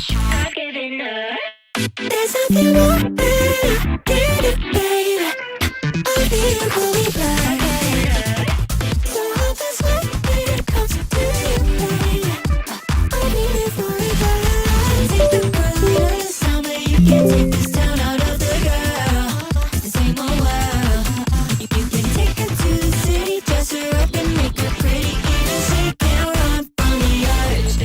I've given up. There's nothing more than baby. I'll be your holy back. So hopeless when it comes to you, baby. I'll be there for a ride. Take the brutal summer, you can take this town out of the girl. It's the same old world. You can take her to the city, dress her up and make her pretty. Even she can't run from the urge.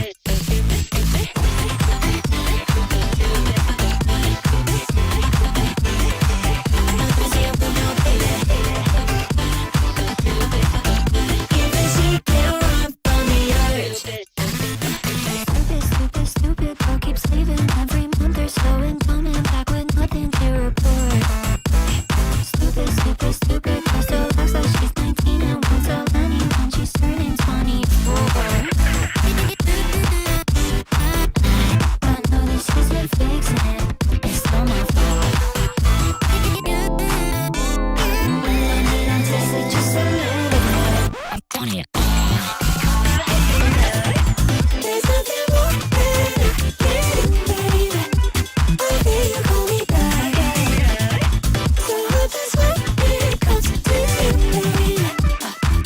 Stupid, girl keeps leaving every month or so and coming back with nothing to report. Stupid, girl still acts like she's 19 and won't tell anyone she's turning 24. I know this isn't fixing it, it's still my fault. When I need on Tesla, just a little bit. I'm on it. There's nothing more than baby. I'll be your homie back. So hopeless when it comes to you, baby.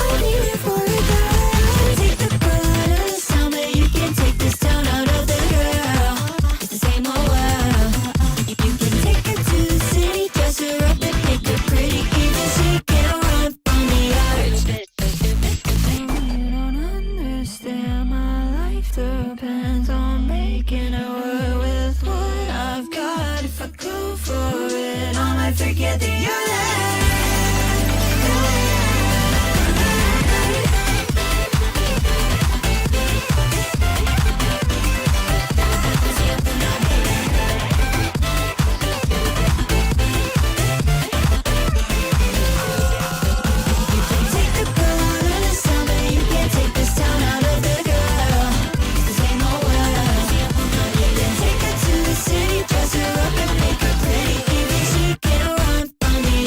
I'll be there for a ride. Take the brutal summer, you can take this town out of the girl. It's the same old world. You can take her to the city, dress her up and make her pretty. Even she can't run from the urge. You don't understand, my life depends on making it work with what I've got. If I go for it, I might forget that you're there. Take the brutal summer, you can't take this town out of the girl. It's the same old world. Take her to the city, dress her up and make her pretty. Even she can't run from the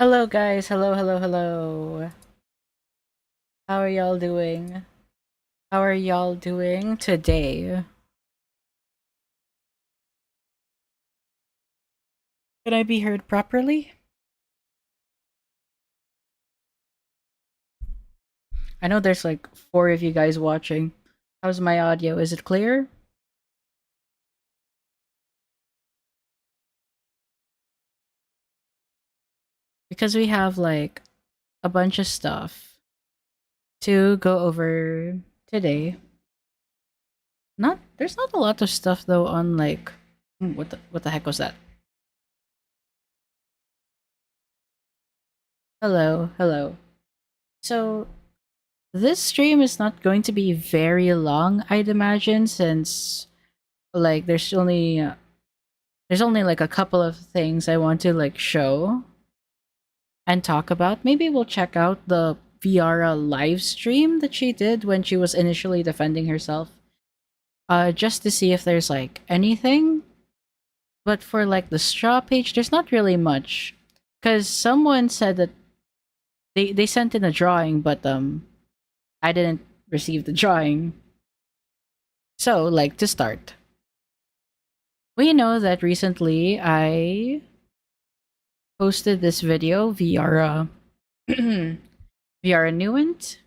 Hello, guys. Hello, hello, hello. How are y'all doing? How are y'all doing today? Can I be heard properly? I know there's like four of you guys watching. How's my audio? Is it clear? Because we have like a bunch of stuff to go over today. Not there's not a lot of stuff though on like what the heck was that? Hello, hello. So this stream is not going to be very long, I'd imagine, since like there's only like a couple of things I want to like show and talk about. Maybe we'll check out the Viarrah live stream that she did when she was initially defending herself. Just to see if there's like anything. But for like the Strawpage, there's not really much. Cause someone said that they sent in a drawing, but I didn't receive the drawing. So, like to start. We know that recently I posted this video, Viarrah Viarrah Nuent.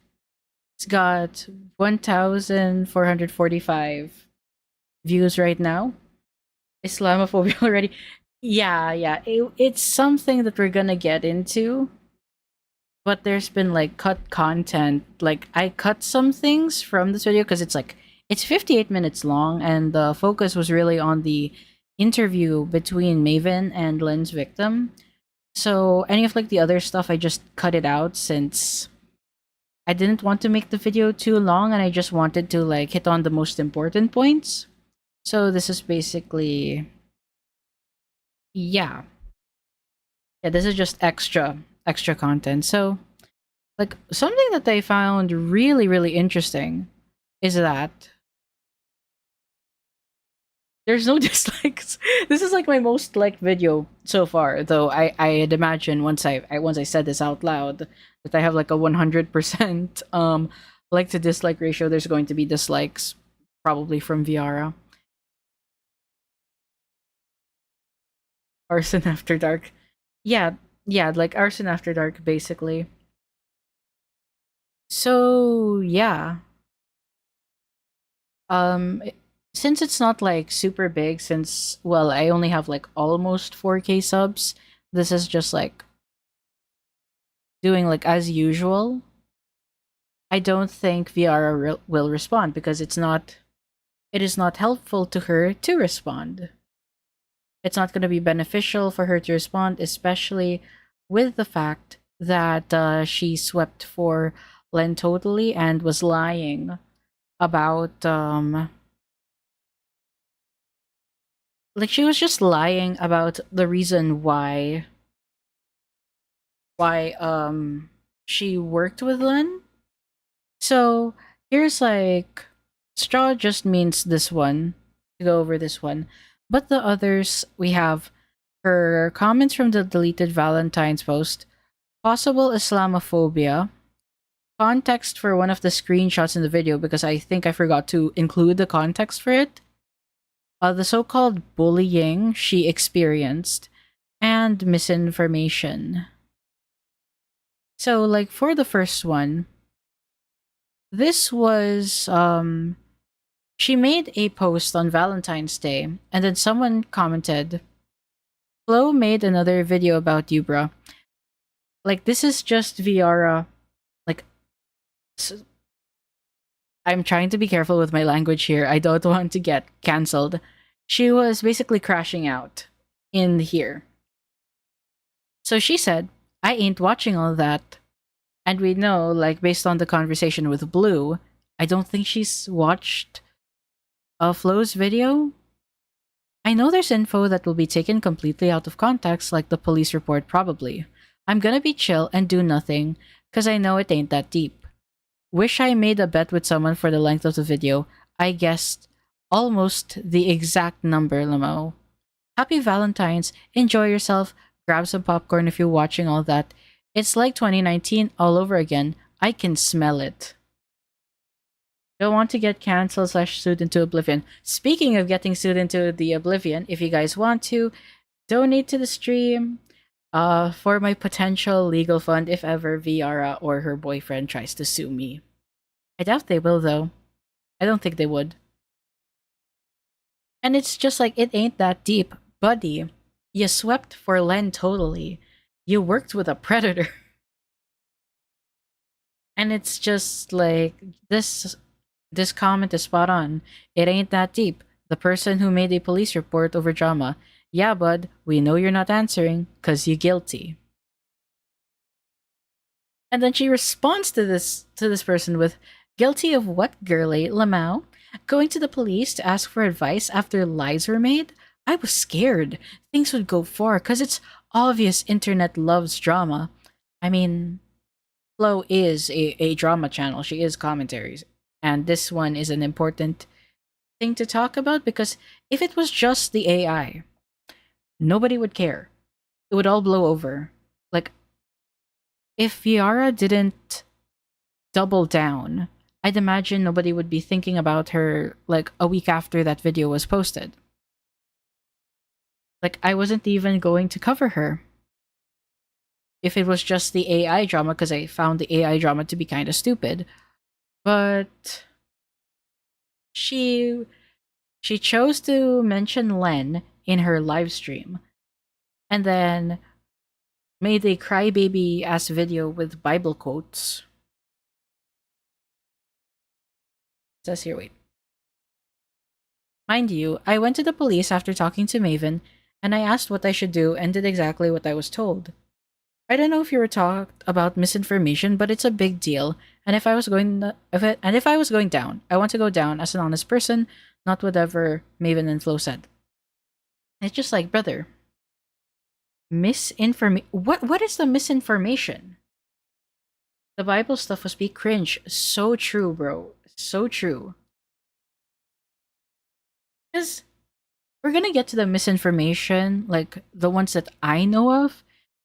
It's got 1,445 views right now. Islamophobia already. Yeah. It's something that we're gonna get into. But there's been like cut content. Like I cut some things from this video because it's 58 minutes long, and the focus was really on the interview between Maven and Len's victim. So any of like the other stuff, I just cut it out since I didn't want to make the video too long, and I just wanted to like hit on the most important points. So this is basically, yeah. This is just extra content. So like something that I found really interesting is that there's no dislikes. This is like my most liked video so far, though I'd imagine once I said this out loud that I have like a 100% like to dislike ratio, there's going to be dislikes probably from Viarrah. Arson After Dark. Yeah, like Arson After Dark basically. So, yeah. Um since it's not like super big, since well I only have like almost 4K subs, this is just like doing like as usual. I don't think will respond because it is not helpful to her to respond. It's not going to be beneficial for her to respond, especially with the fact that she swept for LenTotally and was lying about like she was just lying about the reason why she worked with Len. So here's like straw just means this one to go over this one. But the others we have her comments from the deleted Valentine's post, possible Islamophobia, context for one of the screenshots in the video because I think I forgot to include the context for it. The so-called bullying she experienced, and misinformation. So, like for the first one, this was she made a post on Valentine's Day, and then someone commented, "Flo made another video about you, bruh." Like this is just Viarrah. Like, I'm trying to be careful with my language here. I don't want to get cancelled. She was basically crashing out in here. So she said, I ain't watching all that. And we know, like, based on the conversation with Blue, I don't think she's watched Flo's video. I know there's info that will be taken completely out of context, like the police report probably. I'm gonna be chill and do nothing, cause I know it ain't that deep. Wish I made a bet with someone for the length of the video. I guessed almost the exact number, Lamo. Happy Valentine's. Enjoy yourself. grab some popcorn if you're watching all that. It's like 2019 all over again. I can smell it. Don't want to get canceled slash sued into oblivion. Speaking of getting sued into the oblivion, if you guys want to, donate to the stream for my potential legal fund if ever Viarrah or her boyfriend tries to sue me. I doubt they will, though. I don't think they would. And it's just like, it ain't that deep. Buddy, you swept for LenTotally. You worked with a predator. And it's just like, this comment is spot on. It ain't that deep. The person who made a police report over drama. Yeah, bud, we know you're not answering, cause you're guilty. And then she responds to this person with, guilty of what, girly, Lamau? Going to the police to ask for advice after lies were made? I was scared. Things would go far, cause it's obvious internet loves drama. I mean, Flo is a drama channel. She is commentaries. And this one is an important thing to talk about because if it was just the AI, nobody would care. It would all blow over. Like, if Viarrah didn't double down, I'd imagine nobody would be thinking about her like a week after that video was posted. Like, I wasn't even going to cover her if it was just the AI drama because I found the AI drama to be kind of stupid. But she chose to mention Len in her live stream and then made a crybaby ass video with Bible quotes. It says here, wait. Mind you, I went to the police after talking to Maven and I asked what I should do and did exactly what I was told. I don't know if you were talked about misinformation, but it's a big deal. And if I was going down, I want to go down as an honest person, not whatever Maven and Flo said. It's just like, brother, misinformation. What is the misinformation? The Bible stuff was be cringe. So true, bro. So true. Because we're gonna get to the misinformation, like the ones that I know of.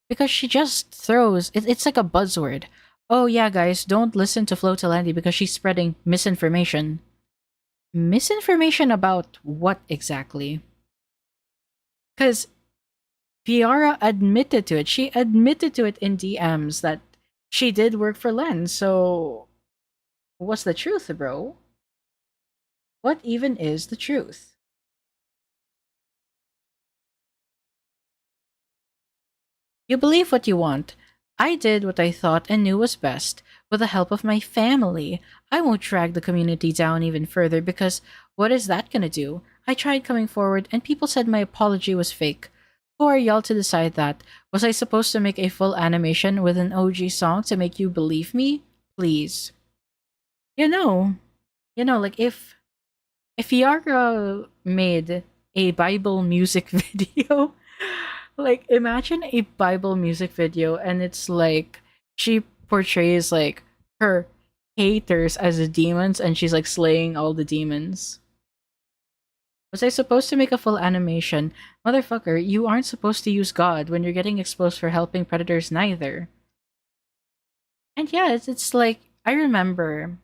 Because she just throws it's like a buzzword. Oh yeah, guys, don't listen to Flo Talandi because she's spreading misinformation. Misinformation about what exactly? Because Viarrah admitted to it. She admitted to it in DMs that she did work for Len. So what's the truth, bro? What even is the truth? You believe what you want. I did what I thought and knew was best, with the help of my family. I won't drag the community down even further because what is that gonna do? I tried coming forward and people said my apology was fake. Who are y'all to decide that? Was I supposed to make a full animation with an OG song to make you believe me? Please. You know, like if Viarrah made a Bible music video, like imagine a Bible music video and it's like she portrays like her haters as the demons and she's like slaying all the demons. Was I supposed to make a full animation? Motherfucker, you aren't supposed to use God when you're getting exposed for helping predators neither. And yeah, it's like I remember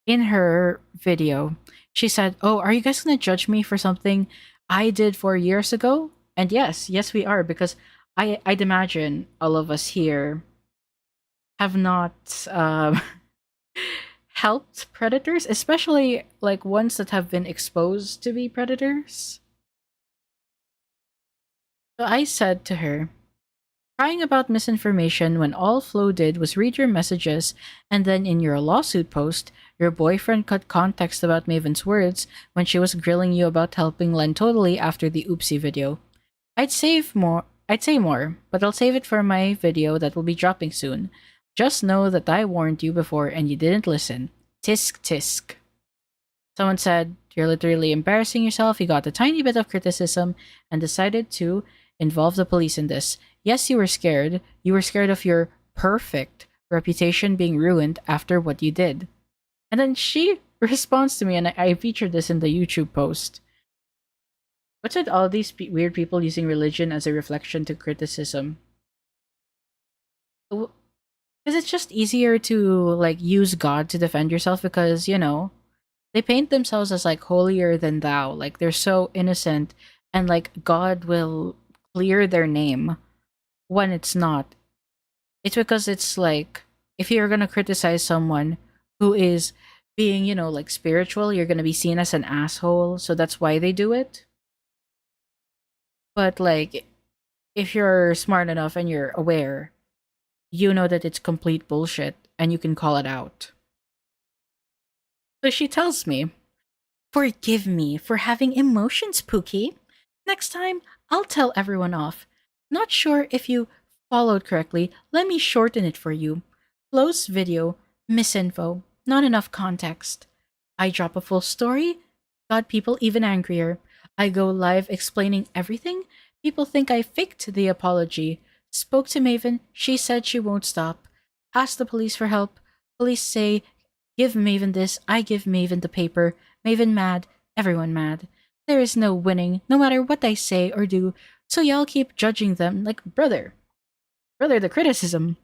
in her video, she said, "Oh, are you guys gonna judge me for something I did 4 years ago?" And yes, we are, because I'd imagine all of us here have not helped predators, especially like ones that have been exposed to be predators. So I said to her, crying about misinformation when all Flo did was read your messages, and then in your lawsuit post, your boyfriend cut context about Maven's words when she was grilling you about helping LenTotally after the oopsie video. I'd say more, but I'll save it for my video that will be dropping soon. Just know that I warned you before and you didn't listen. Tisk tisk. Someone said, you're literally embarrassing yourself. You got a tiny bit of criticism and decided to involve the police in this. Yes, you were scared. You were scared of your perfect reputation being ruined after what you did. And then she responds to me, and I featured this in the YouTube post. What's with all these weird people using religion as a reflection to criticism? Because it's just easier to like use God to defend yourself because, they paint themselves as like holier than thou. Like they're so innocent and like God will clear their name when it's not. It's because it's like if you're gonna criticize someone who is being, like spiritual, you're gonna be seen as an asshole. So that's why they do it. But like if you're smart enough and you're aware, you know that it's complete bullshit and you can call it out. So she tells me, "Forgive me for having emotions, Pookie. Next time, I'll tell everyone off. Not sure if you followed correctly. Let me shorten it for you. Close video, misinfo, not enough context. I drop a full story, got people even angrier. I go live explaining everything. People think I faked the apology. Spoke to Maven, she said she won't stop. Asked the police for help. Police say, give Maven this, I give Maven the paper. Maven mad, everyone mad. There is no winning, no matter what I say or do, so y'all keep judging them like brother. Brother, the criticism.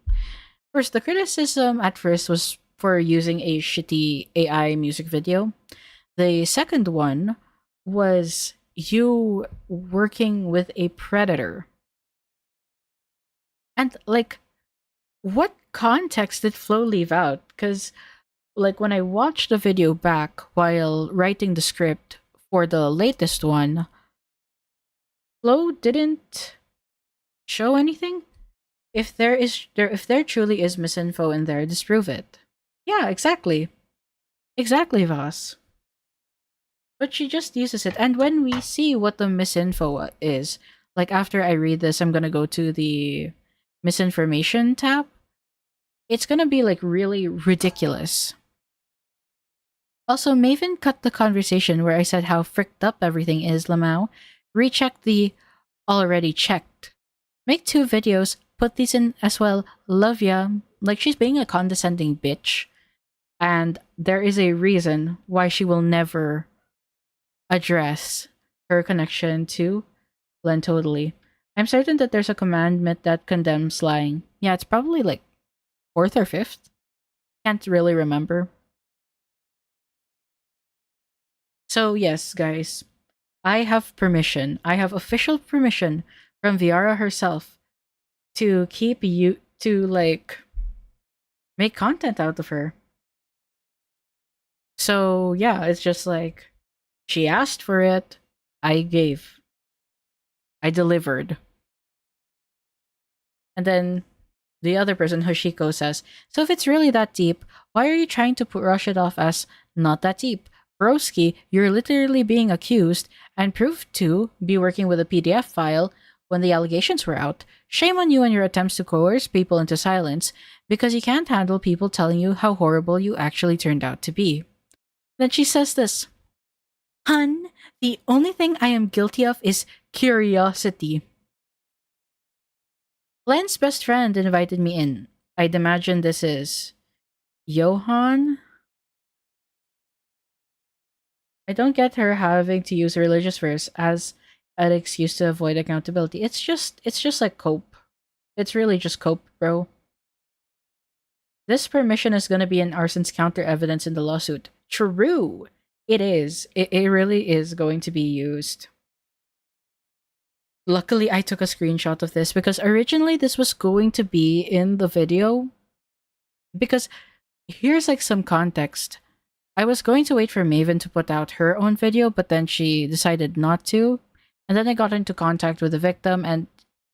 First, the criticism at first was for using a shitty AI music video. The second one was you working with a predator. And like, what context did Flo leave out? Because like when I watched the video back while writing the script for the latest one, Flo didn't show anything. If there truly is misinfo in there, disprove it. Yeah, exactly. Exactly, Voss. But she just uses it. And when we see what the misinfo is, like after I read this, I'm gonna go to the misinformation tab. It's gonna be like really ridiculous. Also, Maven cut the conversation where I said how fricked up everything is, Lamau. Recheck the already checked. Make 2 videos, put these in as well. Love ya. Like she's being a condescending bitch. And there is a reason why she will never address her connection to LenTotally. I'm certain that there's a commandment that condemns lying. Yeah, it's probably like 4th or 5th. Can't really remember. So yes, guys, I have permission. I have official permission from Viarrah herself to keep you to like make content out of her. So yeah, it's just like she asked for it, I gave. I delivered. And then the other person, Hoshiko, says, so if it's really that deep, why are you trying to rush it off as not that deep? Broski, you're literally being accused and proved to be working with a PDF file when the allegations were out. Shame on you and your attempts to coerce people into silence because you can't handle people telling you how horrible you actually turned out to be. Then she says this, Hun, the only thing I am guilty of is curiosity. Len's best friend invited me in. I'd imagine this is Johan? I don't get her having to use a religious verse as an excuse to avoid accountability. It's just like cope. It's really just cope, bro. This permission is gonna be in Arsen's counter evidence in the lawsuit. True. It is. It really is going to be used. Luckily, I took a screenshot of this because originally this was going to be in the video. Because here's like some context. I was going to wait for Maven to put out her own video, but then she decided not to. And then I got into contact with the victim, and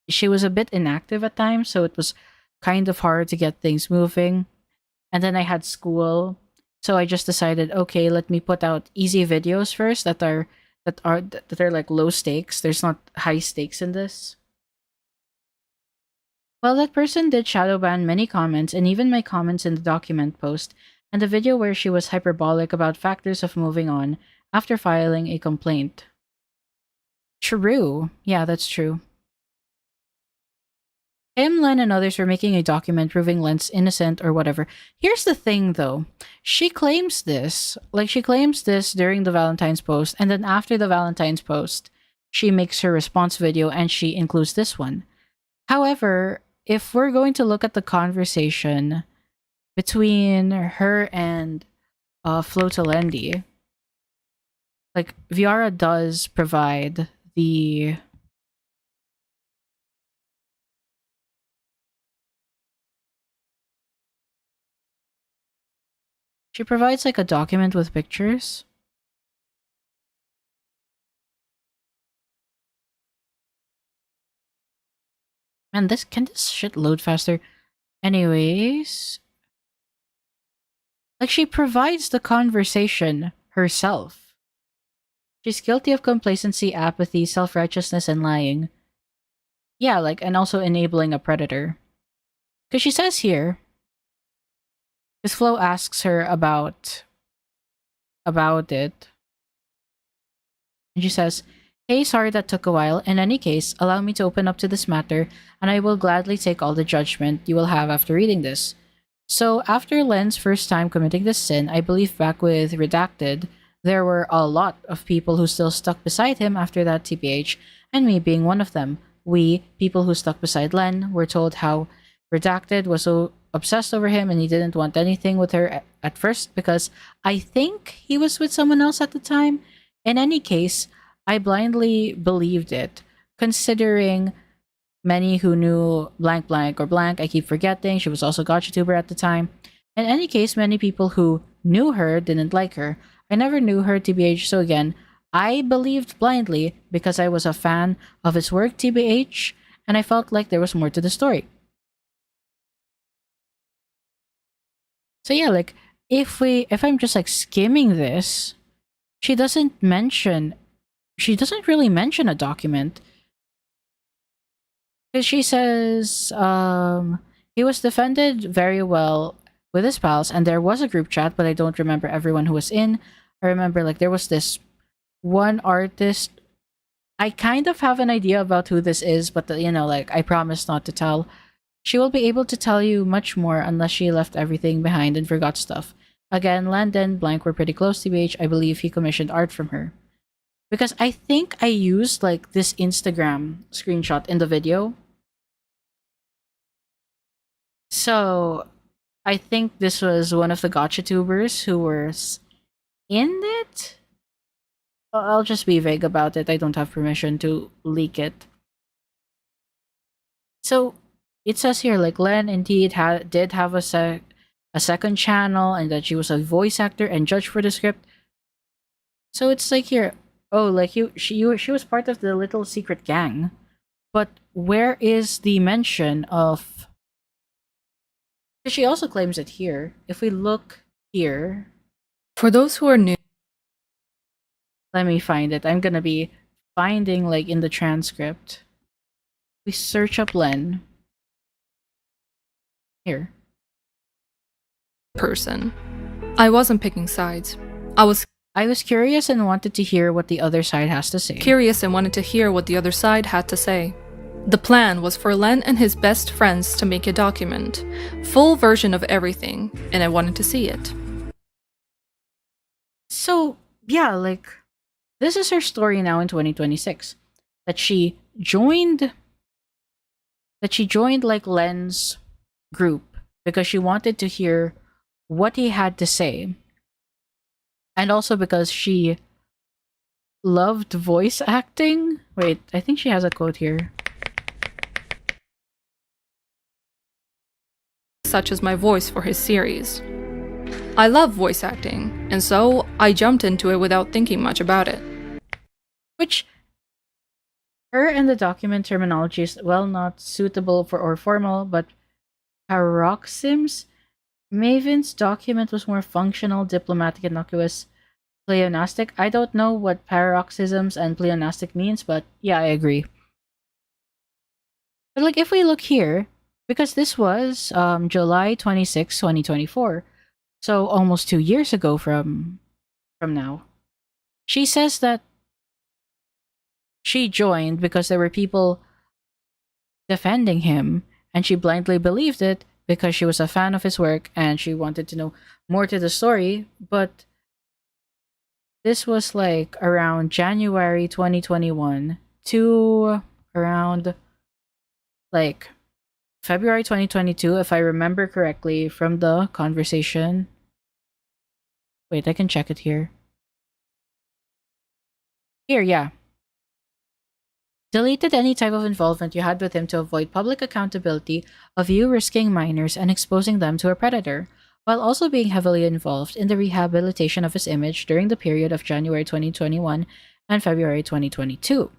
she was a bit inactive at times, so it was kind of hard to get things moving. And then I had school, so I just decided, okay, let me put out easy videos first that are like low stakes. There's not high stakes in this. Well, that person did shadow ban many comments and even my comments in the document post and the video where she was hyperbolic about factors of moving on after filing a complaint. True. Yeah, that's true. Him, Len, and others were making a document proving Len's innocent or whatever. Here's the thing, though. She claims this during the Valentine's post, and then after the Valentine's post, she makes her response video and she includes this one. However, if we're going to look at the conversation between her and Flotalendi, like Viarrah does provide the she provides like a document with pictures. Man, can this shit load faster? Anyways, like she provides the conversation herself. She's guilty of complacency, apathy, self-righteousness, and lying. Yeah, like, and also enabling a predator. Because she says here, because Flo asks her about it, and she says, "Hey, sorry that took a while. In any case, allow me to open up to this matter, and I will gladly take all the judgment you will have after reading this. So, after Len's first time committing this sin, I believe back with Redacted, there were a lot of people who still stuck beside him after that TPH, and me being one of them. We, people who stuck beside Len, were told how Redacted was so obsessed over him and he didn't want anything with her at first because I think he was with someone else at the time. In any case, I blindly believed it, considering many who knew blank blank or blank, I keep forgetting, she was also a GotchaTuber at the time. In any case, many people who knew her didn't like her. I never knew her, TBH, so again, I believed blindly because I was a fan of his work, TBH, and I felt like there was more to the story." So yeah, like, if I'm just like skimming this, she doesn't really mention a document. Because she says he was defended very well with his pals, and there was a group chat, but I don't remember everyone who was in. I remember like there was this one artist. I kind of have an idea about who this is, but like I promise not to tell. She will be able to tell you much more unless she left everything behind and forgot stuff. Again, Landon blank were pretty close to BH. I believe he commissioned art from her. Because I think I used like this Instagram screenshot in the video. So I think this was one of the GotchaTubers who were in it. I'll just be vague about it. I don't have permission to leak it. So it says here, like, Len indeed did have a second channel, and that she was a voice actor and judge for the script. So it's like here, oh, like she was part of the little secret gang, but where is the mention of? She also claims it here. If we look here, for those who are new, let me find it. I'm gonna be finding like in the transcript. We search up Len. Here. Person. I wasn't picking sides. I was curious and wanted to hear what the other side has to say. The plan was for Len and his best friends to make a document, full version of everything, and I wanted to see it. So, yeah, like, this is her story now in 2026. That she joined like Len's group because she wanted to hear what he had to say. And also because she loved voice acting. Wait, I think she has a quote here. Such as my voice for his series. I love voice acting, and so I jumped into it without thinking much about it. Which, her and the document terminology is well not suitable for or formal, but paroxysms. Maven's document was more functional, diplomatic, innocuous, pleonastic. I don't know what paroxysms and pleonastic means, but yeah, I agree. But like, if we look here, because this was July 26, 2024, so almost 2 years ago from now, she says that she joined because there were people defending him, and she blindly believed it because she was a fan of his work and she wanted to know more to the story. But this was like around January 2021, to around like February 2022, if I remember correctly from the conversation. Wait, I can check it here. Here, yeah. Deleted any type of involvement you had with him to avoid public accountability of you risking minors and exposing them to a predator, while also being heavily involved in the rehabilitation of his image during the period of January 2021 and February 2022.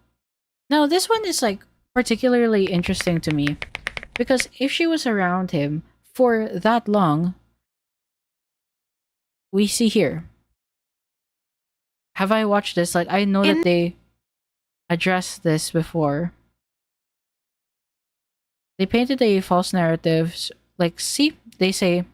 Now, this one is like particularly interesting to me because if she was around him for that long, we see here. Have I watched this? Like, I know that they addressed this before. They painted a false narrative. Like, see, they say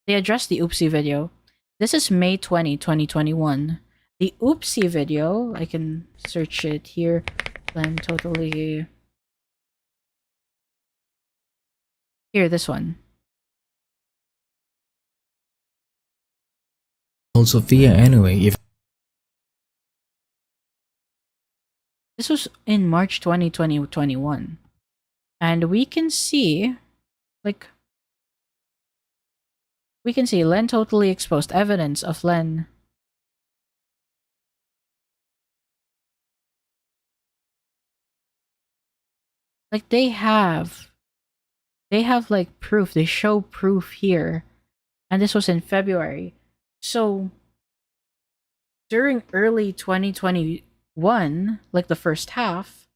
they addressed the oopsie video. This is May 20, 2021. The oopsie video, I can search it here. LenTotally. Here, this one. Also Sophia anyway. If This was in March 2021. And we can see, like, Len totally exposed evidence of Len. Like, they have like proof. They show proof here. And this was in February. So, during early 2021, like the first half,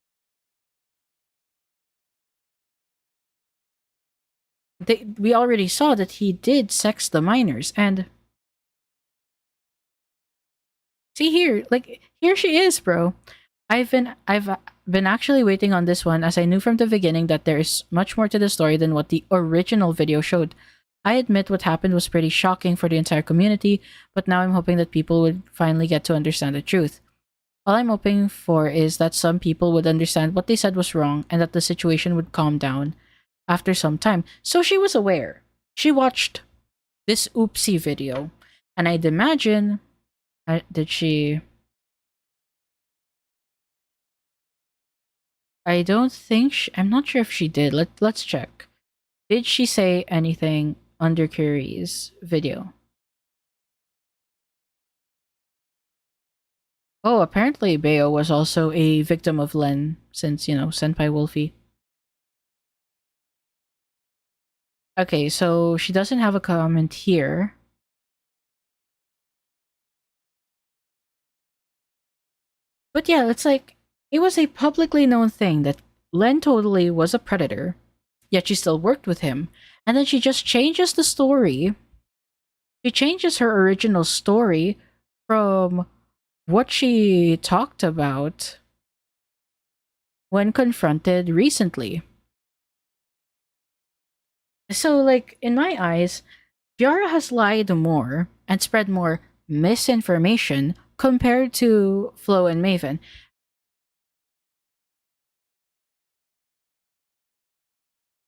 we already saw that he did sex the minors. And see here, like, here she is, bro. I've been actually waiting on this one, as I knew from the beginning that there is much more to the story than what the original video showed. I admit what happened was pretty shocking for the entire community, but now I'm hoping that people would finally get to understand the truth. All I'm hoping for is that some people would understand what they said was wrong and that the situation would calm down after some time. So she was aware. She watched this oopsie video, and I'd imagine, did she... I don't think I'm not sure if she did. Let's check. Did she say anything under Curie's video? Oh, apparently Bayo was also a victim of Len, since, you know, Senpai Wolfie. Okay, so she doesn't have a comment here. But yeah, it's like, it was a publicly known thing that LenTotally was a predator, yet she still worked with him. And then she just changes the story. She changes her original story from what she talked about when confronted recently. So, like, in my eyes, Viarrah has lied more and spread more misinformation compared to Flo and Maven.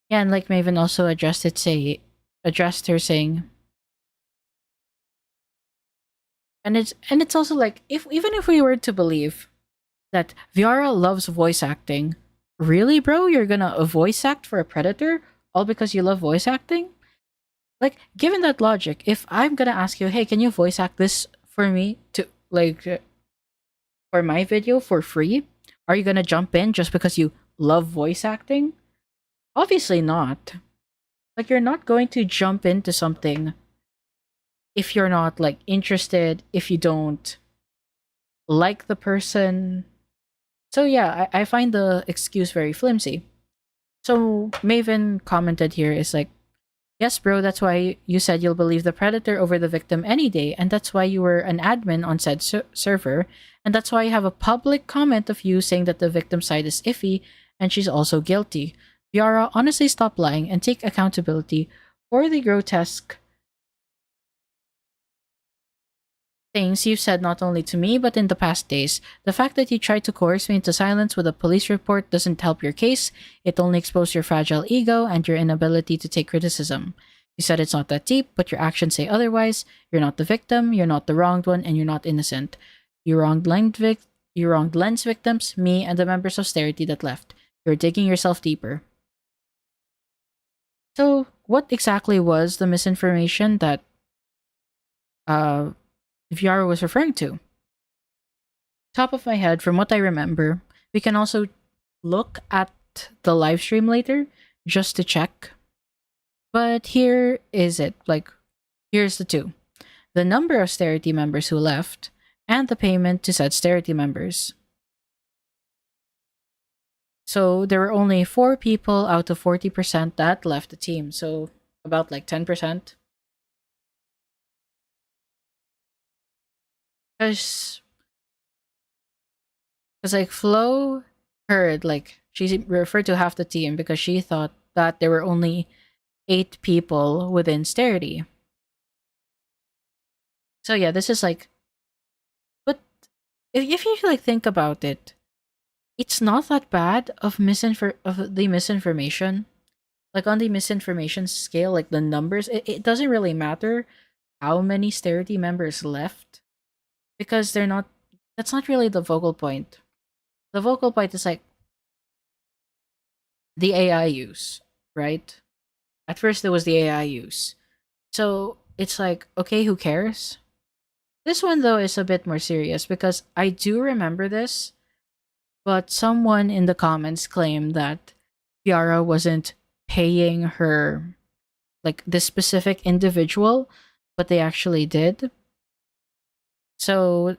Yeah, and like Maven also addressed her saying, and it's also like, even if we were to believe that Viarrah loves voice acting, really, bro, you're gonna voice act for a predator all because you love voice acting? Like, given that logic, if I'm gonna ask you, hey, can you voice act this for me to, like, for my video for free, are you gonna jump in just because you love voice acting? Obviously not. Like, you're not going to jump into something if you're not, like, interested, if you don't like the person. So yeah, I find the excuse very flimsy. So Maven commented here is like, yes, bro, that's why you said you'll believe the predator over the victim any day, and that's why you were an admin on said server, and that's why you have a public comment of you saying that the victim's side is iffy, and she's also guilty. Viarrah, honestly stop lying and take accountability for the grotesque things you've said not only to me but in the past days. The fact that you tried to coerce me into silence with a police report doesn't help your case. It only exposes your fragile ego and your inability to take criticism. You said it's not that deep, but your actions say otherwise. You're not the victim, you're not the wronged one, and you're not innocent. You wronged You wronged Len's victims, me, and the members of Starity that left. You're digging yourself deeper. So, what exactly was the misinformation that Viarrah was referring to? Top of my head, from what I remember, we can also look at the live stream later just to check. But here is it. Like, here's the two: the number of Starity members who left, and the payment to said Starity members. So there were only 4 people out of 40% that left the team. So about like 10%. Because like Flo heard, like, she referred to half the team because she thought that there were only 8 people within Starity. So yeah, this is like, but if you like think about it, it's not that bad of the misinformation. Like on the misinformation scale, like the numbers, it doesn't really matter how many Starity members left, because that's not really the focal point. The focal point is like the AI use, right? At first there was the AI use. So it's like, okay, who cares? This one though is a bit more serious because I do remember this, but someone in the comments claimed that Viarrah wasn't paying her, like this specific individual, but they actually did. So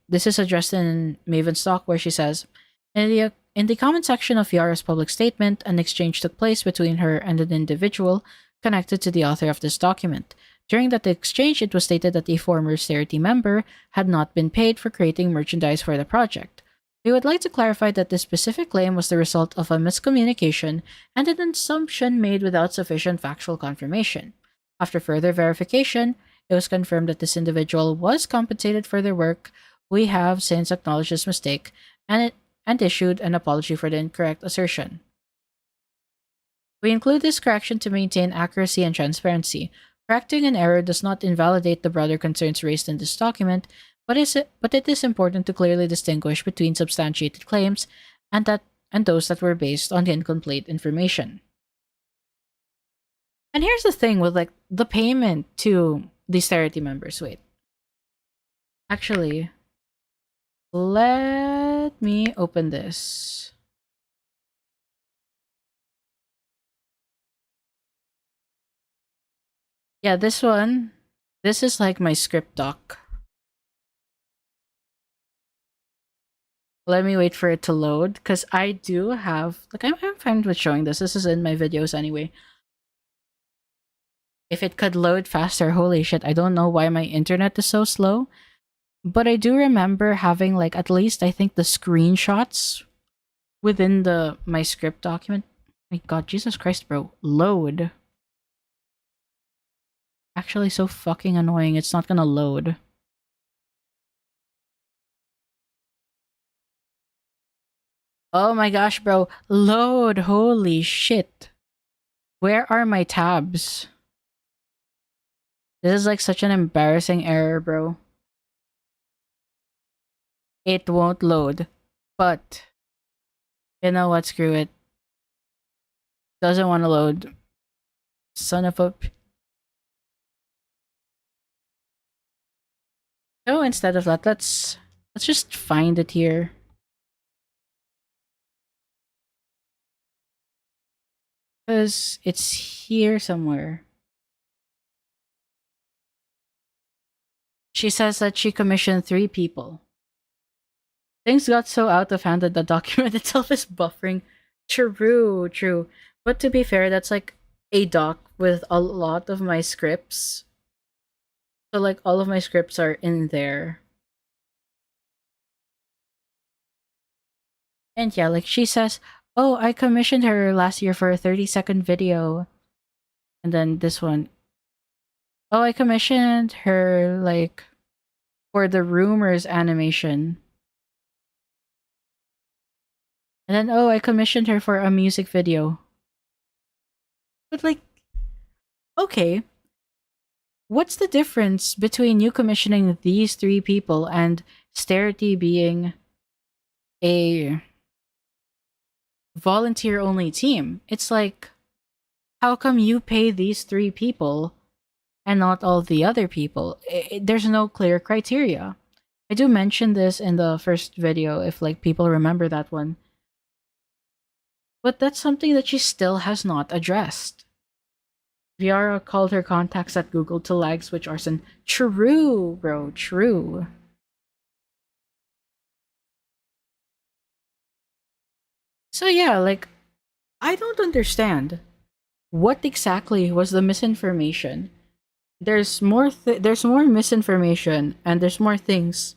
this is addressed in Maven's talk where she says, in the comment section of Viarrah's public statement, an exchange took place between her and an individual connected to the author of this document. During that exchange, it was stated that a former Starity member had not been paid for creating merchandise for the project. We would like to clarify that this specific claim was the result of a miscommunication and an assumption made without sufficient factual confirmation. After further verification, it was confirmed that this individual was compensated for their work. We have since acknowledged this mistake and issued an apology for the incorrect assertion. We include this correction to maintain accuracy and transparency. Correcting an error does not invalidate the broader concerns raised in this document, but it is important to clearly distinguish between substantiated claims and those that were based on incomplete information. And here's the thing with like the payment to the Starity members. Wait. Actually, let me open this. Yeah, this one. This is like my script doc. Let me wait for it to load, because I do have, like, I'm fine with showing this. This is in my videos anyway. If it could load faster, holy shit, I don't know why my internet is so slow. But I do remember having, like, at least, I think, the screenshots within my script document. My god, Jesus Christ, bro. Load. Actually, so fucking annoying. It's not gonna load. Oh my gosh, bro. Load. Holy shit. Where are my tabs? This is like such an embarrassing error, bro. It won't load. But, you know what? Screw it. Doesn't want to load. Son of a... So instead of that, let's just find it here. Because it's here somewhere. She says that she commissioned 3 people. Things got so out of hand that the document itself is buffering. True, true. But to be fair, that's like a doc with a lot of my scripts. So like all of my scripts are in there. And yeah, like she says, oh, I commissioned her last year for a 30-second video. And then this one. Oh, I commissioned her like for the rumors animation. And then, oh, I commissioned her for a music video. But like, okay. What's the difference between you commissioning these 3 people and Starity being a volunteer only team. It's like, how come you pay these three people and not all the other people? There's no clear criteria. I do mention this in the first video if like people remember that one. But that's something that she still has not addressed. Viarrah called her contacts at Google to lag switch Arssen. True, bro, true. So yeah, like, I don't understand. What exactly was the misinformation? There's there's more misinformation and there's more things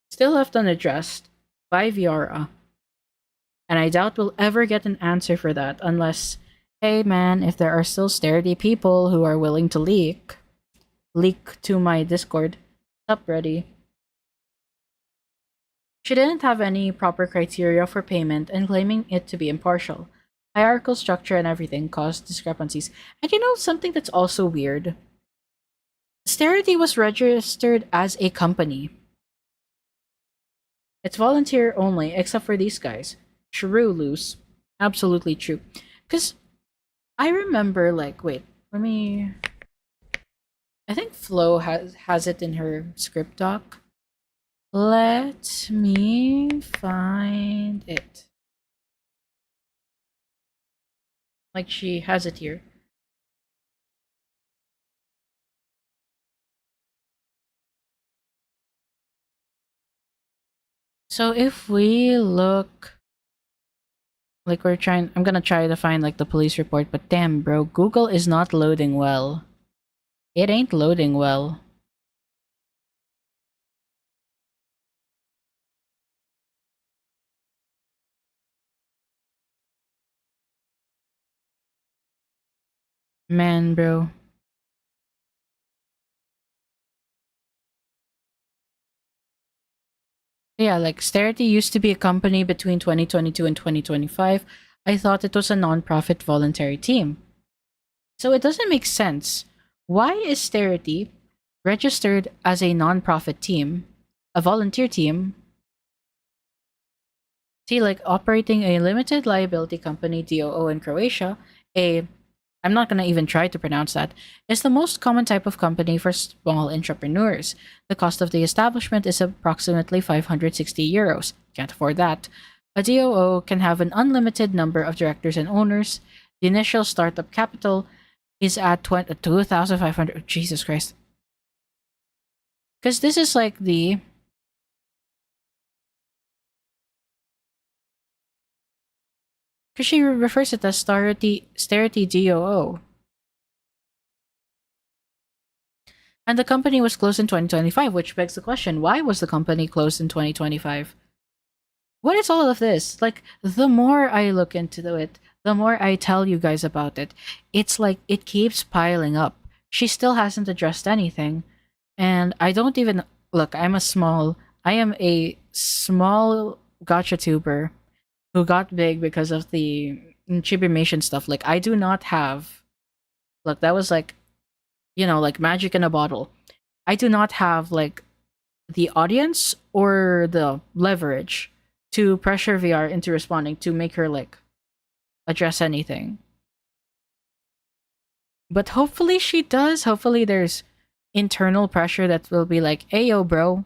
still left unaddressed by Viarrah. And I doubt we'll ever get an answer for that unless, hey man, if there are still sturdy people who are willing to leak to my Discord subreddit. She didn't have any proper criteria for payment and claiming it to be impartial. Hierarchical structure and everything caused discrepancies. And you know something that's also weird? Starity was registered as a company. It's volunteer only, except for these guys. True, Loose. Absolutely true. Because I remember, like, wait, let me... I think Flo has it in her script doc. Let me find it. Like, she has it here. So if we look... Like, I'm gonna try to find, like, the police report, but damn, bro, Google is not loading well. It ain't loading well. Man, bro. Yeah, like, Starity used to be a company between 2022 and 2025. I thought it was a non-profit voluntary team. So it doesn't make sense. Why is Starity registered as a non-profit team, a volunteer team? See, like, operating a limited liability company, DOO, in Croatia, I'm not gonna even try to pronounce that, is the most common type of company for small entrepreneurs. The cost of the establishment is approximately 560 euros. Can't afford that. A DOO can have an unlimited number of directors and owners. The initial startup capital is at 2,500. Jesus Christ. Because this is like the... Because she refers it as Starity DOO. And the company was closed in 2025, which begs the question, why was the company closed in 2025? What is all of this? Like, the more I look into it, the more I tell you guys about it, it's like it keeps piling up. She still hasn't addressed anything. And I don't even... Look, I am a small gotcha tuber who got big because of the Chibimation stuff. Like, I do not have... Look, that was like, you know, like magic in a bottle. I do not have, like, the audience or the leverage to pressure VR into responding to make her, like, address anything. But hopefully she does. Hopefully there's internal pressure that will be like, hey, yo, bro,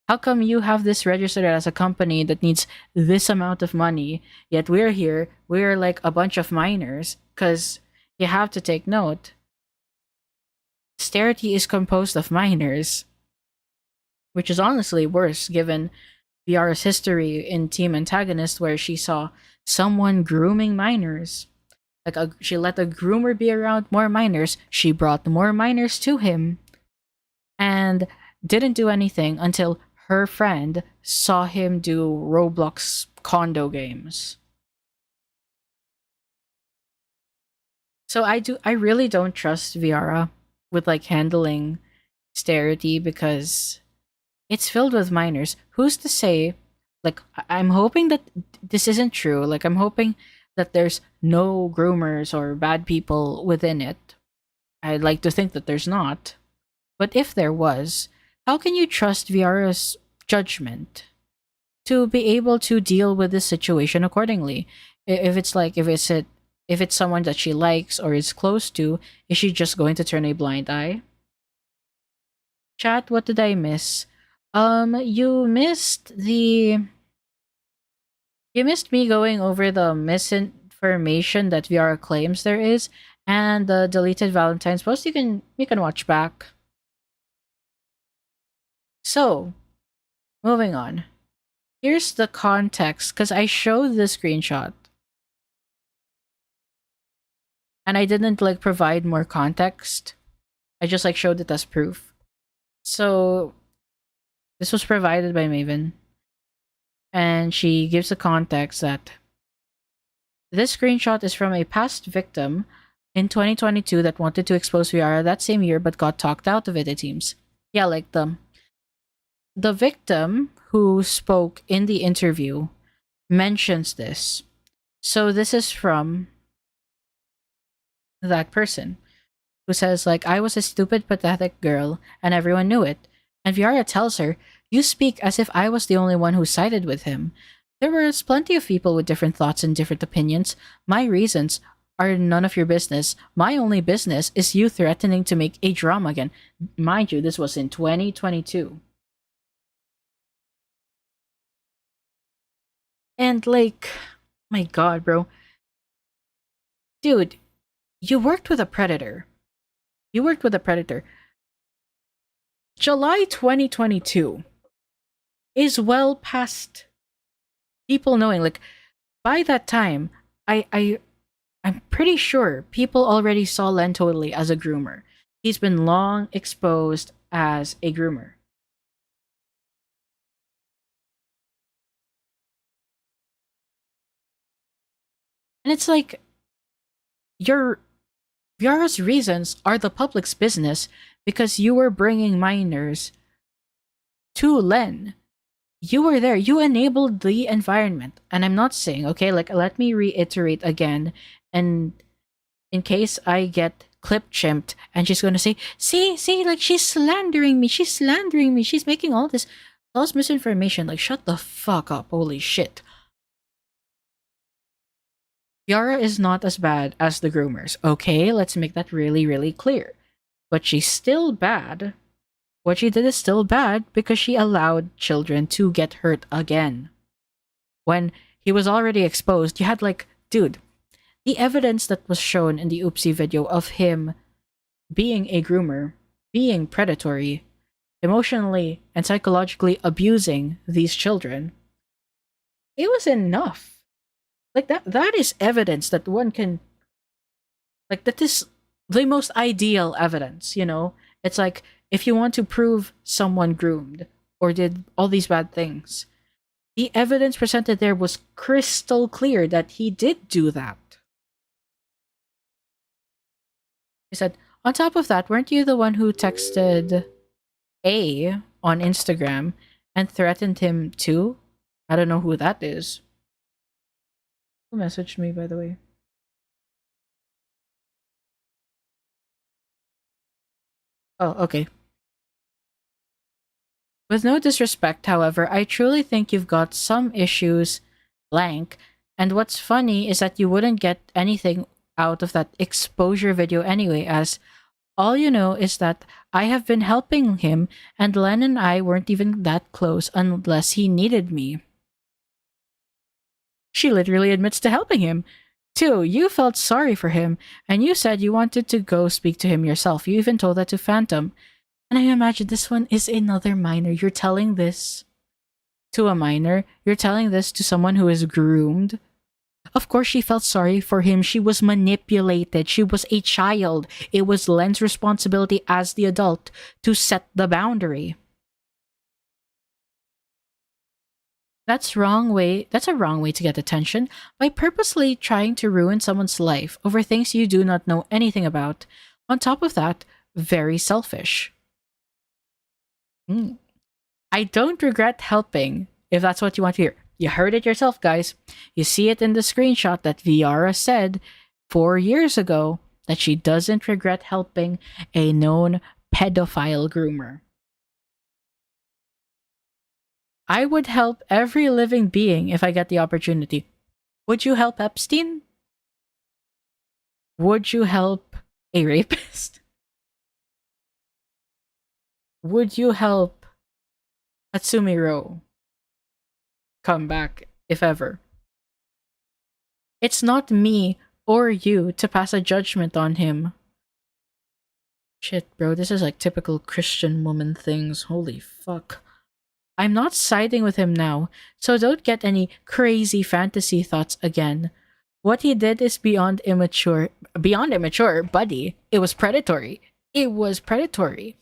how come you have this registered as a company that needs this amount of money, yet we're here, we're like a bunch of minors? Because you have to take note, Starity is composed of minors, which is honestly worse given Viarrah's history in Team Antagonist, where she saw someone grooming minors. Like, she let a groomer be around more minors, she brought more minors to him, and didn't do anything until her friend saw him do Roblox condo games. So I really don't trust Viarrah with, like, handling Starity because it's filled with minors. Who's to say, like, I'm hoping that this isn't true. Like, I'm hoping that there's no groomers or bad people within it. I'd like to think that there's not. But if there was, how can you trust Viarrah's judgment? to be able to deal with this situation accordingly. If it's like if it's someone that she likes or is close to, is she just going to turn a blind eye? Chat, what did I miss? You missed me going over the misinformation that Viarrah claims there is, and the deleted Valentine's post. You can watch back. So, moving on. Here's the context, because I showed the screenshot. And I didn't like provide more context. I just like showed it as proof. So this was provided by Maven. And she gives the context that this screenshot is from a past victim in 2022 that wanted to expose Viarrah that same year but got talked out of it, it seems. Yeah, like the victim who spoke in the interview mentions this. So this is from that person who says, like, I was a stupid, pathetic girl and everyone knew it. And Viarrah tells her, you speak as if I was the only one who sided with him. There was plenty of people with different thoughts and different opinions. My reasons are none of your business. My only business is you threatening to make a drama again. Mind you, this was in 2022. And like, my god, bro. Dude, you worked with a predator. July 2022 is well past people knowing. Like, by that time, I'm pretty sure people already saw LenTotally as a groomer. He's been long exposed as a groomer. And it's like, Viarrah's reasons are the public's business because you were bringing minors to Len. You were there. You enabled the environment. And I'm not saying, okay, like, let me reiterate again. And in case I get clip chimped and she's going to say, see, like, she's slandering me. She's making all this false misinformation. Like, shut the fuck up. Holy shit. Viarrah is not as bad as the groomers, okay? Let's make that really, really clear. But she's still bad. What she did is still bad because she allowed children to get hurt again. When he was already exposed, you had like, dude, the evidence that was shown in the Oopsie video of him being a groomer, being predatory, emotionally and psychologically abusing these children, it was enough. Like, that is evidence that one can, like, that is the most ideal evidence, you know? It's like, if you want to prove someone groomed or did all these bad things, the evidence presented there was crystal clear that he did do that. He said, on top of that, weren't you the one who texted A on Instagram and threatened him too? I don't know who that is. Who messaged me, by the way? Oh, okay. With no disrespect, however, I truly think you've got some issues, blank, and what's funny is that you wouldn't get anything out of that exposure video anyway, as all you know is that I have been helping him, and Len and I weren't even that close unless he needed me. She literally admits to helping him. 2, you felt sorry for him, and you said you wanted to go speak to him yourself. You even told that to Phantom. And I imagine this one is another minor. You're telling this to a minor. You're telling this to someone who is groomed. Of course she felt sorry for him. She was manipulated. She was a child. It was Len's responsibility as the adult to set the boundary. That's a wrong way to get attention, by purposely trying to ruin someone's life over things you do not know anything about. On top of that, very selfish. I don't regret helping, if that's what you want to hear. You heard it yourself, guys. You see it in the screenshot that Viarrah said 4 years ago that she doesn't regret helping a known pedophile groomer. I would help every living being if I get the opportunity. Would you help Epstein? Would you help a rapist? Would you help Hatsumiro come back, if ever? It's not me or you to pass a judgment on him. Shit, bro, this is like typical Christian woman things. Holy fuck. I'm not siding with him now, so don't get any crazy fantasy thoughts again. What he did is beyond immature, buddy. It was predatory. It was predatory.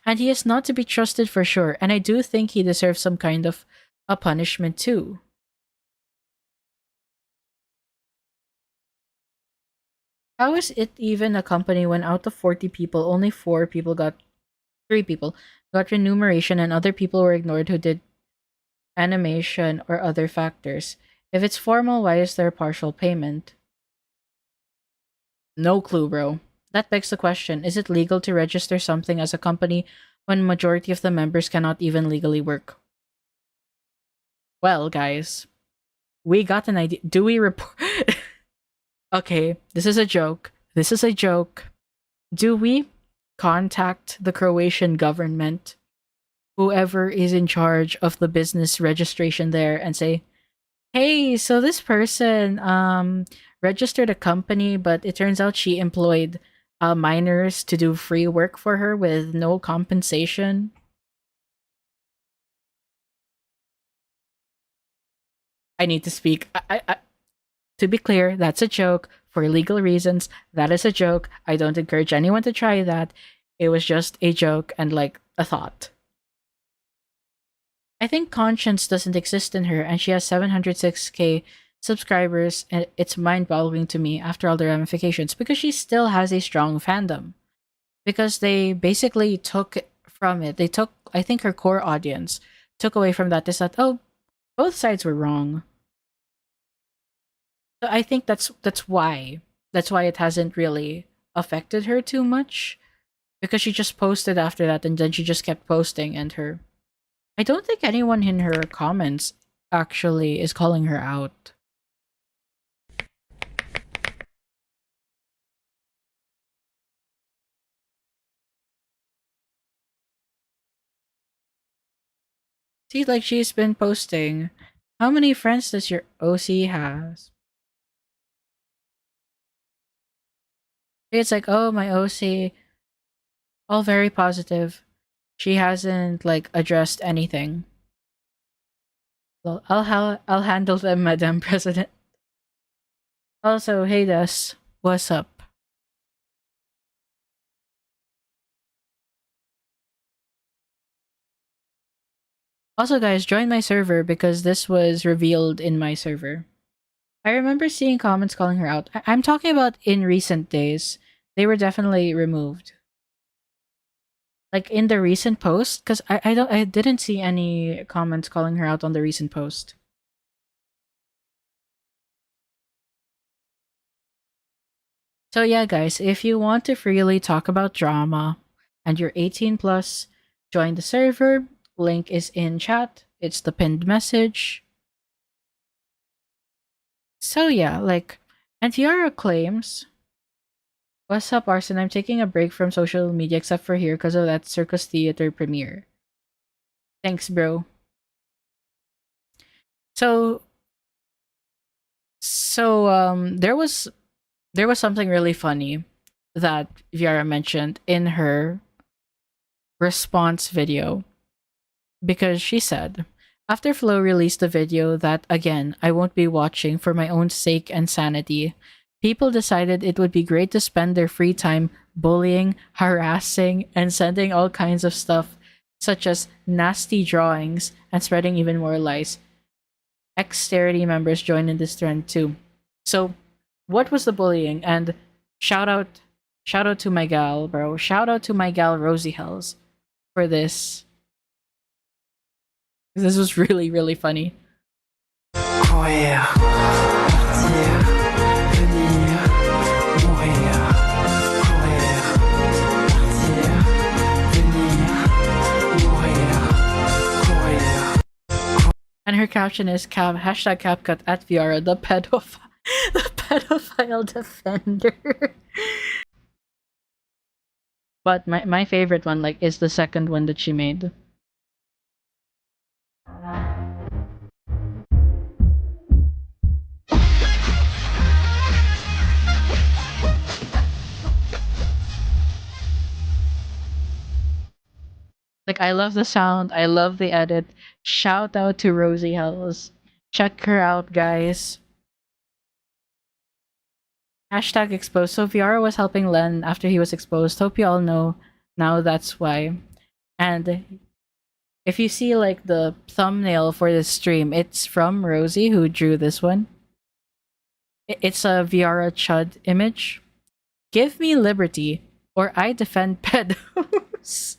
And he is not to be trusted for sure, and I do think he deserves some kind of a punishment too. How is it even a company when out of 40 people, only 3 people got remuneration and other people were ignored who did animation or other factors? If it's formal, why is there partial payment? No clue, bro. That begs the question, is it legal to register something as a company when majority of the members cannot even legally work? Well, guys, we got an idea. Do we report... Okay, this is a joke. This is a joke. Do we contact the Croatian government, whoever is in charge of the business registration there, and say, hey, so this person registered a company, but it turns out she employed minors to do free work for her with no compensation? I need to speak. To be clear, that's a joke. For legal reasons, that is a joke. I don't encourage anyone to try that. It was just a joke and like a thought. I think conscience doesn't exist in her, and she has 706k subscribers, and it's mind-boggling to me after all the ramifications, because she still has a strong fandom. Because they basically took from it, I think her core audience took away from that. They said, oh, both sides were wrong. So I think that's why it hasn't really affected her too much, because she just posted after that, and then she just kept posting, and I don't think anyone in her comments actually is calling her out. See, like, she's been posting. How many friends does your OC has? It's like, oh, my OC, all very positive. She hasn't like addressed anything. Well, I'll handle them, Madam President. Also, hey Des, what's up? Also, guys, join my server because this was revealed in my server. I remember seeing comments calling her out. I'm talking about in recent days. They were definitely removed. Like in the recent post, because I didn't see any comments calling her out on the recent post. So yeah, guys, if you want to freely talk about drama and you're 18 plus, join the server. Link is in chat. It's the pinned message. So yeah, like, and Viarrah claims, what's up, Arssen? I'm taking a break from social media except for here because of that Circus Theater premiere. Thanks, bro. So there was something really funny that Viarrah mentioned in her response video, because she said, after Flo released the video that, again, I won't be watching for my own sake and sanity, people decided it would be great to spend their free time bullying, harassing, and sending all kinds of stuff, such as nasty drawings, and spreading even more lies. Ex-Starity members joined in this trend too. So, what was the bullying? And shout out to my gal, bro. Shout out to my gal Rosie Hells for this. This was really, really funny. her caption is hashtag CapCut at Viarrah, the pedophile, the pedophile defender. But my favorite one, like, is the second one that she made. Like, I love the sound, I love the edit. Shout out to Rosie Hells. Check her out, guys. Hashtag exposed. So Viarrah was helping Len after he was exposed. Hope you all know now that's why. And if you see like the thumbnail for this stream, it's from Rosie who drew this one. It's a Viarrah Chud image. Give me liberty or I defend pedos.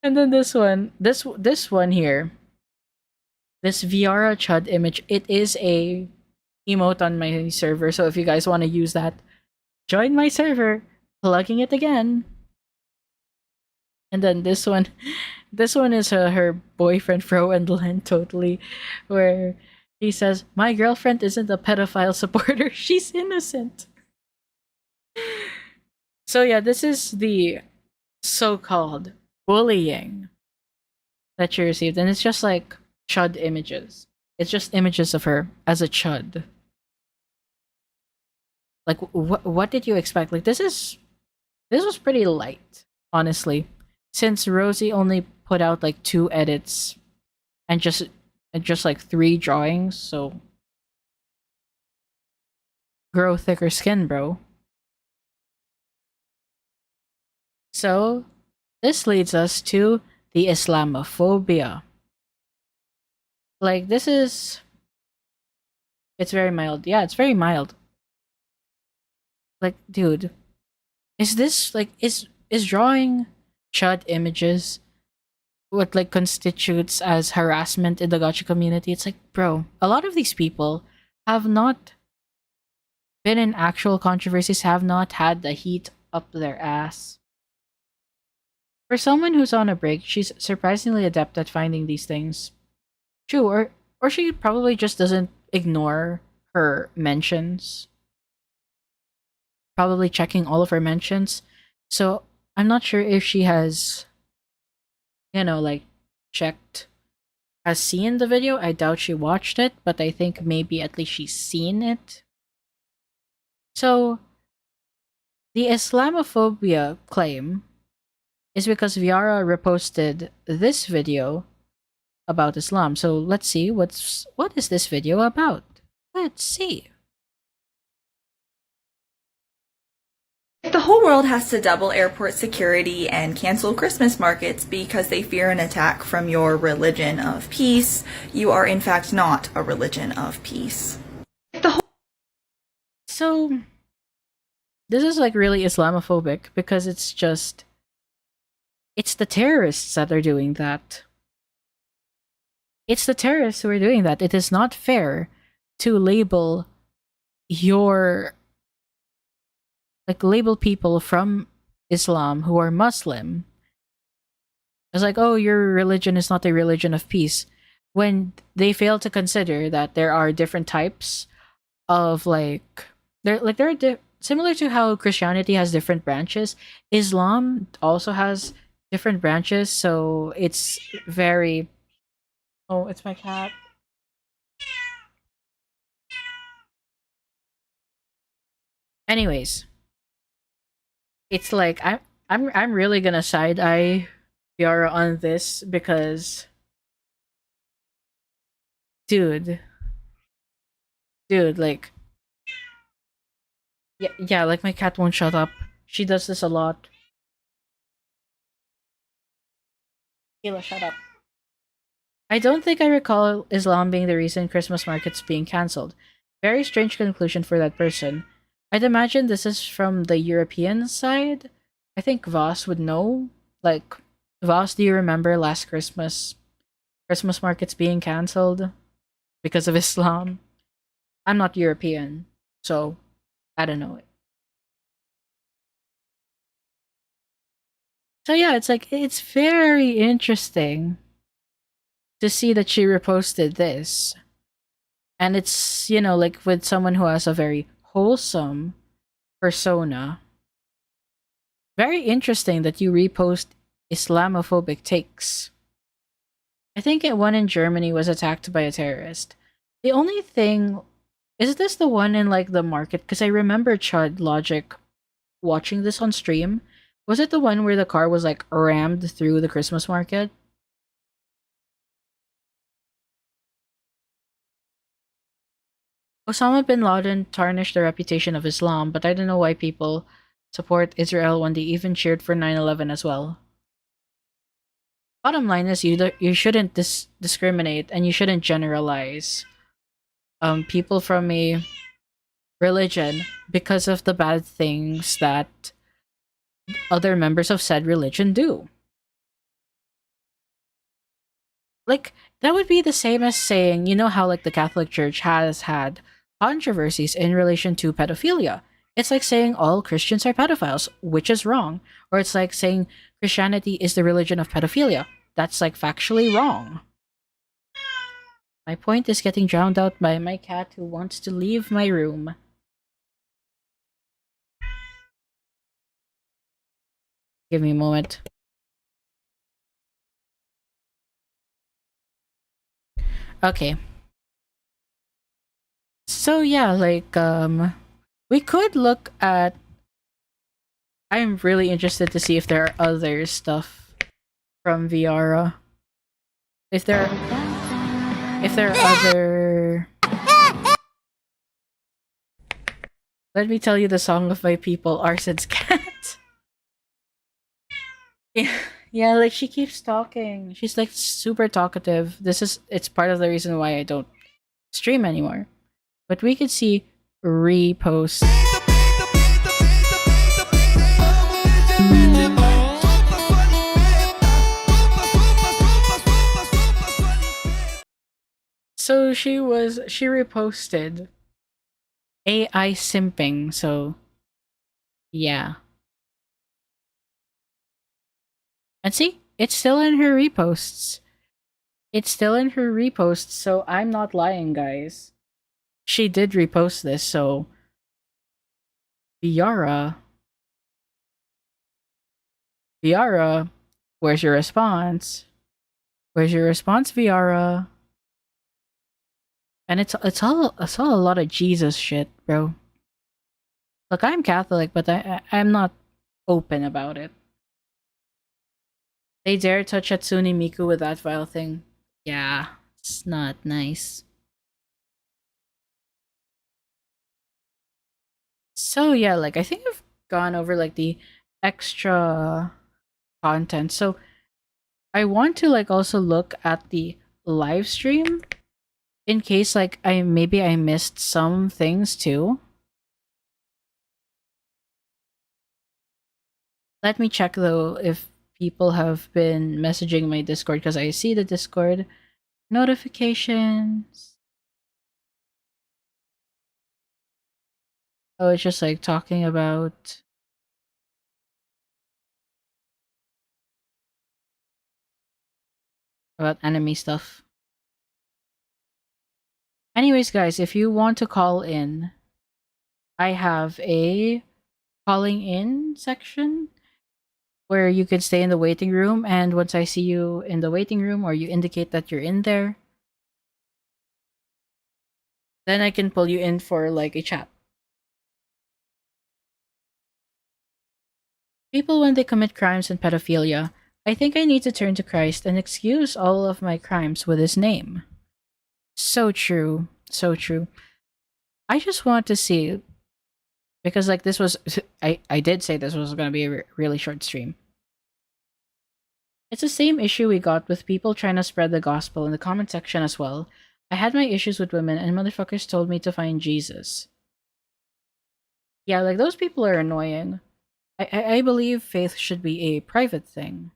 And then this one, this one here, this Viarrah Chud image, it is a emote on my server. So if you guys want to use that, join my server. Plugging it again. And then this one is her boyfriend Fro and LenTotally, where he says, "My girlfriend isn't a pedophile supporter. She's innocent." So yeah, this is the so-called bullying that she received, and it's just like chud images. It's just images of her as a chud. Like, what did you expect? Like, this was pretty light, honestly, since Rosie only put out like 2 edits and just like 3 drawings. So grow thicker skin, bro. So this leads us to the Islamophobia. Like, it's very mild. Yeah, it's very mild. Like, dude, is this like is drawing chud images what like constitutes as harassment in the gacha community? It's like, bro, a lot of these people have not been in actual controversies, have not had the heat up their ass. For someone who's on a break, she's surprisingly adept at finding these things. True, or she probably just doesn't ignore her mentions. Probably checking all of her mentions. So I'm not sure if she has, like, has seen the video. I doubt she watched it, but I think maybe at least she's seen it. So the Islamophobia claim is because Viarrah reposted this video about Islam. So let's see what is this video about. Let's see. If the whole world has to double airport security and cancel Christmas markets because they fear an attack from your religion of peace, you are in fact not a religion of peace. So this is like really Islamophobic because it's the terrorists that are doing that. It's the terrorists who are doing that. It is not fair to label people from Islam who are Muslim as like, oh, your religion is not a religion of peace, when they fail to consider that there are different types of similar to how Christianity has different branches, Islam also has different branches. So it's very... Oh, it's my cat. Anyways, it's like I'm really gonna side eye Viarrah on this because, dude, like, yeah, like my cat won't shut up. She does this a lot. Kayla, shut up. I don't think I recall Islam being the reason Christmas markets being cancelled. Very strange conclusion for that person. I'd imagine this is from the European side. I think Voss would know. Like, Voss, do you remember last Christmas markets being cancelled because of Islam? I'm not European, so I don't know it. So yeah, it's like, it's very interesting to see that she reposted this. And it's, like with someone who has a very wholesome persona. Very interesting that you repost Islamophobic takes. I think one in Germany was attacked by a terrorist. The only thing is this the one in like the market? Because I remember Chud Logic watching this on stream. Was it the one where the car was like rammed through the Christmas market? Osama bin Laden tarnished the reputation of Islam, but I don't know why people support Israel when they even cheered for 9/11 as well. Bottom line is you shouldn't discriminate and you shouldn't generalize people from a religion because of the bad things that other members of said religion do. Like, that would be the same as saying, how like the Catholic Church has had controversies in relation to pedophilia. It's like saying all Christians are pedophiles, which is wrong. Or it's like saying Christianity is the religion of pedophilia. That's like factually wrong. My point is getting drowned out by my cat who wants to leave my room. Give me a moment. Okay. So yeah, like we could look at I'm really interested to see if there are other stuff from Viarrah. If there are other Let me tell you the song of my people, Arsen's cat. Yeah, like she keeps talking. She's like super talkative. It's part of the reason why I don't stream anymore. But we could see repost. So she reposted AI simping, so yeah. And see, it's still in her reposts. So I'm not lying, guys. She did repost this, so Viarrah, where's your response? Viarrah? And it's all a lot of Jesus shit, bro. Look, I'm Catholic, but I'm not open about it. They dare touch Hatsune Miku with that vile thing. Yeah, it's not nice. So yeah, like I think I've gone over like the extra content. So I want to like also look at the live stream in case like I missed some things too. Let me check though if people have been messaging my Discord because I see the Discord notifications. Oh, it's just like talking about enemy stuff. Anyways, guys, if you want to call in, I have a calling in section where you could stay in the waiting room, and once I see you in the waiting room or you indicate that you're in there, then I can pull you in for like a chat. People when they commit crimes and pedophilia, I think I need to turn to Christ and excuse all of my crimes with his name. So true. So true. I just want to see, because like this was, I did say this was going to be a really short stream. It's the same issue we got with people trying to spread the gospel in the comment section as well. I had my issues with women and motherfuckers told me to find Jesus. Yeah, like those people are annoying. I believe faith should be a private thing.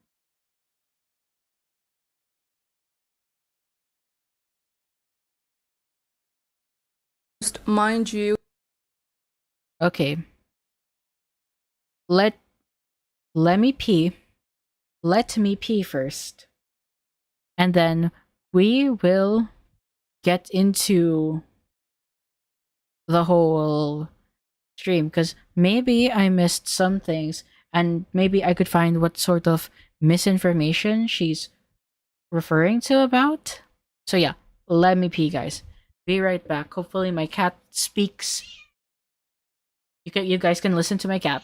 Mind you. Okay. Let me pee. Let me pee first. And then we will get into the whole stream because maybe I missed some things and maybe I could find what sort of misinformation she's referring to about. So yeah, let me pee, guys. Be right back. Hopefully my cat speaks. You guys can listen to my cat.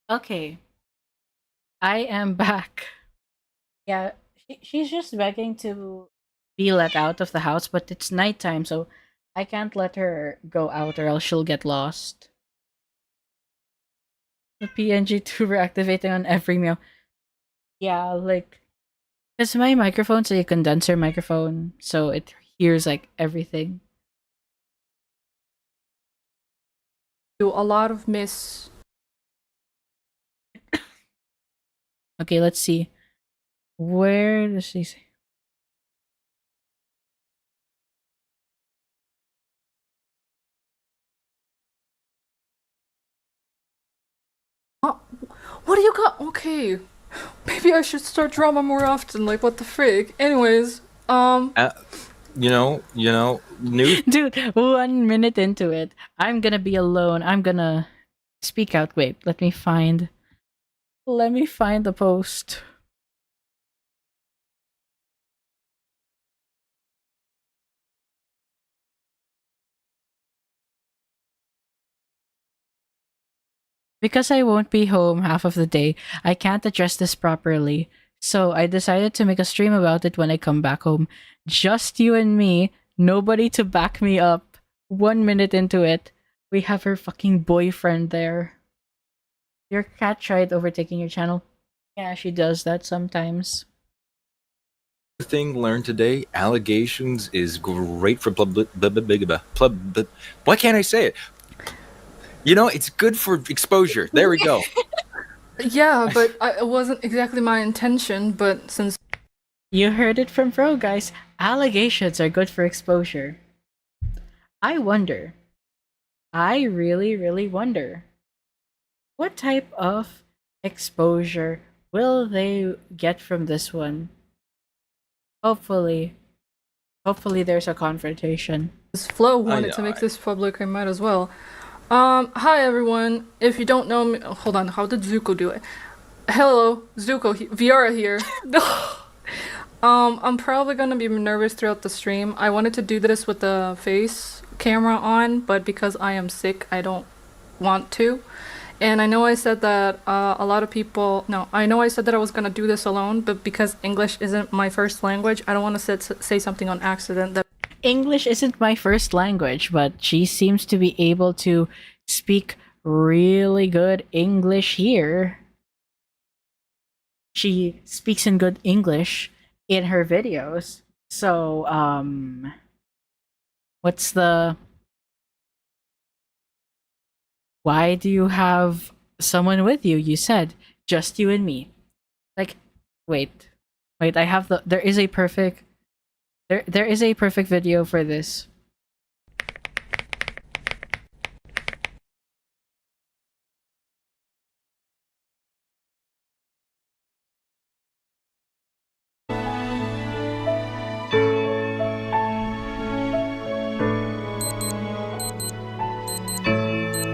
Okay, I am back. Yeah, she's just begging to be let out of the house, but it's nighttime, so I can't let her go out or else she'll get lost. The PNG tuber activating on every meow. Yeah, like, it's my microphone's a condenser microphone, so it hears like everything. Do a lot of miss. Okay, let's see. Where does she say? What do you got? Okay. Maybe I should start drama more often, like what the frig. Anyways, New. Dude, 1 minute into it, I'm gonna be alone. I'm gonna speak out. Wait, let me find the post. Because I won't be home half of the day, I can't address this properly. So I decided to make a stream about it when I come back home. Just you and me, nobody to back me up. 1 minute into it, we have her fucking boyfriend there. Your cat tried overtaking your channel. Yeah, she does that sometimes. Thing learned today: allegations is great for why can't I say it? It's good for exposure. There we go. yeah, but it wasn't exactly my intention, but since You heard it from Pro, guys. Allegations are good for exposure. I wonder. I really, really wonder. What type of exposure will they get from this one? Hopefully there's a confrontation. Flo wanted know, to make this public, I might as well. Hi everyone. If you don't know me, hold on. How did Zuko do it? Hello, Zuko. Viarrah here. I'm probably gonna be nervous throughout the stream. I wanted to do this with the face camera on, but because I am sick, I don't want to. And I know I said that a lot of people. No, I know I said that I was gonna do this alone, but because English isn't my first language, I don't want to say something on accident that. English isn't my first language, but she seems to be able to speak really good English here. She speaks in good English in her videos. So, why do you have someone with you? You said just you and me. Like, wait, I have there is a perfect video for this.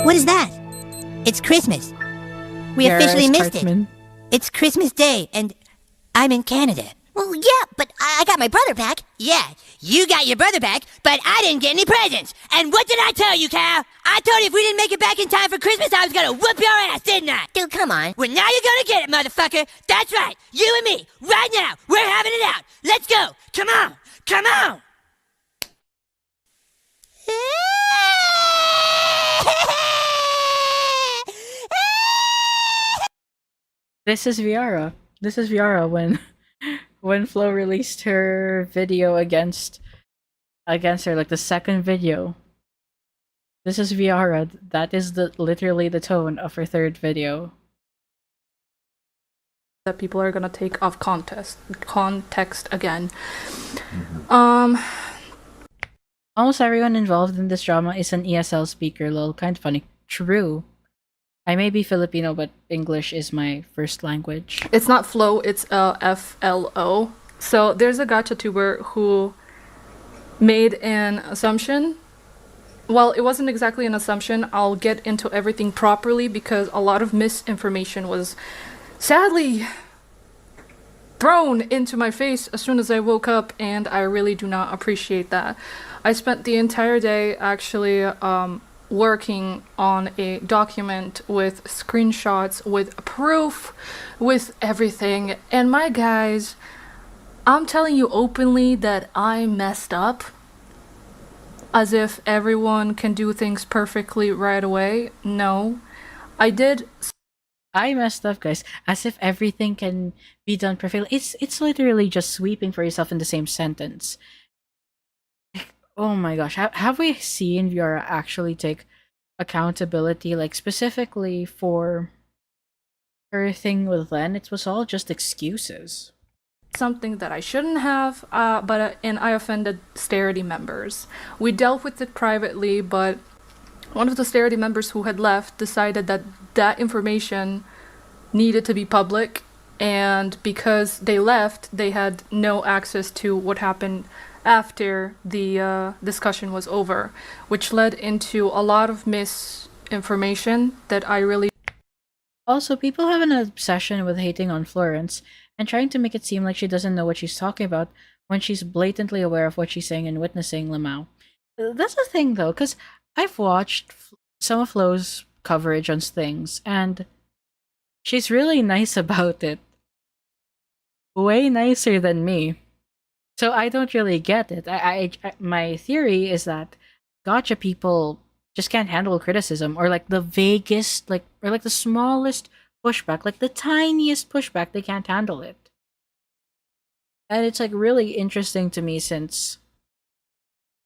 What is that? It's Christmas. We Viarrah officially is missed Cartman. it. It's Christmas Day, and I'm in Canada. Well, yeah, but I got my brother back. Yeah, you got your brother back, but I didn't get any presents. And what did I tell you, Cal? I told you if we didn't make it back in time for Christmas, I was gonna whoop your ass, didn't I? Dude, come on. Well, now you're gonna get it, motherfucker. That's right. You and me, right now. We're having it out. Let's go. Come on. Come on. This is Viarrah. This is Viarrah when Flo released her video against her, like the second video. This is Viarrah. That is literally the tone of her third video. That people are gonna take off context again. Almost everyone involved in this drama is an ESL speaker, lol. Kind of funny. True. I may be Filipino, but English is my first language. It's not Flo, it's FLO. So there's a gacha tuber who made an assumption. Well, it wasn't exactly an assumption. I'll get into everything properly because a lot of misinformation was sadly thrown into my face as soon as I woke up, and I really do not appreciate that. I spent the entire day actually working on a document with screenshots, with proof, with everything. And my guys, I'm telling you openly that I messed up. As if everyone can do things perfectly right away. No. I messed up, guys. As if everything can be done perfectly. It's literally just sweeping for yourself in the same sentence. Oh my gosh. Have we seen Viarrah actually take accountability, like specifically for her thing with Len? It was all just excuses. something that I shouldn't have, and I offended Starity members. We dealt with it privately, but one of the Starity members who had left decided that that information needed to be public, and because they left, they had no access to what happened after the discussion was over, which led into a lot of misinformation that I really... Also, people have an obsession with hating on Florence and trying to make it seem like she doesn't know what she's talking about when she's blatantly aware of what she's saying and witnessing Lamau. That's the thing, though, because I've watched some of Flo's coverage on things, and she's really nice about it. Way nicer than me. So I don't really get it. My theory is that gotcha people just can't handle criticism, or like the vaguest, or the smallest pushback, like the tiniest pushback, they can't handle it. And it's like really interesting to me, since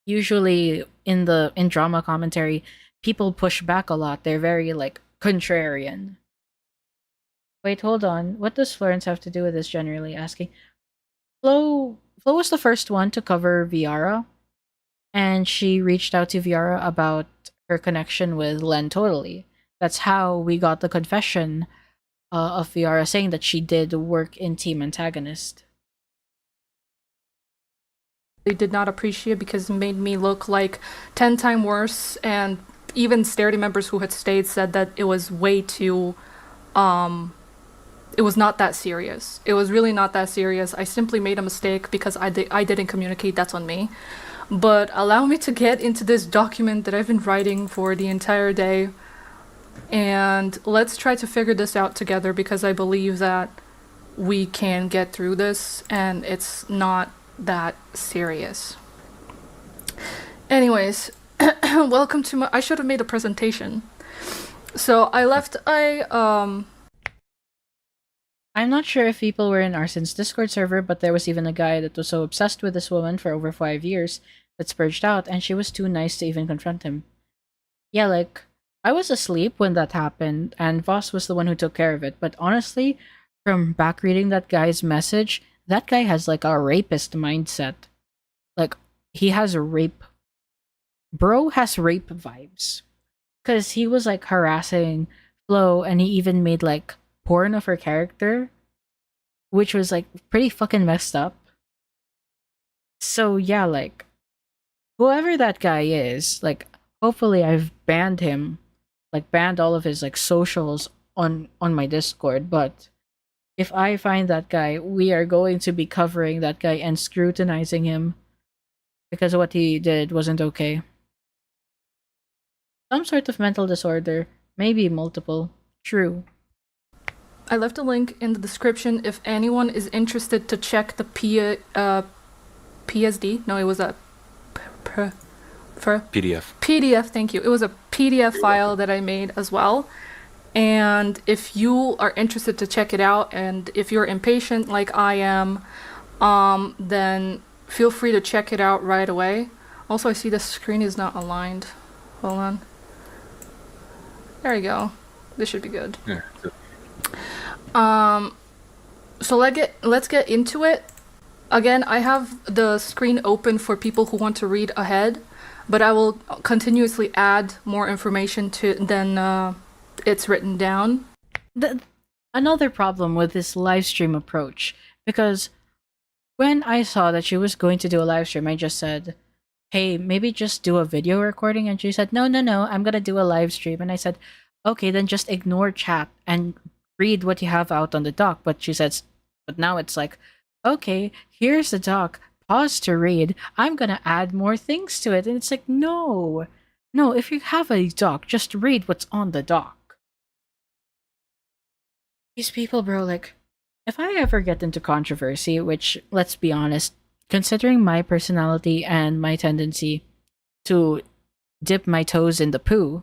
usually in drama commentary, people push back a lot. They're very like contrarian. Wait, hold on. What does Florence have to do with this, generally asking? Flo was the first one to cover Viarrah, and she reached out to Viarrah about her connection with LenTotally. That's how we got the confession of Viarrah saying that she did work in Team Antagonist. They did not appreciate because it made me look like 10 times worse, and even Starity members who had stayed said that it was way too... it was not that serious. It was really not that serious. I simply made a mistake because I didn't communicate. That's on me. But allow me to get into this document that I've been writing for the entire day. And let's try to figure this out together, because I believe that we can get through this and it's not that serious. Anyways, welcome to my... I should have made a presentation. So I'm not sure if people were in Arssen's Discord server, but there was even a guy that was so obsessed with this woman for over 5 years that spurged out, and she was too nice to even confront him. Yeah, like, I was asleep when that happened, and Voss was the one who took care of it, but honestly, from back reading that guy's message, that guy has like a rapist mindset. Like, he has rape... Bro has rape vibes. Because he was like harassing Flo, and he even made like porn of her character, which was like pretty fucking messed up. So yeah, like, whoever that guy is, like, hopefully I've banned him like banned all of his like socials on my Discord. But if I find that guy, we are going to be covering that guy and scrutinizing him because what he did wasn't okay. Some sort of mental disorder, maybe multiple. True. I left a link in the description if anyone is interested to check the PSD. No, it was a PDF. PDF, thank you. It was a PDF file that I made as well. And if you are interested to check it out, and if you're impatient like I am, then feel free to check it out right away. Also, I see the screen is not aligned. Hold on. There you go. This should be good. Yeah. So let's get into it. Again, I have the screen open for people who want to read ahead, but I will continuously add more information to than it's written down. Another problem with this live stream approach, because when I saw that she was going to do a live stream, I just said, hey, maybe just do a video recording. And she said, no, I'm going to do a live stream. And I said, okay, then just ignore chat and read what you have out on the doc. But she says, but now it's like, okay, here's the doc. Pause to read. I'm going to add more things to it. And it's like, no, if you have a doc, just read what's on the doc. These people, bro, like, if I ever get into controversy, which, let's be honest, considering my personality and my tendency to dip my toes in the poo,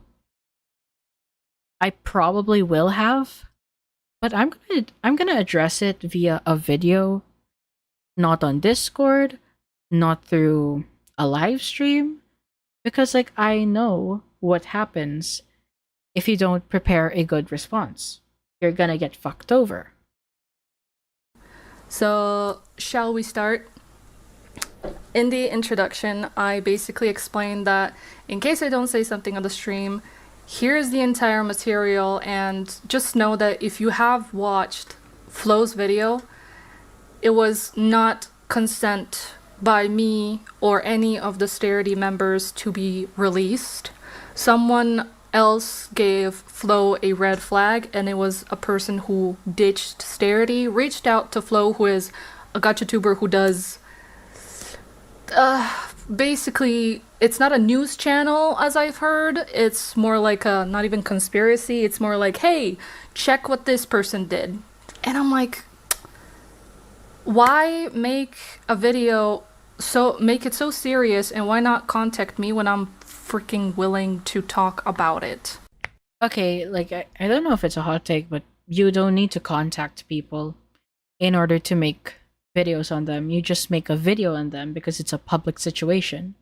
I probably will have, but I'm gonna address it via a video, not on Discord, not through a live stream, because like I know what happens if you don't prepare a good response. You're gonna get fucked over. So, shall we start? In the introduction, I basically explained that in case I don't say something on the stream, here's the entire material, and just know that if you have watched Flo's video, it was not consent by me or any of the Starity members to be released. Someone else gave Flo a red flag, and it was a person who ditched Starity, reached out to Flo, who is a gacha tuber who does basically, it's not a news channel as I've heard. It's more like a, not even conspiracy, it's more like, hey, check what this person did. And I'm like, why make a video make it so serious, and why not contact me when I'm freaking willing to talk about it? Okay, like, I don't know if it's a hot take, but you don't need to contact people in order to make videos on them. You just make a video on them because it's a public situation.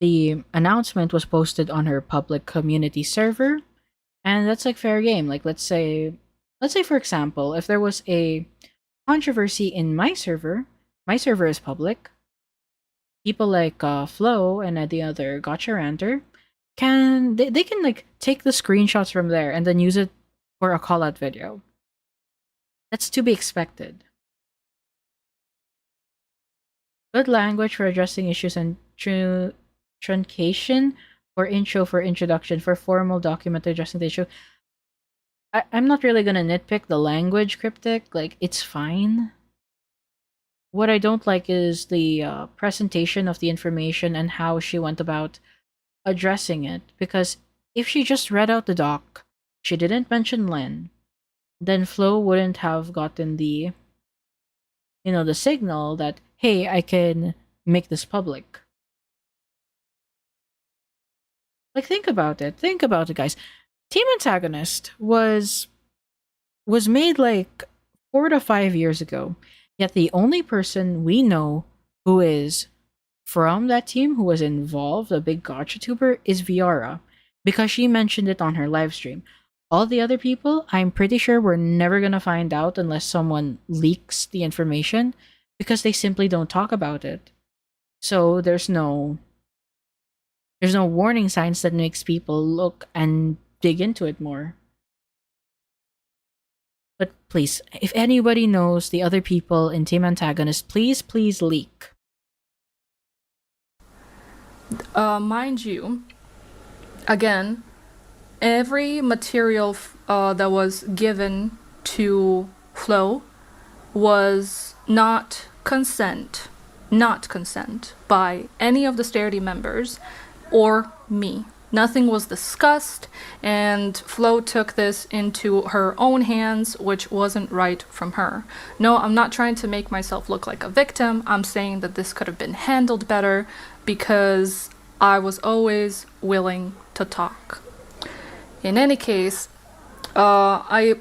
The announcement was posted on her public community server, and that's like fair game. Like, let's say for example, if there was a controversy in my server is public. People like Flo and the other Gotcha Ranter they can like take the screenshots from there and then use it for a call out video. That's to be expected. Good language for addressing issues and truncation for intro, for introduction, for formal document addressing the issue. I'm not really gonna nitpick the language cryptic, like, it's fine. What I don't like is the presentation of the information and how she went about addressing it. Because if she just read out the doc, she didn't mention Len, then Flo wouldn't have gotten the, the signal that, hey, I can make this public. Like, think about it, guys. Team Antagonist was made like 4 to 5 years ago. Yet the only person we know who is from that team, who was involved, a big gacha tuber, is Viarrah, because she mentioned it on her live stream. All the other people, I'm pretty sure we're never gonna find out unless someone leaks the information, because they simply don't talk about it. So there's no warning signs that makes people look and dig into it more. But please, if anybody knows the other people in Team Antagonist, please leak. Mind you, again, every material that was given to Flo was not consent by any of the Starity members or me. Nothing was discussed, and Flo took this into her own hands, which wasn't right from her. No, I'm not trying to make myself look like a victim. I'm saying that this could have been handled better because I was always willing to talk. In any case, I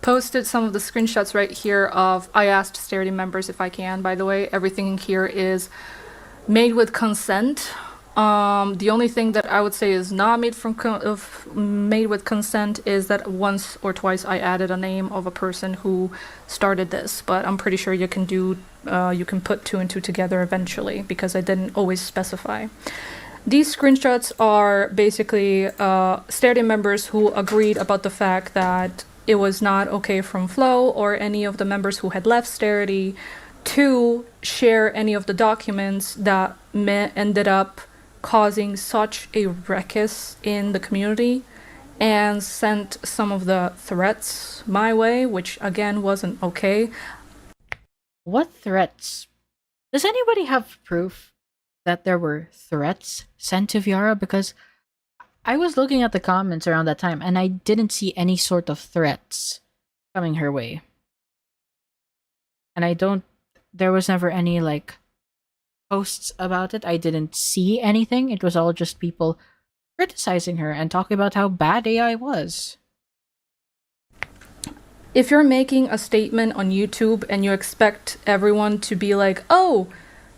posted some of the screenshots right here of, I asked Starity members if I can, by the way. Everything here is made with consent. The only thing that I would say is not made with consent is that once or twice I added a name of a person who started this, but I'm pretty sure you can put two and two together eventually because I didn't always specify. These screenshots are basically Starity members who agreed about the fact that it was not okay from Flo or any of the members who had left Starity to share any of the documents that ended up causing such a ruckus in the community, and sent some of the threats my way, which again wasn't okay. What threats? Does anybody have proof that there were threats sent to Viarrah? Because I was looking at the comments around that time and I didn't see any sort of threats coming her way. And there was never any like posts about it. I didn't see anything. It was all just people criticizing her and talking about how bad AI was. If you're making a statement on YouTube and you expect everyone to be like, oh,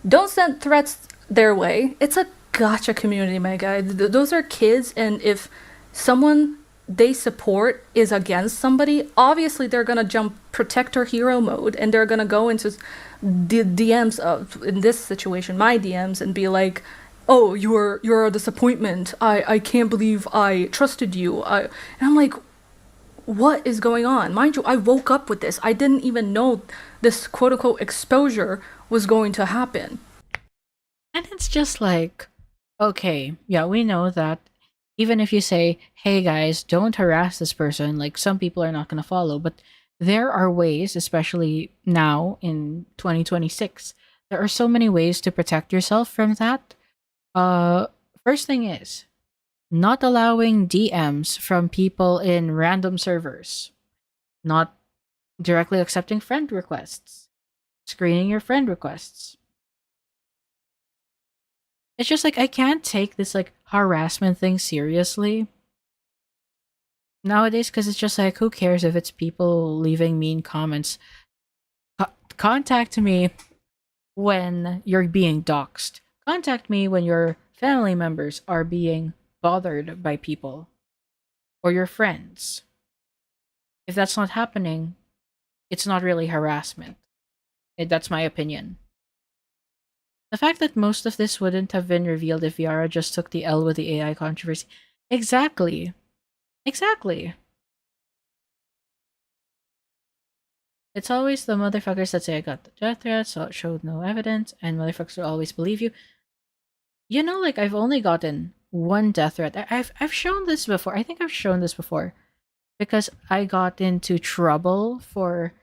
don't send threats their way, it's a gotcha community, my guy. Those are kids, and if someone they support is against somebody, obviously they're gonna jump protector hero mode and they're gonna go into the DMs of, in this situation, my DMs, and be like, oh, you're a disappointment. I can't believe I trusted you. And I'm like, what is going on? Mind you, I woke up with this. I didn't even know this quote unquote exposure was going to happen. And it's just like, okay, yeah, we know that even if you say, hey guys, don't harass this person, like some people are not going to follow, but there are ways, especially now in 2026, there are so many ways to protect yourself from that. First thing is not allowing DMs from people in random servers, not directly accepting friend requests, screening your friend requests. It's just like I can't take this like harassment thing seriously nowadays, because it's just like, who cares if it's people leaving mean comments? Contact me when you're being doxxed. Contact me when your family members are being bothered by people or your friends. If that's not happening, it's not really harassment. That's my opinion. The fact that most of this wouldn't have been revealed if Viarrah just took the L with the AI controversy. Exactly. It's always the motherfuckers that say I got the death threat, so it showed no evidence, and motherfuckers will always believe you. You know, like, I've only gotten one death threat. I've shown this before. I think I've shown this before. Because I got into trouble for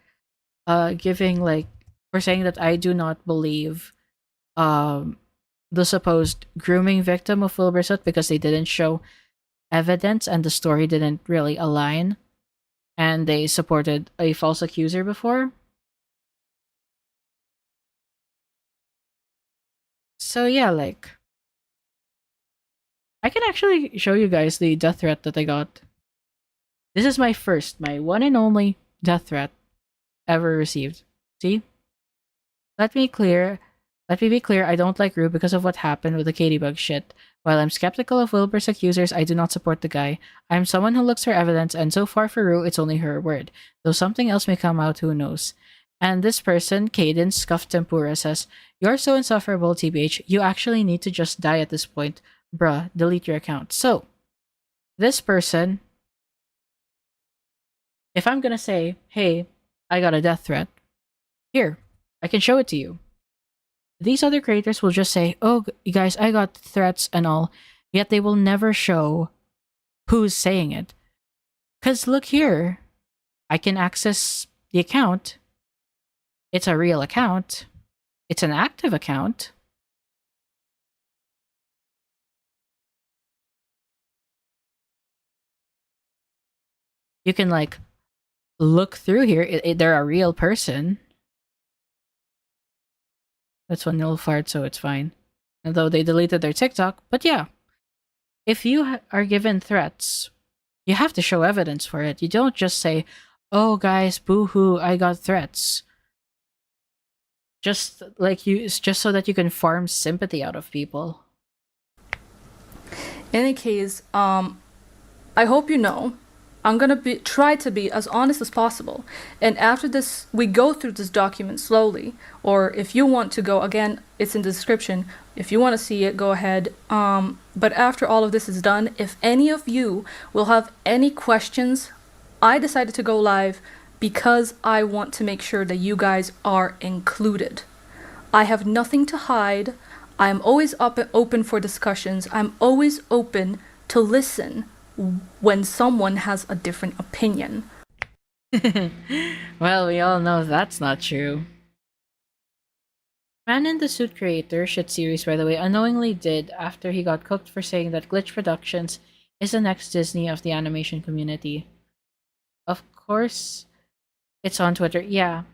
for saying that I do not believe the supposed grooming victim of Wilbur Soot because they didn't show evidence and the story didn't really align, and they supported a false accuser before. So yeah, like, I can actually show you guys the death threat that I got. This is my one and only death threat ever received. See? Let me be clear, I don't like Rue because of what happened with the Katybug shit. While I'm skeptical of Wilbur's accusers, I do not support the guy. I'm someone who looks for evidence, and so far for Rue, it's only her word. Though something else may come out, who knows. And this person, Cadence Scuffed Tempura, says, you're so insufferable, TBH, you actually need to just die at this point. Bruh, delete your account. So, this person, if I'm gonna say, hey, I got a death threat, here, I can show it to you. These other creators will just say, oh, you guys, I got threats and all, yet they will never show who's saying it. Because look here, I can access the account. It's a real account. It's an active account. You can like look through here. They're a real person. That's one little fart, so it's fine. Although they deleted their TikTok. But yeah, if you are given threats, you have to show evidence for it. You don't just say, oh guys, boo-hoo, I got threats. Just so that you can farm sympathy out of people. In any case, I hope you know, I'm gonna try to be as honest as possible. And after this, we go through this document slowly. Or if you want to go, again, it's in the description. If you want to see it, go ahead. But after all of this is done, if any of you will have any questions, I decided to go live because I want to make sure that you guys are included. I have nothing to hide. I'm always open for discussions. I'm always open to listen when someone has a different opinion. Well, we all know that's not true. Man in the Suit creator, shit series by the way, unknowingly did after he got cooked for saying that Glitch Productions is the next Disney of the animation community. Of course, it's on Twitter. Yeah,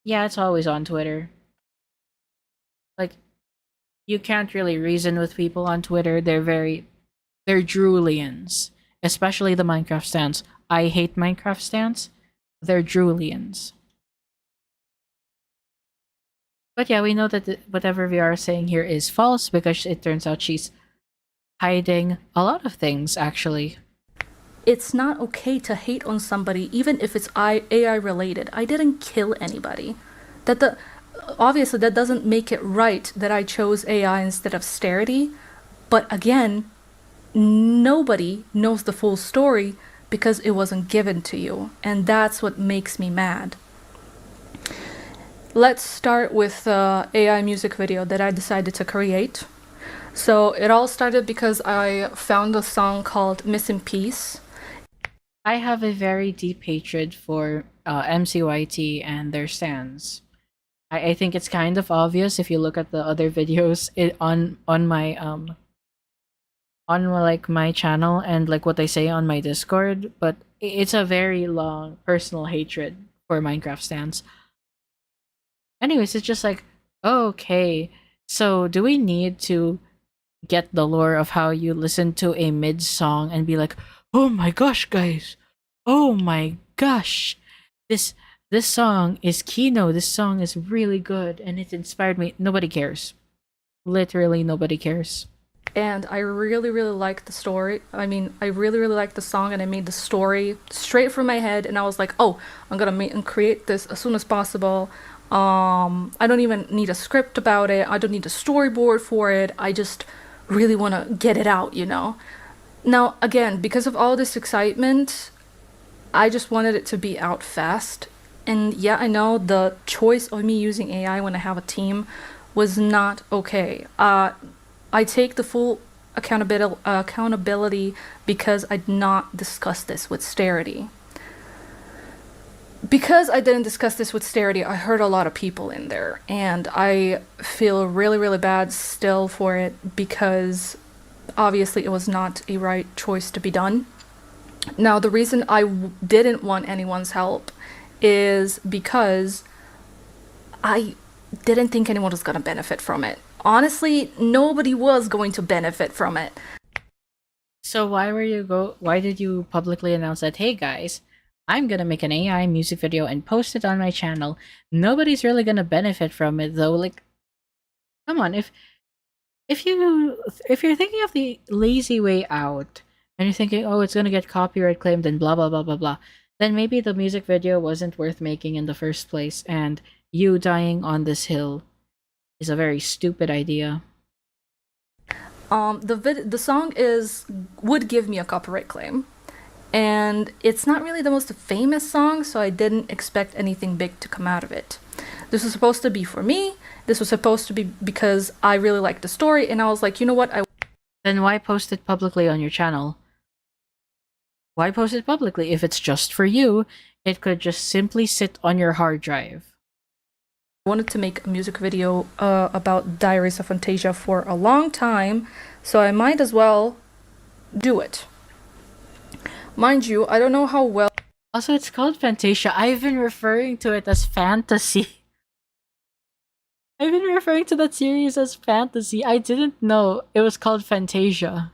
it's always on Twitter. Like, you can't really reason with people on Twitter. They're Drulians. Especially the Minecraft stans. I hate Minecraft stans. They're Drulians. But yeah, we know that whatever Viarrah is saying here is false because it turns out she's hiding a lot of things, actually. It's not okay to hate on somebody, even if it's AI related. I didn't kill anybody. Obviously, that doesn't make it right that I chose AI instead of Starity. But again, nobody knows the full story because it wasn't given to you. And that's what makes me mad. Let's start with the AI music video that I decided to create. So it all started because I found a song called Missing Piece. I have a very deep hatred for MCYT and their stans. I think it's kind of obvious if you look at the other videos on my channel and like what I say on my Discord, but it's a very long personal hatred for Minecraft stans. Anyways, it's just like, okay, so do we need to get the lore of how you listen to a mid song and be like, oh my gosh, guys, oh my gosh, this song is Kino, this song is really good and it inspired me. Nobody cares. Literally nobody cares. And I really, really like the story. I mean, I really, really like the song, and I made the story straight from my head, and I was like, oh, I'm gonna create this as soon as possible. I don't even need a script about it. I don't need a storyboard for it. I just really want to get it out, you know? Now, again, because of all this excitement, I just wanted it to be out fast. And yeah, I know the choice of me using AI when I have a team was not okay. I take the full accountability because I did not discuss this with Starity. Because I didn't discuss this with Starity, I hurt a lot of people in there, and I feel really, really bad still for it because obviously it was not a right choice to be done. Now, the reason I didn't want anyone's help is because I didn't think anyone was going to benefit from it. Honestly, nobody was going to benefit from it. So why did you publicly announce that, hey guys, I'm gonna make an AI music video and post it on my channel. Nobody's really gonna benefit from it though. Like, come on, if you're thinking of the lazy way out and you're thinking, oh, it's gonna get copyright claimed and blah blah blah blah blah, then maybe the music video wasn't worth making in the first place, and you dying on this hill is a very stupid idea. The song would give me a copyright claim. And it's not really the most famous song, so I didn't expect anything big to come out of it. This was supposed to be for me. This was supposed to be because I really liked the story, and I was like, you know what? Then why post it publicly on your channel? Why post it publicly? If it's just for you, it could just simply sit on your hard drive. I wanted to make a music video about Diaries of Fantasia for a long time, so I might as well do it. Mind you, I don't know how well Also, it's called Fantasia. I've been referring to it as fantasy. I've been referring to that series as fantasy. I didn't know it was called Fantasia.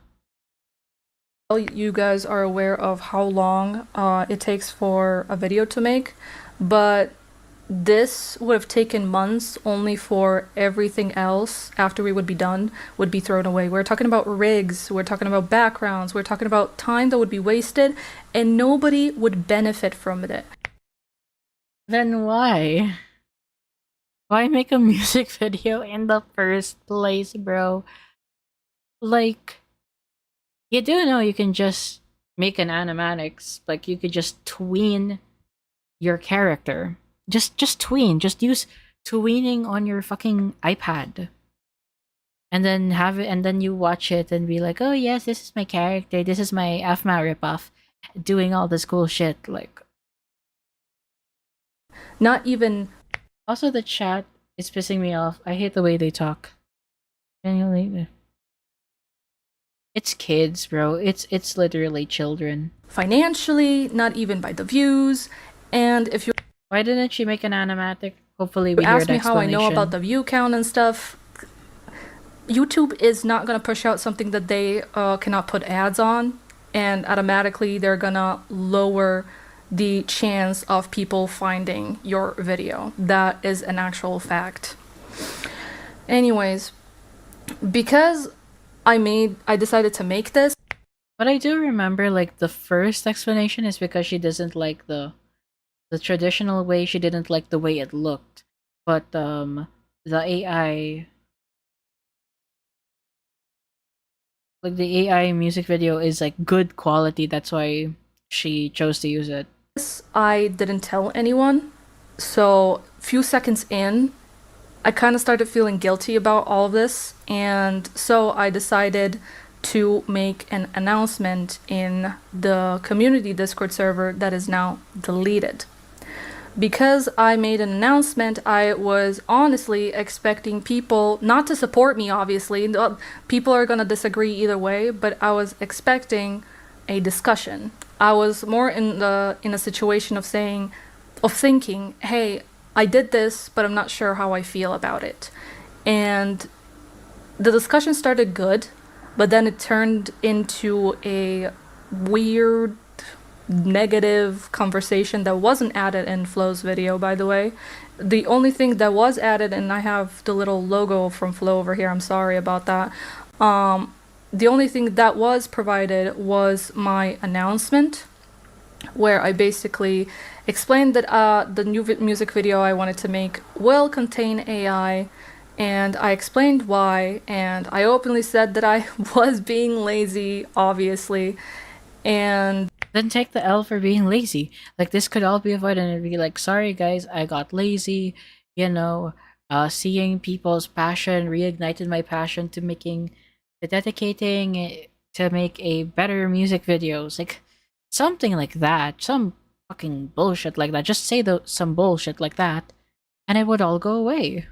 you guys are aware of how long it takes for a video to make, but this would have taken months only for everything else after we would be done would be thrown away. We're talking about rigs, we're talking about backgrounds, we're talking about time that would be wasted and nobody would benefit from it. Then why? Why make a music video in the first place, bro? Like, you do know you can just make an animatics. Like, you could just tween your character. Just tween. Just use tweening on your fucking iPad. And then have it, and then you watch it and be like, oh yes, this is my character. This is my AFMA ripoff. Doing all this cool shit. Like, Not even also the chat is pissing me off. I hate the way they talk. Genuinely. It's kids, bro. It's literally children. financially, not even by the views, and if you Why didn't she make an animatic? Hopefully we You hear ask an me how I know explanation. about the view count and stuff. YouTube is not gonna push out something that they cannot put ads on, and automatically they're gonna lower the chance of people finding your video. That is an actual fact. Anyways, because I decided to make this. But I do remember, like, the first explanation is because she doesn't like the traditional way. She didn't like the way it looked. But the AI, like the AI music video is like good quality. That's why she chose to use it. I didn't tell anyone, so few seconds in, I kind of started feeling guilty about all of this, and so I decided to make an announcement in the community Discord server that is now deleted. Because I made an announcement, I was honestly expecting people not to support me, obviously. People are gonna disagree either way, but I was expecting a discussion. I was more in a situation of thinking, hey, I did this, but I'm not sure how I feel about it. And the discussion started good, but then it turned into a weird, negative conversation that wasn't added in Flo's video, by the way. The only thing that was added, and I have the little logo from Flo over here, I'm sorry about that. The only thing that was provided was my announcement, where I basically explained that the new music video I wanted to make will contain AI, and I explained why, and I openly said that I was being lazy, obviously, and Then take the L for being lazy. Like, this could all be avoided and be like, sorry guys, I got lazy. You know, seeing people's passion reignited my passion to dedicating to make a better music videos. Like, something like that. Some fucking bullshit like that. Just say some bullshit like that, and it would all go away.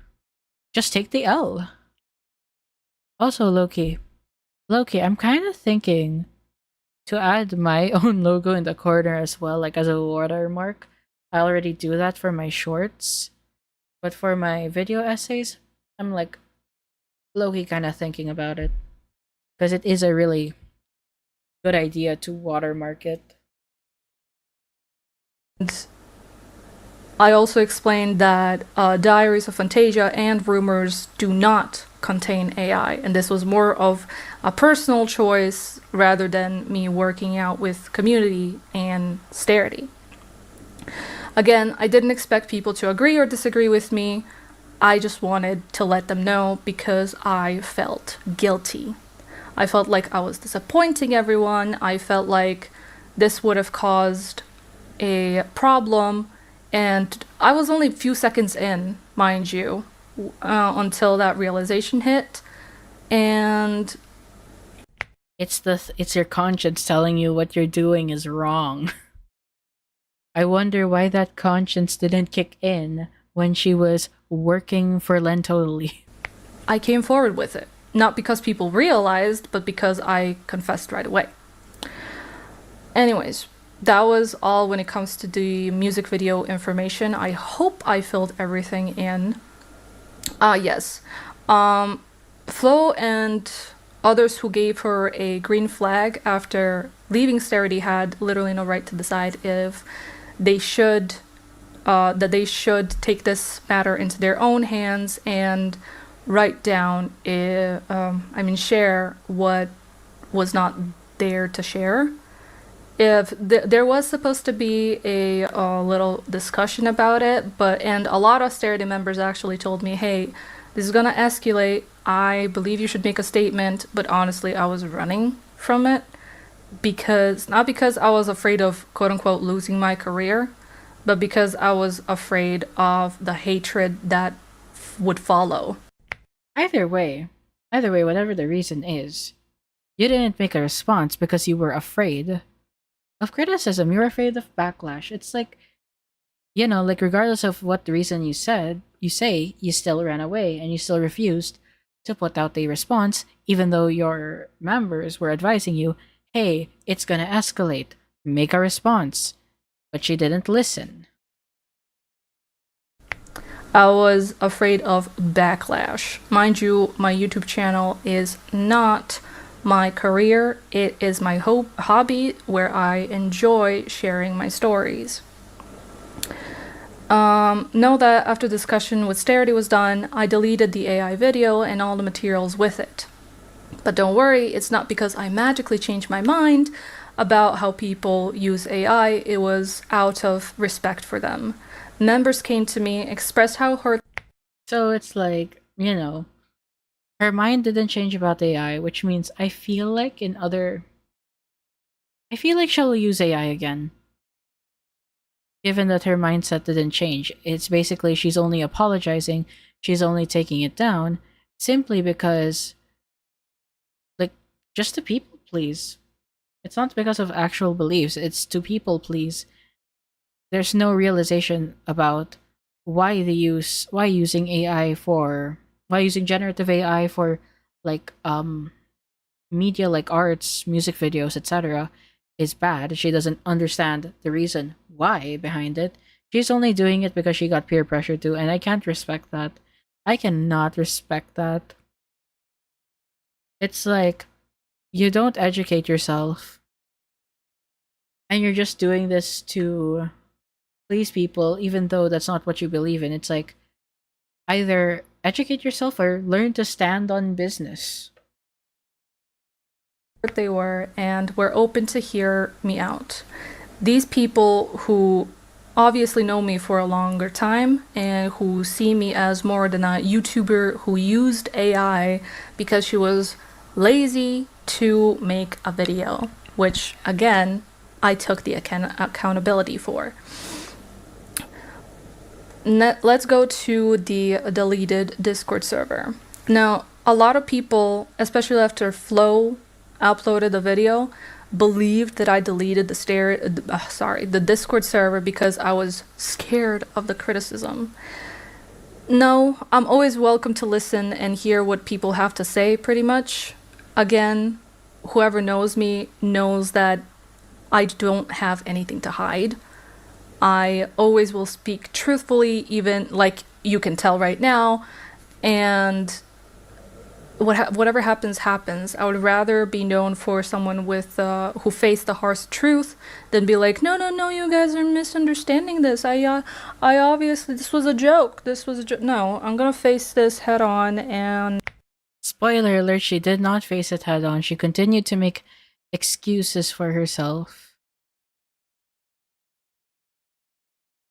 Just take the L. Also, Loki, I'm kind of thinking to add my own logo in the corner as well, like as a watermark. I already do that for my shorts, but for my video essays, I'm like low-key kind of thinking about it, because it is a really good idea to watermark it. I also explained that Diaries of Fantasia and Rumors do not contain AI, and this was more of a personal choice rather than me working out with community and Starity. Again, I didn't expect people to agree or disagree with me. I just wanted to let them know because I felt guilty. I felt like I was disappointing everyone. I felt like this would have caused a problem, and I was only a few seconds in, mind you, until that realization hit. And It's your conscience telling you what you're doing is wrong. I wonder why that conscience didn't kick in when she was working for LenTotally. I came forward with it. Not because people realized, but because I confessed right away. Anyways, that was all when it comes to the music video information. I hope I filled everything in. Yes. Flo and others who gave her a green flag after leaving Starity had literally no right to decide if they should take this matter into their own hands and write down, share what was not there to share. If there was supposed to be a little discussion about it, and a lot of Starity members actually told me, hey, this is gonna escalate. I believe you should make a statement, but honestly, I was running from it not because I was afraid of quote unquote losing my career, but because I was afraid of the hatred that would follow. Either way, whatever the reason is, you didn't make a response because you were afraid of criticism. You're afraid of backlash. It's like, regardless of what the reason you say, you still ran away and you still refused to put out a response, even though your members were advising you, hey, it's gonna escalate, make a response. But she didn't listen. I was afraid of backlash. Mind you, my YouTube channel is not my career. It is my hobby where I enjoy sharing my stories. Know that after discussion with Starity was done, I deleted the AI video and all the materials with it. But don't worry, it's not because I magically changed my mind about how people use AI. It was out of respect for them. Members came to me, expressed how hurt. So it's like, her mind didn't change about AI, which means I feel like she'll use AI again. Given that her mindset didn't change, it's basically she's only apologizing, she's only taking it down, simply because, just to people please. It's not because of actual beliefs, it's to people please. There's no realization about why using generative AI for media like arts, music videos, etc. is bad. She doesn't understand the reason why behind it. She's only doing it because she got peer pressure to, and I can't respect that. I cannot respect that. It's like you don't educate yourself and you're just doing this to please people, even though that's not what you believe in. It's like either educate yourself or learn to stand on business. They were, and were open to hear me out. These people who obviously know me for a longer time and who see me as more than a YouTuber who used AI because she was lazy to make a video, which again, I took the accountability for. Let's go to the deleted Discord server. Now, a lot of people, especially after Flo uploaded the video, believed that I deleted the Discord server because I was scared of the criticism. No, I'm always welcome to listen and hear what people have to say, pretty much. Again, whoever knows me knows that I don't have anything to hide. I always will speak truthfully, even like you can tell right now, and whatever happens, happens. I would rather be known for someone with who faced the harsh truth than be like, no, you guys are misunderstanding this. I obviously, this was a joke. No, I'm gonna face this head on. And spoiler alert, she did not face it head on. She continued to make excuses for herself.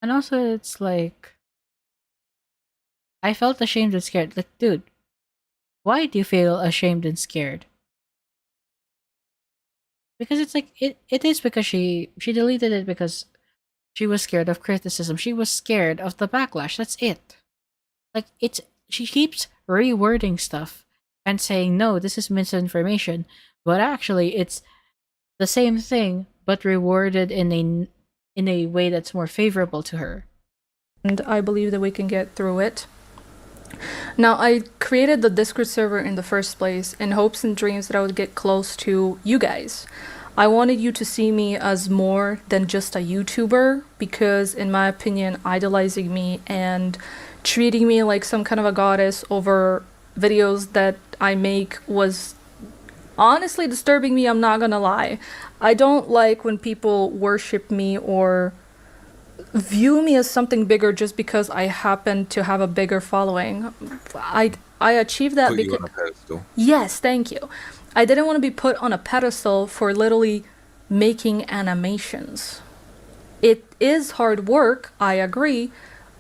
And also, it's like, I felt ashamed and scared. Like, dude, why do you feel ashamed and scared? Because it's like, it is because she deleted it because she was scared of criticism. She was scared of the backlash. That's it. Like, she keeps rewording stuff and saying, no, this is misinformation. But actually, it's the same thing, but rewarded in a way that's more favorable to her. And I believe that we can get through it. Now, I created the Discord server in the first place in hopes and dreams that I would get close to you guys. I wanted you to see me as more than just a YouTuber because, in my opinion, idolizing me and treating me like some kind of a goddess over videos that I make was honestly disturbing me, I'm not gonna lie. I don't like when people worship me or view me as something bigger just because I happen to have a bigger following. I achieved that Put you because on a pedestal. yes, thank you. I didn't want to be put on a pedestal for literally making animations. It is hard work, I agree,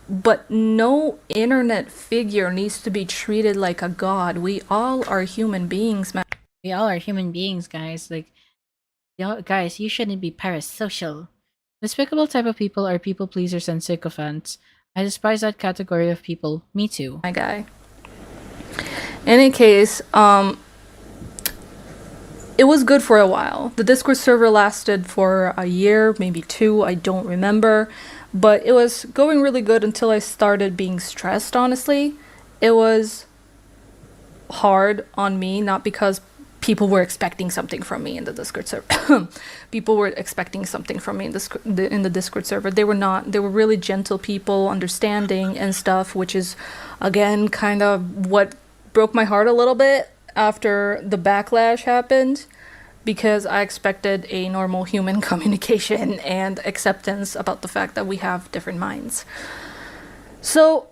but no internet figure needs to be treated like a god. We all are human beings, man. We all are human beings, guys. Like, guys, you shouldn't be parasocial. Despicable type of people are people pleasers and sycophants. I despise that category of people. Me too. My guy. Any case, it was good for a while. The Discord server lasted for a year, maybe 2, I don't remember. But it was going really good until I started being stressed, honestly. It was hard on me, not because people were expecting something from me in the Discord server. People were expecting something from me in the Discord server. They were not. They were really gentle people, understanding and stuff, which is, again, kind of what broke my heart a little bit after the backlash happened, because I expected a normal human communication and acceptance about the fact that we have different minds. So,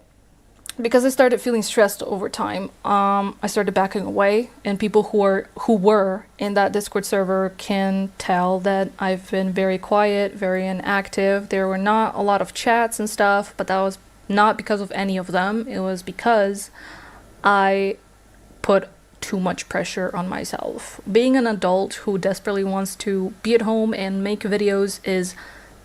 because I started feeling stressed over time, I started backing away, and people who were in that Discord server can tell that I've been very quiet, very inactive. There were not a lot of chats and stuff, but that was not because of any of them. It was because I put too much pressure on myself. Being an adult who desperately wants to be at home and make videos is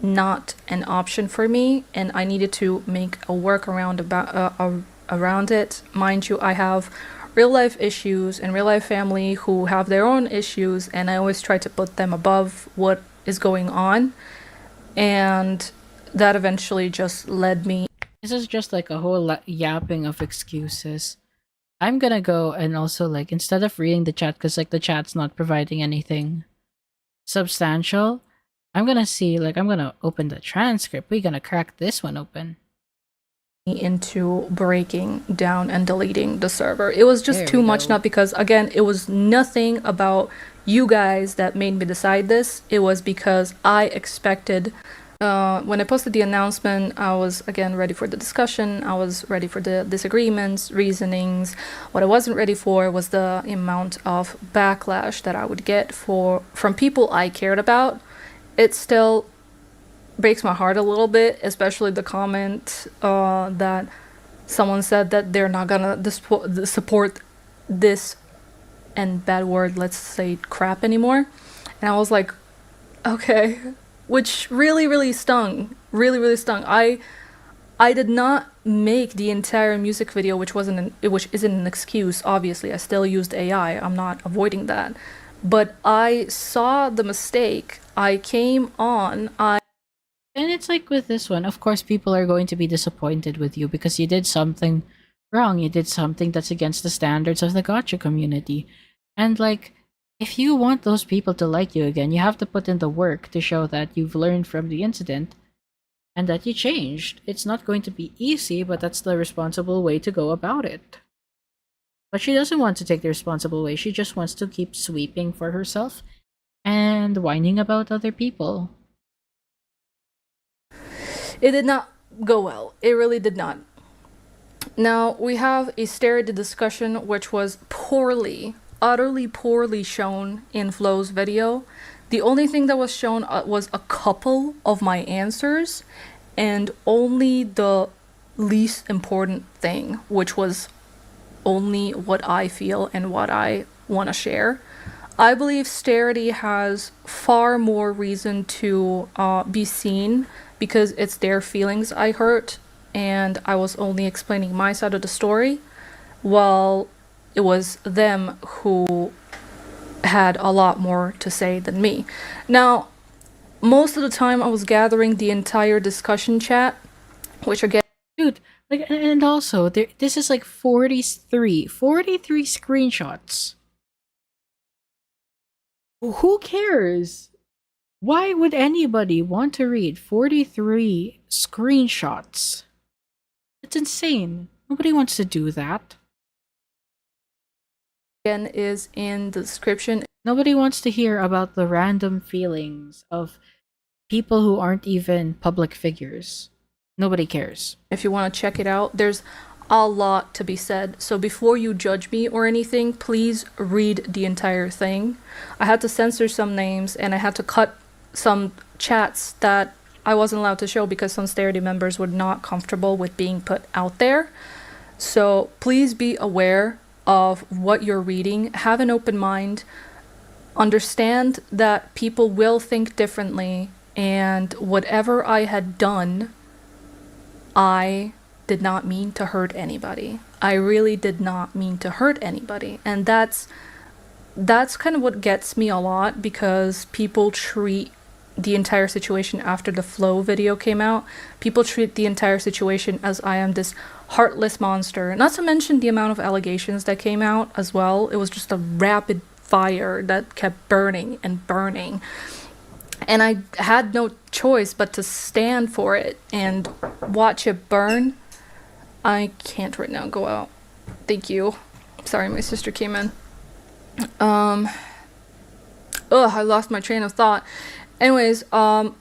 not an option for me, and I needed to make a workaround around it. Mind you, I have real life issues and real life family who have their own issues, and I always try to put them above what is going on, and that eventually just led me. This is just like a whole yapping of excuses. I'm gonna go and also, like, instead of reading the chat, because like the chat's not providing anything substantial, I'm gonna see, like, I'm gonna open the transcript. We're gonna crack this one open. Into breaking down and deleting the server. It was just There too we much, go. not because, again, it was nothing about you guys that made me decide this. It was because I expected, when I posted the announcement, I was, again, ready for the discussion. I was ready for the disagreements, reasonings. What I wasn't ready for was the amount of backlash that I would get from people I cared about. It still breaks my heart a little bit, especially the comment that someone said that they're not gonna support this, and bad word, let's say, crap anymore. And I was like, okay, which really stung. Really stung. I did not make the entire music video, which isn't an excuse. Obviously, I still used AI. I'm not avoiding that. But I saw the mistake. I came on. And it's like with this one, of course, people are going to be disappointed with you because you did something wrong. You did something that's against the standards of the gotcha community. And like, if you want those people to like you again, you have to put in the work to show that you've learned from the incident and that you changed. It's not going to be easy, but that's the responsible way to go about it. But she doesn't want to take the responsible way. She just wants to keep sweeping for herself and whining about other people. It did not go well. It really did not. Now, we have a stare discussion which was utterly poorly shown in Flo's video. The only thing that was shown was a couple of my answers, and only the least important thing, which was only what I feel and what I want to share. I believe Starity has far more reason to be seen because it's their feelings I hurt, and I was only explaining my side of the story, while it was them who had a lot more to say than me. Now, most of the time I was gathering the entire discussion chat, which again, Dude, like, and also, this is like 43 screenshots. Who cares? Why would anybody want to read 43 screenshots? It's insane. Nobody wants to do that. again is in the description. Nobody wants to hear about the random feelings of people who aren't even public figures. Nobody cares. If you want to check it out, there's a lot to be said. So before you judge me or anything, please read the entire thing. I had to censor some names and I had to cut some chats that I wasn't allowed to show because some Starity members were not comfortable with being put out there. So please be aware of what you're reading. Have an open mind. Understand that people will think differently, and whatever I had done, I did not mean to hurt anybody. I really did not mean to hurt anybody. And that's kind of what gets me a lot, because people treat the entire situation after the Flow video came out, people treat the entire situation as I am this heartless monster. Not to mention the amount of allegations that came out as well. It was just a rapid fire that kept burning and burning. And I had no choice but to stand for it and watch it burn. I can't right now go out. Thank you. Sorry, my sister came in. I lost my train of thought. Anyways, long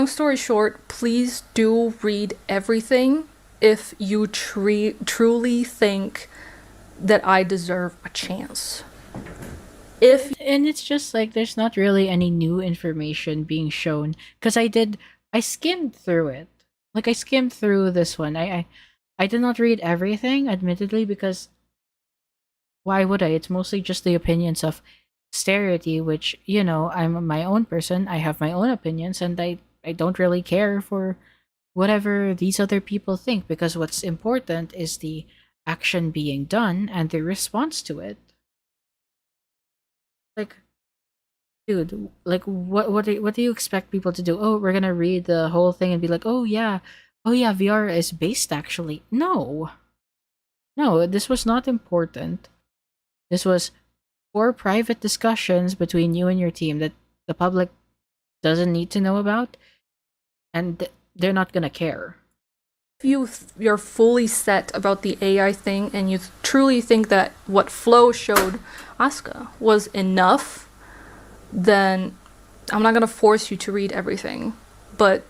story short, please do read everything if you truly think that I deserve a chance. And it's just like there's not really any new information being shown, because I skimmed through it. Like, I skimmed through this one. I did not read everything, admittedly, because why would I? It's mostly just the opinions of Starity, which, you know, I'm my own person. I have my own opinions, and I don't really care for whatever these other people think, because what's important is the action being done and the response to it. Like, dude, like, what do you expect people to do? Oh, we're gonna read the whole thing and be like, oh yeah, Viarrah is based actually. No, this was not important. This was for private discussions between you and your team that the public doesn't need to know about, and they're not gonna care. If you're fully set about the AI thing and you truly think that what Flo showed Asuka was enough, then I'm not gonna force you to read everything. But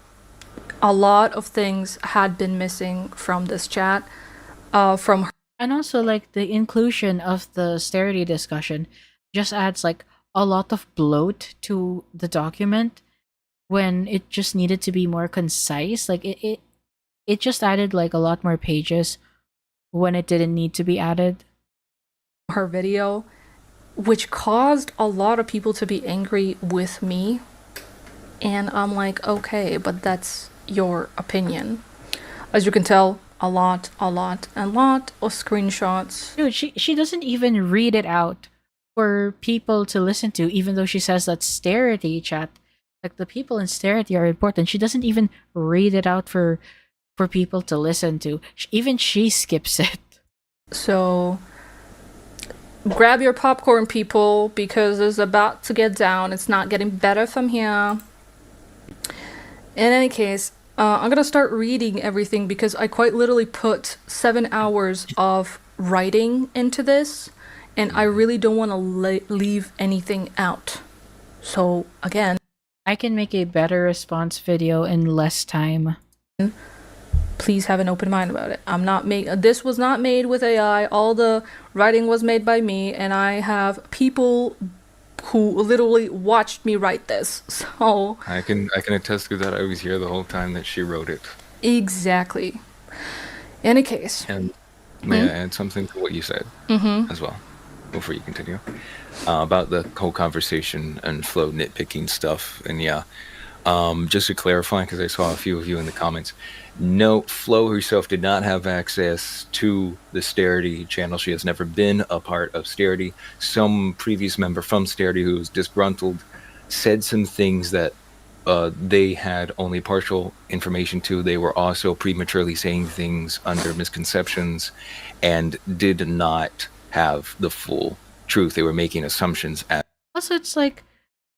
a lot of things had been missing from this chat, from her. And also, like, the inclusion of the Starity discussion just adds like a lot of bloat to the document when it just needed to be more concise. Like, it just added like a lot more pages when it didn't need to be added. Her video, which caused a lot of people to be angry with me. And I'm like, okay, but that's your opinion. As you can tell, a lot of screenshots. Dude, she doesn't even read it out for people to listen to, even though she says that Starity chat, like, the people in Starity are important. She doesn't even read it out for people to listen to. Even she skips it. So grab your popcorn, people, because it's about to get down. It's not getting better from here. In any case, I'm gonna start reading everything because I quite literally put 7 hours of writing into this, and I really don't want to leave anything out. So again, I can make a better response video in less time. please have an open mind about it. This was not made with AI. All the writing was made by me, and I have people who literally watched me write this. So I can attest to that. I was here the whole time that she wrote it. Exactly. In any case. And may I add something to what you said as well, before you continue? About the whole conversation and Flo nitpicking stuff. And yeah, Just to clarify, because I saw a few of you in the comments, no, Flo herself did not have access to the Starity channel. She has never been a part of Starity. Some previous member from Starity who was disgruntled said some things that they had only partial information to. They were also prematurely saying things under misconceptions and did not have the full truth. They were making assumptions. Also, it's like,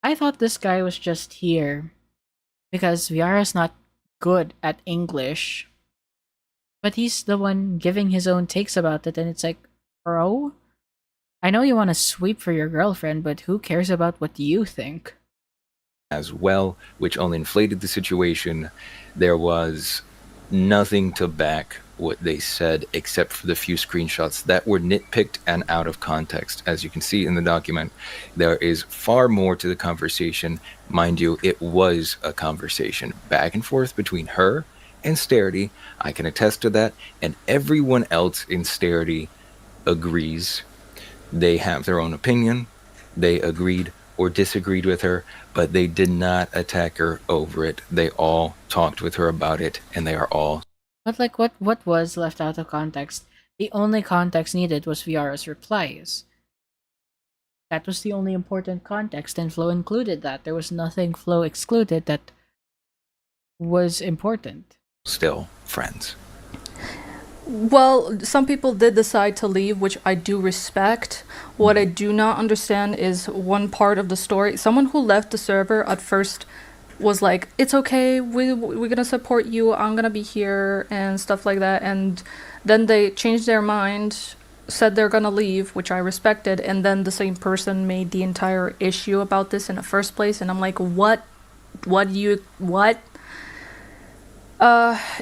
I thought this guy was just here because Viarrah's not good at English. But he's the one giving his own takes about it, and it's like, bro, I know you want to sweep for your girlfriend, but who cares about what you think? As well, which only inflated the situation. There was nothing to back what they said except for the few screenshots that were nitpicked and out of context. As you can see in the document, there is far more to the conversation. Mind you, it was a conversation back and forth between her and Starity. I can attest to that, and everyone else in Starity agrees. They have their own opinion. They agreed or disagreed with her, but they did not attack her over it. They all talked with her about it, and they are all. But like, what was left out of context? The only context needed was Viarrah's replies. That was the only important context, and Flo included that. There was nothing Flo excluded that was important. Still friends. Well, some people did decide to leave, which I do respect. What I do not understand is one part of the story. Someone who left the server at first was like, it's okay, we're gonna support you, I'm gonna be here, and stuff like that. And then they changed their mind, said they're gonna leave, which I respected, and then the same person made the entire issue about this in the first place. And I'm like, what?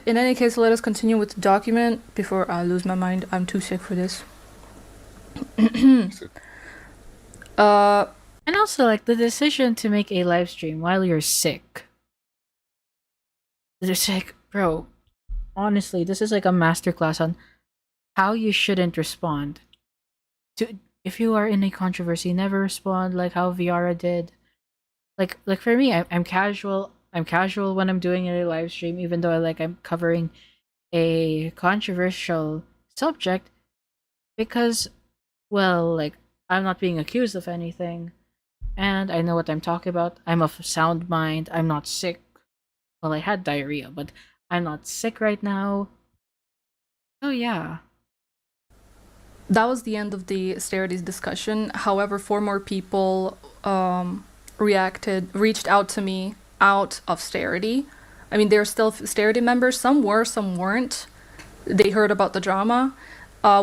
In any case, let us continue with the document before I lose my mind. I'm too sick for this. And also, like, the decision to make a live stream while you're sick. It's like, bro, honestly, this is like a masterclass on how you shouldn't respond. If you are in a controversy, never respond like how Viarrah did. Like for me, I'm casual. I'm casual when I'm doing a live stream, even though I'm covering a controversial subject, because, well, like, I'm not being accused of anything, and I know what I'm talking about. I'm of sound mind. I'm not sick. Well, I had diarrhea, but I'm not sick right now. Oh yeah. That was the end of the Starity's discussion. However, 4 more people reached out to me out of Starity. I mean, they're still Starity members. Some were, some weren't. They heard about the drama.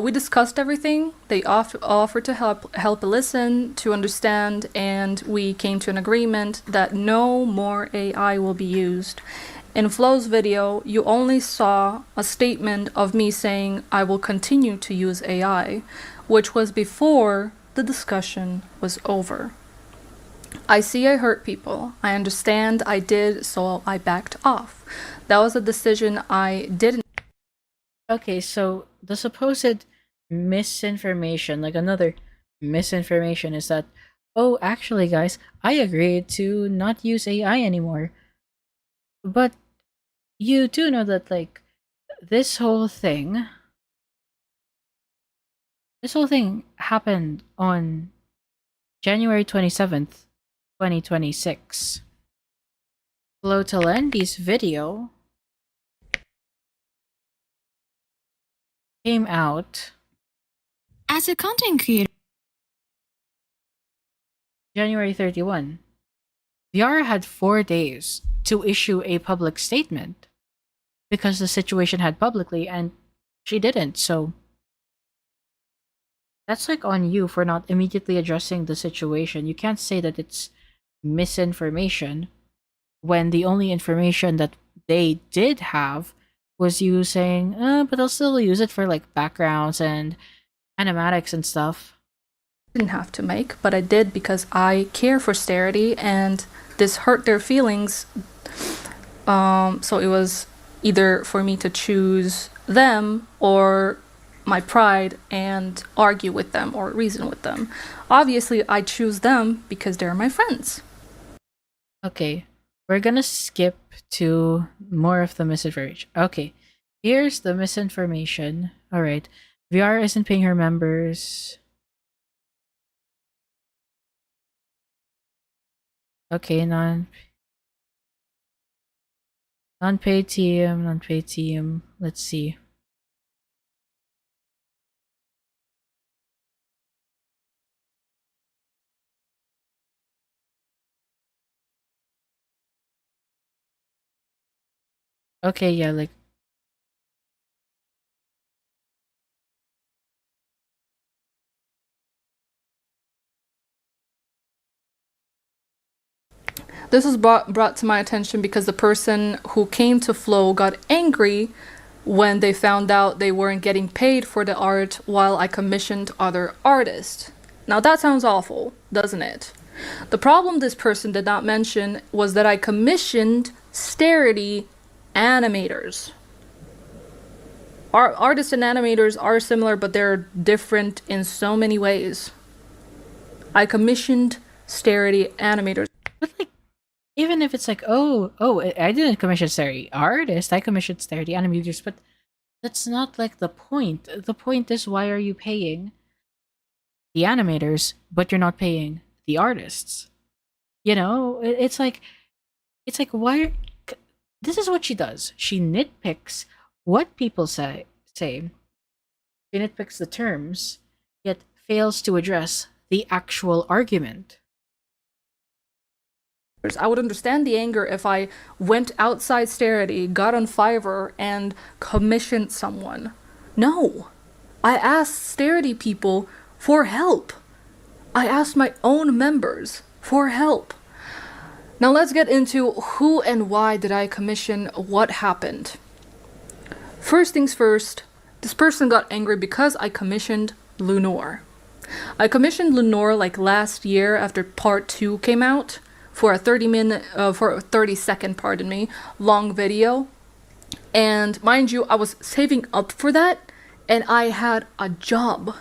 We discussed everything. They offered to help listen, to understand, and we came to an agreement that no more AI will be used. In Flo's video, you only saw a statement of me saying I will continue to use AI, which was before the discussion was over. I see I hurt people. I understand I did, so I backed off. That was a decision I didn't. Okay, so the supposed misinformation, like another misinformation, is that, oh, actually, guys, I agreed to not use AI anymore. But you do know that, like, this whole thing happened on January 27th, 2026. LenTotally's video came out As a content creator, January 31. Viarrah had 4 days to issue a public statement because the situation had publicly, and she didn't. So that's like on you for not immediately addressing the situation. You can't say that it's misinformation when the only information that they did have was you saying, but I'll still use it for like backgrounds and animatics and stuff. Didn't have to make, but I did because I care for Starity and this hurt their feelings. So it was either for me to choose them or my pride and argue with them or reason with them. Obviously, I choose them because they're my friends. Okay, We're gonna skip to more of the misinformation. Okay, here's the misinformation. All right, VR isn't paying her members. Okay, non-paid team, non-paid team. Let's see. Okay, yeah, like This was brought to my attention because the person who came to Flow got angry when they found out they weren't getting paid for the art while I commissioned other artists. Now that sounds awful, doesn't it? The problem this person did not mention was that I commissioned Starity animators. Our artists and animators are similar, but they're different in so many ways. I commissioned Starity animators. but like even if it's like, oh, I didn't commission Starity artist, I commissioned Starity animators, but that's not like the point. The point is, why are you paying the animators, but you're not paying the artists? You know, it's like why? This is what she does. She nitpicks what people say. She nitpicks the terms, yet fails to address the actual argument. I would understand the anger if I went outside Starity, got on Fiverr, and commissioned someone. No. I asked Starity people for help. I asked my own members for help. Now let's get into who and why did I commission what happened. First things first, this person got angry because I commissioned Lunor. I commissioned Lunor like last year after part 2 came out for a 30-second, pardon me, long video. And mind you, I was saving up for that and I had a job.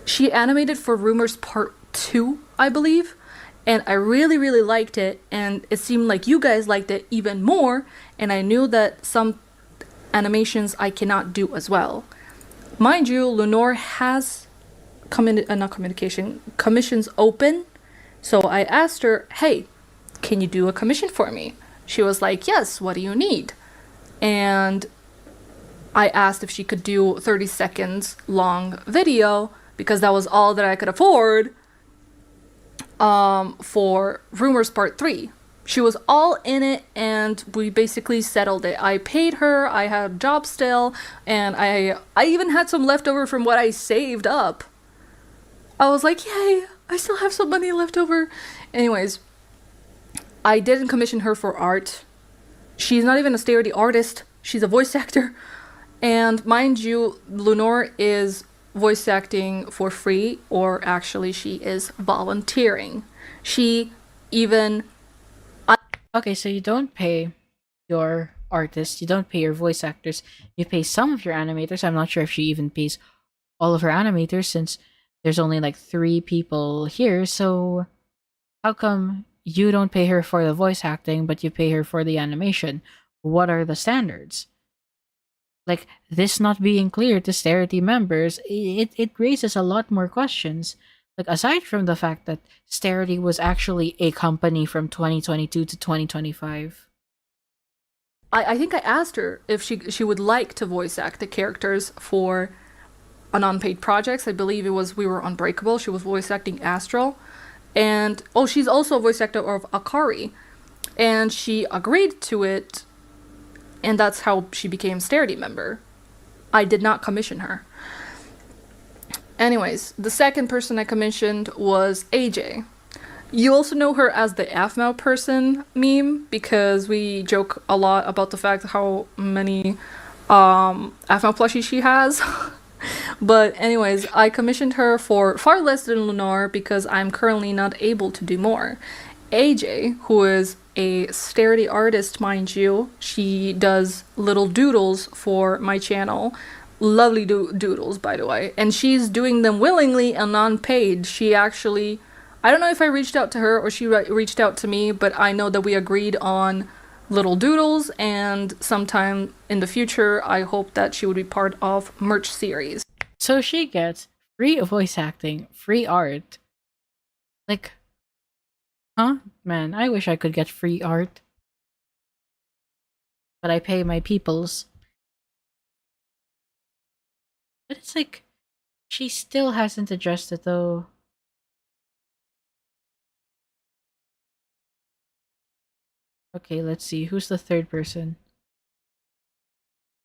She animated for Rumors part 2, I believe, and I really, really liked it, and it seemed like you guys liked it even more, and I knew that some animations I cannot do as well. Mind you, Lenore has commissions open, so I asked her, hey, can you do a commission for me? She was like, yes, what do you need? And I asked if she could do 30 seconds long video, because that was all that I could afford for Rumors Part 3. She was all in it, and we basically settled it. I paid her, I had a job still, and I even had some leftover from what I saved up. I was like, yay, I still have some money left over. Anyways, I didn't commission her for art. She's not even a Starity artist. She's a voice actor. And mind you, Lenore is voice acting for free, or actually she is volunteering. She even... Okay, so you don't pay your artists, you don't pay your voice actors, you pay some of your animators. I'm not sure if she even pays all of her animators since there's only like 3 people here, so how come you don't pay her for the voice acting, but you pay her for the animation? What are the standards? Like, this not being clear to Starity members, it raises a lot more questions. Like, aside from the fact that Starity was actually a company from 2022 to 2025. I think I asked her if she would like to voice act the characters for an unpaid projects. I believe it was We Were Unbreakable. She was voice acting Astral. And, she's also a voice actor of Akari. And she agreed to it, and that's how she became Starity member. I did not commission her. Anyways, the second person I commissioned was AJ. You also know her as the AFMAO person meme, because we joke a lot about the fact how many AFMAO plushies she has. But anyways, I commissioned her for far less than Lenore because I'm currently not able to do more. AJ, who is a Starity artist, mind you, she does little doodles for my channel. Lovely doodles, by the way. And she's doing them willingly and non-paid. I I don't know if I reached out to her or she reached out to me, but I know that we agreed on little doodles, and sometime in the future, I hope that she would be part of merch series. So she gets free voice acting, free art. Like, huh? Man, I wish I could get free art. But I pay my peoples. But it's like, she still hasn't addressed it though. Okay, let's see. Who's the third person?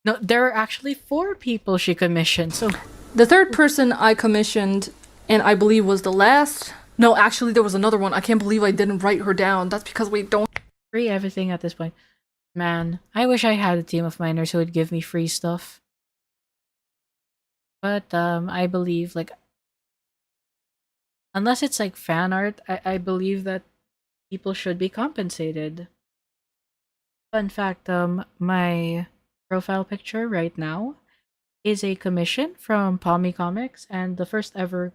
No, there are actually 4 people she commissioned. So The third person I commissioned, and I believe was the last. No, actually, there was another one. I can't believe I didn't write her down. That's because we don't. free everything at this point. Man, I wish I had a team of miners who would give me free stuff. But I believe like unless it's like fan art, I believe that people should be compensated. Fun fact, my profile picture right now is a commission from Pommy Comics and the first ever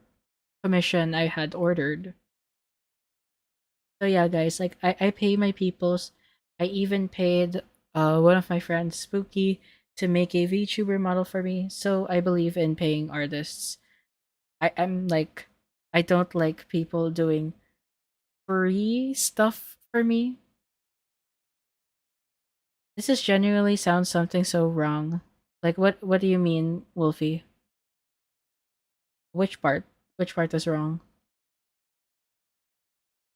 commission I had ordered. So yeah, guys, like I pay my peoples. I even paid one of my friends, Spooky, to make a VTuber model for me. So I believe in paying artists. I'm like I don't like people doing free stuff for me. This is genuinely sounds something so wrong. Like what do you mean, Wolfie? Which part? Which part is wrong?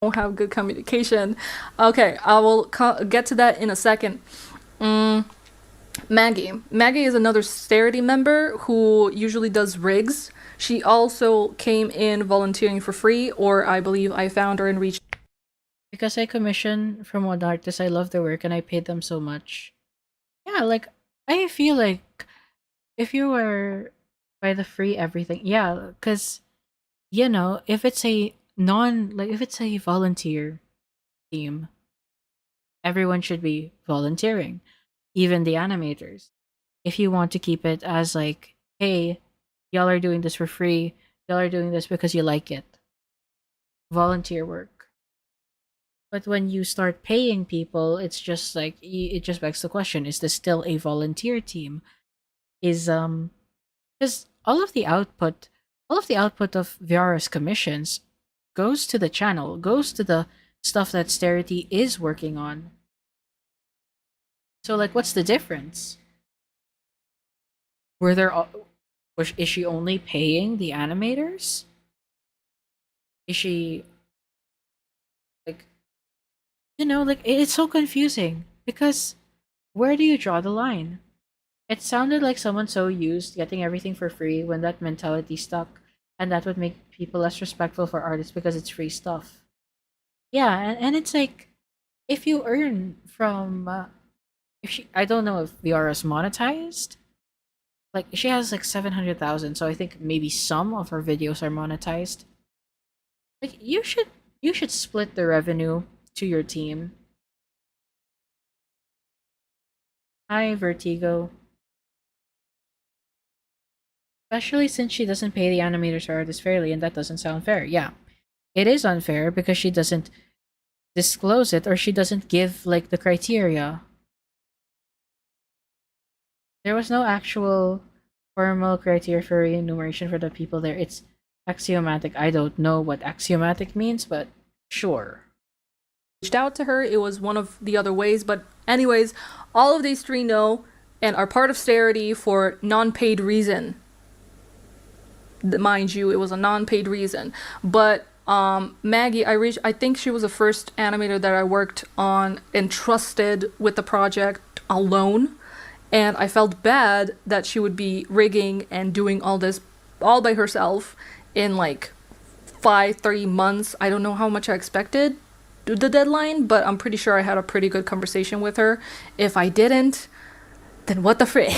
Don't have good communication. Okay, I will get to that in a second. Maggie. Maggie is another Starity member who usually does rigs. She also came in volunteering for free, or I believe I found her and reached. Because I commission from one artist, I love their work and I paid them so much. Yeah, like I feel like if you were by the free everything, yeah, because you know, if it's a if it's a volunteer team, everyone should be volunteering, even the animators. If you want to keep it as like, hey, y'all are doing this for free, y'all are doing this because you like it. Volunteer work. But when you start paying people, it's just like it just begs the question: is this still a volunteer team? Is because all of the output of Viarrah's commissions goes to the channel, goes to the stuff that Starity is working on. So like, what's the difference? Is she only paying the animators? Is she like, you know, like it's so confusing because where do you draw the line? It sounded like someone so used getting everything for free when that mentality stuck, and that would make people less respectful for artists because it's free stuff. Yeah, and it's like if you earn from if she, I don't know if Viarrah's monetized. Like she has like 700,000, so I think maybe some of her videos are monetized. Like you should split the revenue to your team. Hi, Vertigo. Especially since she doesn't pay the animators or artists fairly, and that doesn't sound fair. Yeah, it is unfair because she doesn't disclose it or she doesn't give like the criteria. There was no actual formal criteria for remuneration for the people there. It's axiomatic. I don't know what axiomatic means, but sure. Reached out to her. It was one of the other ways, but anyways, all of these 3 know and are part of Starity for non-paid reason. Mind you, it was a non-paid reason. But Maggie, I think she was the first animator that I worked on and trusted with the project alone. And I felt bad that she would be rigging and doing all this all by herself in like 3 months. I don't know how much I expected the deadline, but I'm pretty sure I had a pretty good conversation with her. If I didn't, then what the frick?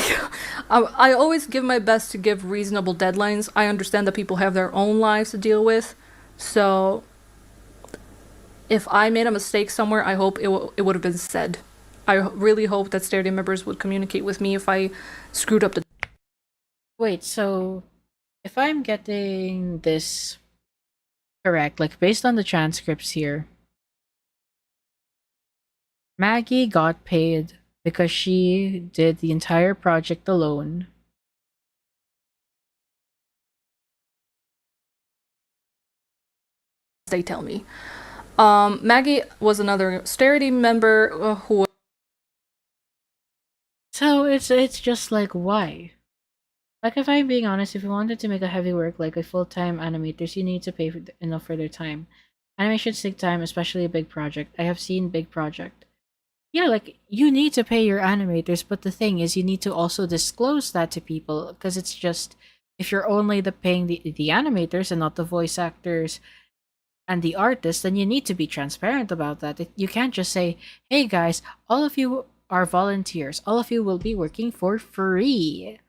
I always give my best to give reasonable deadlines. I understand that people have their own lives to deal with. So if I made a mistake somewhere, I hope it would have been said. I really hope that Starity members would communicate with me if I screwed up the. Wait, so if I'm getting this Correct. Like based on the transcripts here, Maggie got paid because she did the entire project alone. They tell me. Maggie was another Starity member who. So it's just like why? Like if I'm being honest, if you wanted to make a heavy work like a full-time animators, you need to pay enough for their time. Animations take time, especially a big project. I have seen big project. Yeah, like you need to pay your animators, but the thing is you need to also disclose that to people because it's just if you're only paying the animators and not the voice actors and the artists, then you need to be transparent about that. You can't just say, "Hey guys, all of you are volunteers. All of you will be working for free."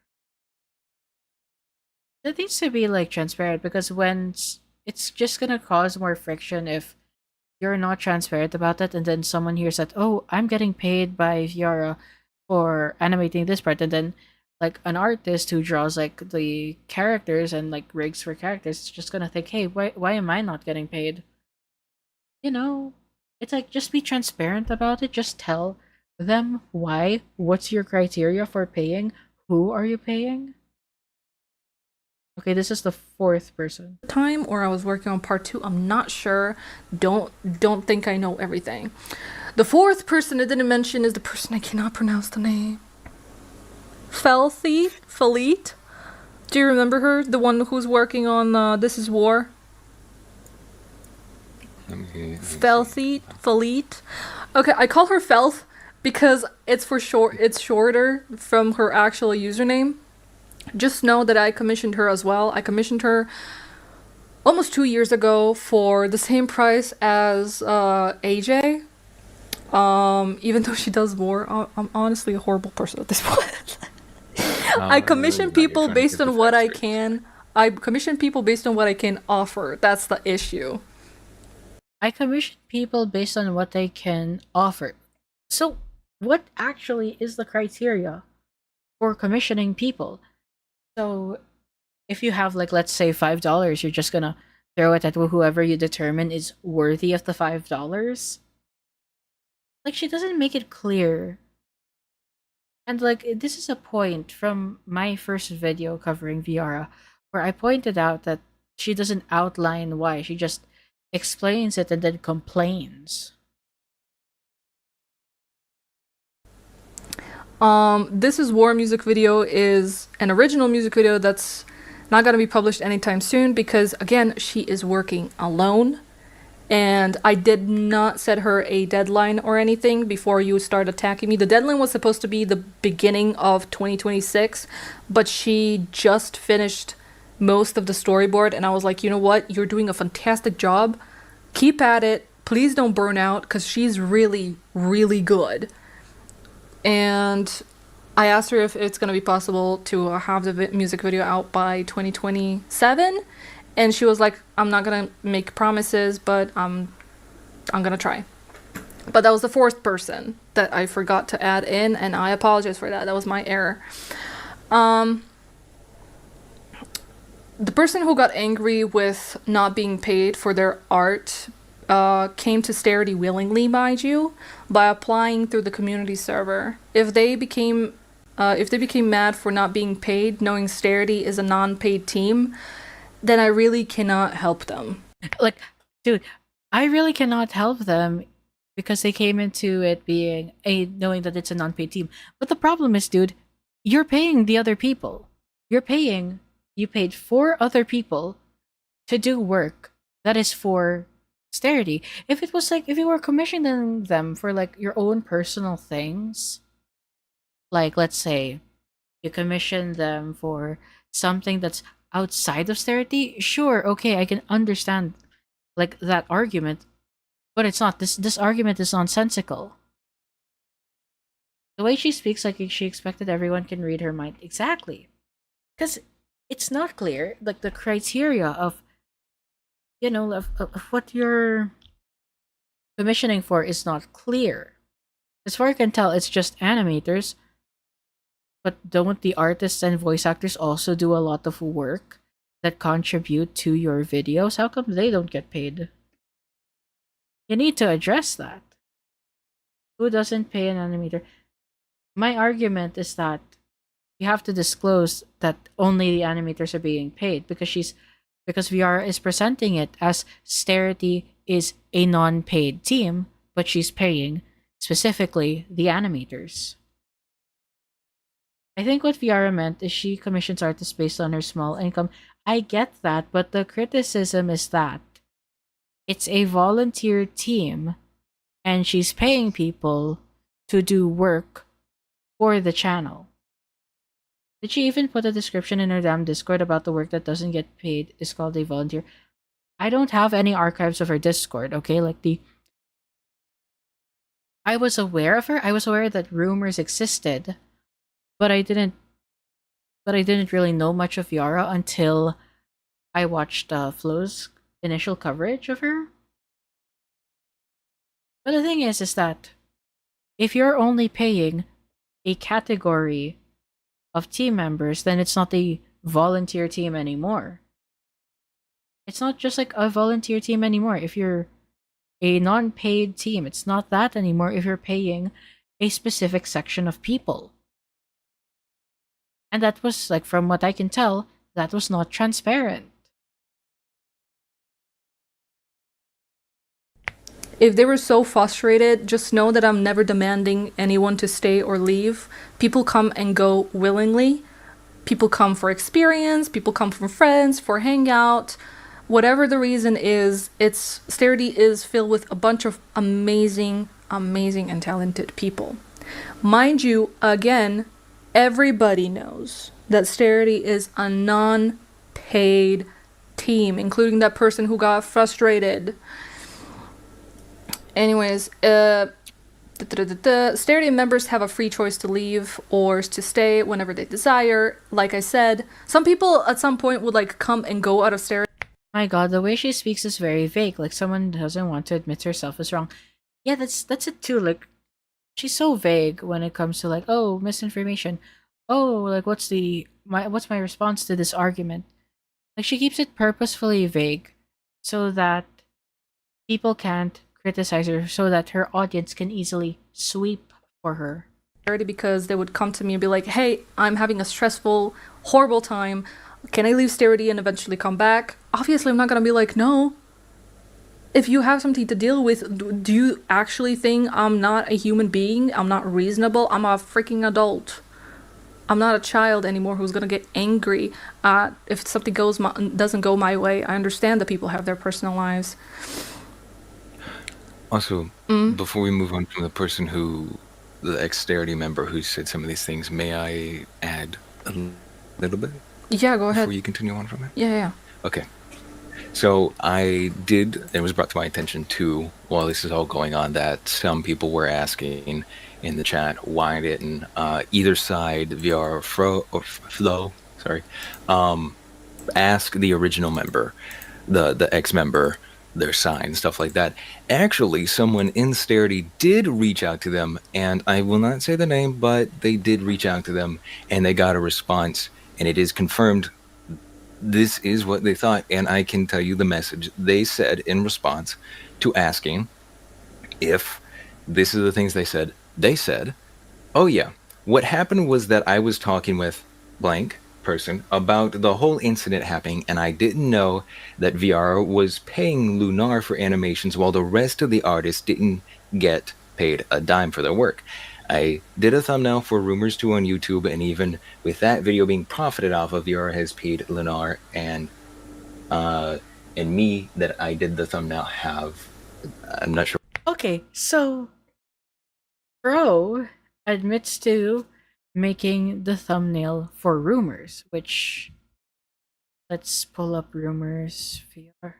It needs to be like transparent because it's just gonna cause more friction if you're not transparent about that, and then someone hears that, "Oh, I'm getting paid by Viarrah for animating this part," and then like an artist who draws like the characters and like rigs for characters is just gonna think, "Hey, why am I not getting paid?" You know, it's like just be transparent about it. Just tell them why. What's your criteria for paying? Who are you paying? Okay, this is the fourth person. Time or I was working on part 2. I'm not sure. Don't think I know everything. The fourth person I didn't mention is the person I cannot pronounce the name. Falit. Do you remember her? The one who's working on This Is War. Falit. Okay, I call her Felth because it's for short. It's shorter from her actual username. Just know that I commissioned her as well. I commissioned her almost 2 years ago for the same price as AJ. Even though she does more, I'm honestly a horrible person at this point. I commission people based on what I can. I commission people based on what I can offer. That's the issue. I commission people based on what they can offer. So, what actually is the criteria for commissioning people? So, if you have, like, let's say $5, you're just gonna throw it at whoever you determine is worthy of the $5? Like, she doesn't make it clear. And, like, this is a point from my first video covering Viarrah, where I pointed out that she doesn't outline why. She just explains it and then complains. This Is War music video is an original music video that's not going to be published anytime soon because, again, she is working alone. And I did not set her a deadline or anything before you start attacking me. The deadline was supposed to be the beginning of 2026, but she just finished most of the storyboard. And I was like, you know what? You're doing a fantastic job. Keep at it. Please don't burn out because she's really, really good. And I asked her if it's going to be possible to have the music video out by 2027. And she was like, I'm not going to make promises, but I'm going to try. But that was the fourth person that I forgot to add in, and I apologize for that. That was my error. The person who got angry with not being paid for their art came to Starity willingly, mind you, by applying through the community server. If they became mad for not being paid, knowing Starity is a non-paid team, then I really cannot help them. Like, dude, I really cannot help them because they came into it being knowing that it's a non-paid team. But the problem is, dude, you're paying the other people. You paid 4 other people to do work that is for Starity. If it was like, if you were commissioning them for like your own personal things, like let's say you commission them for something that's outside of Starity, sure, okay, I can understand like that argument, but it's not. This argument is nonsensical. The way she speaks, like she expected everyone can read her mind. Exactly, because it's not clear. Like the criteria of, you know, of what you're commissioning for is not clear. As far as I can tell, it's just animators. But don't the artists and voice actors also do a lot of work that contribute to your videos, how come they don't get paid? You need to address that. Who doesn't pay an animator? My argument is that you have to disclose that only the animators are being paid because Viarrah is presenting it as Starity is a non-paid team, but she's paying specifically the animators. I think what Viarrah meant is she commissions artists based on her small income. I get that, but the criticism is that it's a volunteer team and she's paying people to do work for the channel. Did she even put a description in her damn Discord about the work that doesn't get paid is called a volunteer? I don't have any archives of her Discord, okay? I was aware of her. I was aware that rumors existed, but I didn't really know much of Viarrah until I watched Flo's initial coverage of her. But the thing is that if you're only paying a category of team members, then it's not a volunteer team anymore. It's not just like a volunteer team anymore. If you're a non-paid team, it's not that anymore if you're paying a specific section of people. And that was, like, from what I can tell, that was not transparent. If they were so frustrated, just know that I'm never demanding anyone to stay or leave. People come and go willingly. People come for experience, people come from friends, for hangout. Whatever the reason is, Starity is filled with a bunch of amazing and talented people. Mind you, again, everybody knows that Starity is a non-paid team, including that person who got frustrated. Anyways, Starity members have a free choice to leave or to stay whenever they desire. Like I said, some people at some point would like come and go out of Starity. My god, the way she speaks is very vague, like someone doesn't want to admit herself is wrong. Yeah, that's it too, like, she's so vague when it comes to, like, oh, misinformation. Oh, like, what's my response to this argument? Like, she keeps it purposefully vague so that people can't criticize her, so that her audience can easily sweep for her. Because they would come to me and be like, hey, I'm having a stressful, horrible time. Can I leave Starity and eventually come back? Obviously, I'm not gonna be like, no. If you have something to deal with, do you actually think I'm not a human being? I'm not reasonable? I'm a freaking adult. I'm not a child anymore who's gonna get angry if something doesn't go my way. I understand that people have their personal lives. Also, before we move on from the ex-Starity member who said some of these things, may I add a little bit? Yeah, go ahead. Before you continue on from it? Yeah. Okay. So it was brought to my attention too, while this is all going on, that some people were asking in the chat, why didn't either side, Viarrah or Flo, ask the original member, the ex-member, their sign, stuff like that. Actually, someone in Starity did reach out to them, and I will not say the name, but they did reach out to them, and they got a response, and it is confirmed this is what they thought, and I can tell you the message they said in response to asking if this is the things they said. They said, oh yeah, what happened was that I was talking with blank person about the whole incident happening, and I didn't know that Viarrah was paying Lunar for animations while the rest of the artists didn't get paid a dime for their work. I did a thumbnail for Rumors 2 on YouTube, and even with that video being profited off of, Viarrah has paid Lunar and me that I did the thumbnail have. I'm not sure. Okay, so Bro admits to making the thumbnail for Rumors, which, let's pull up Rumors VR.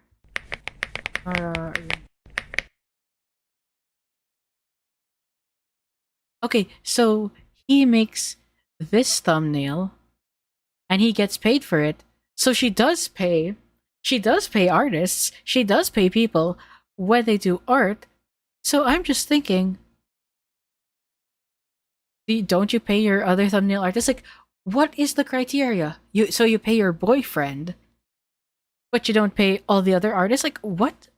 Okay, so he makes this thumbnail and he gets paid for it. So she does pay artists, she does pay people when they do art. So I'm just thinking, don't you pay your other thumbnail artists? Like, what is the criteria? You pay your boyfriend but you don't pay all the other artists. Like, what?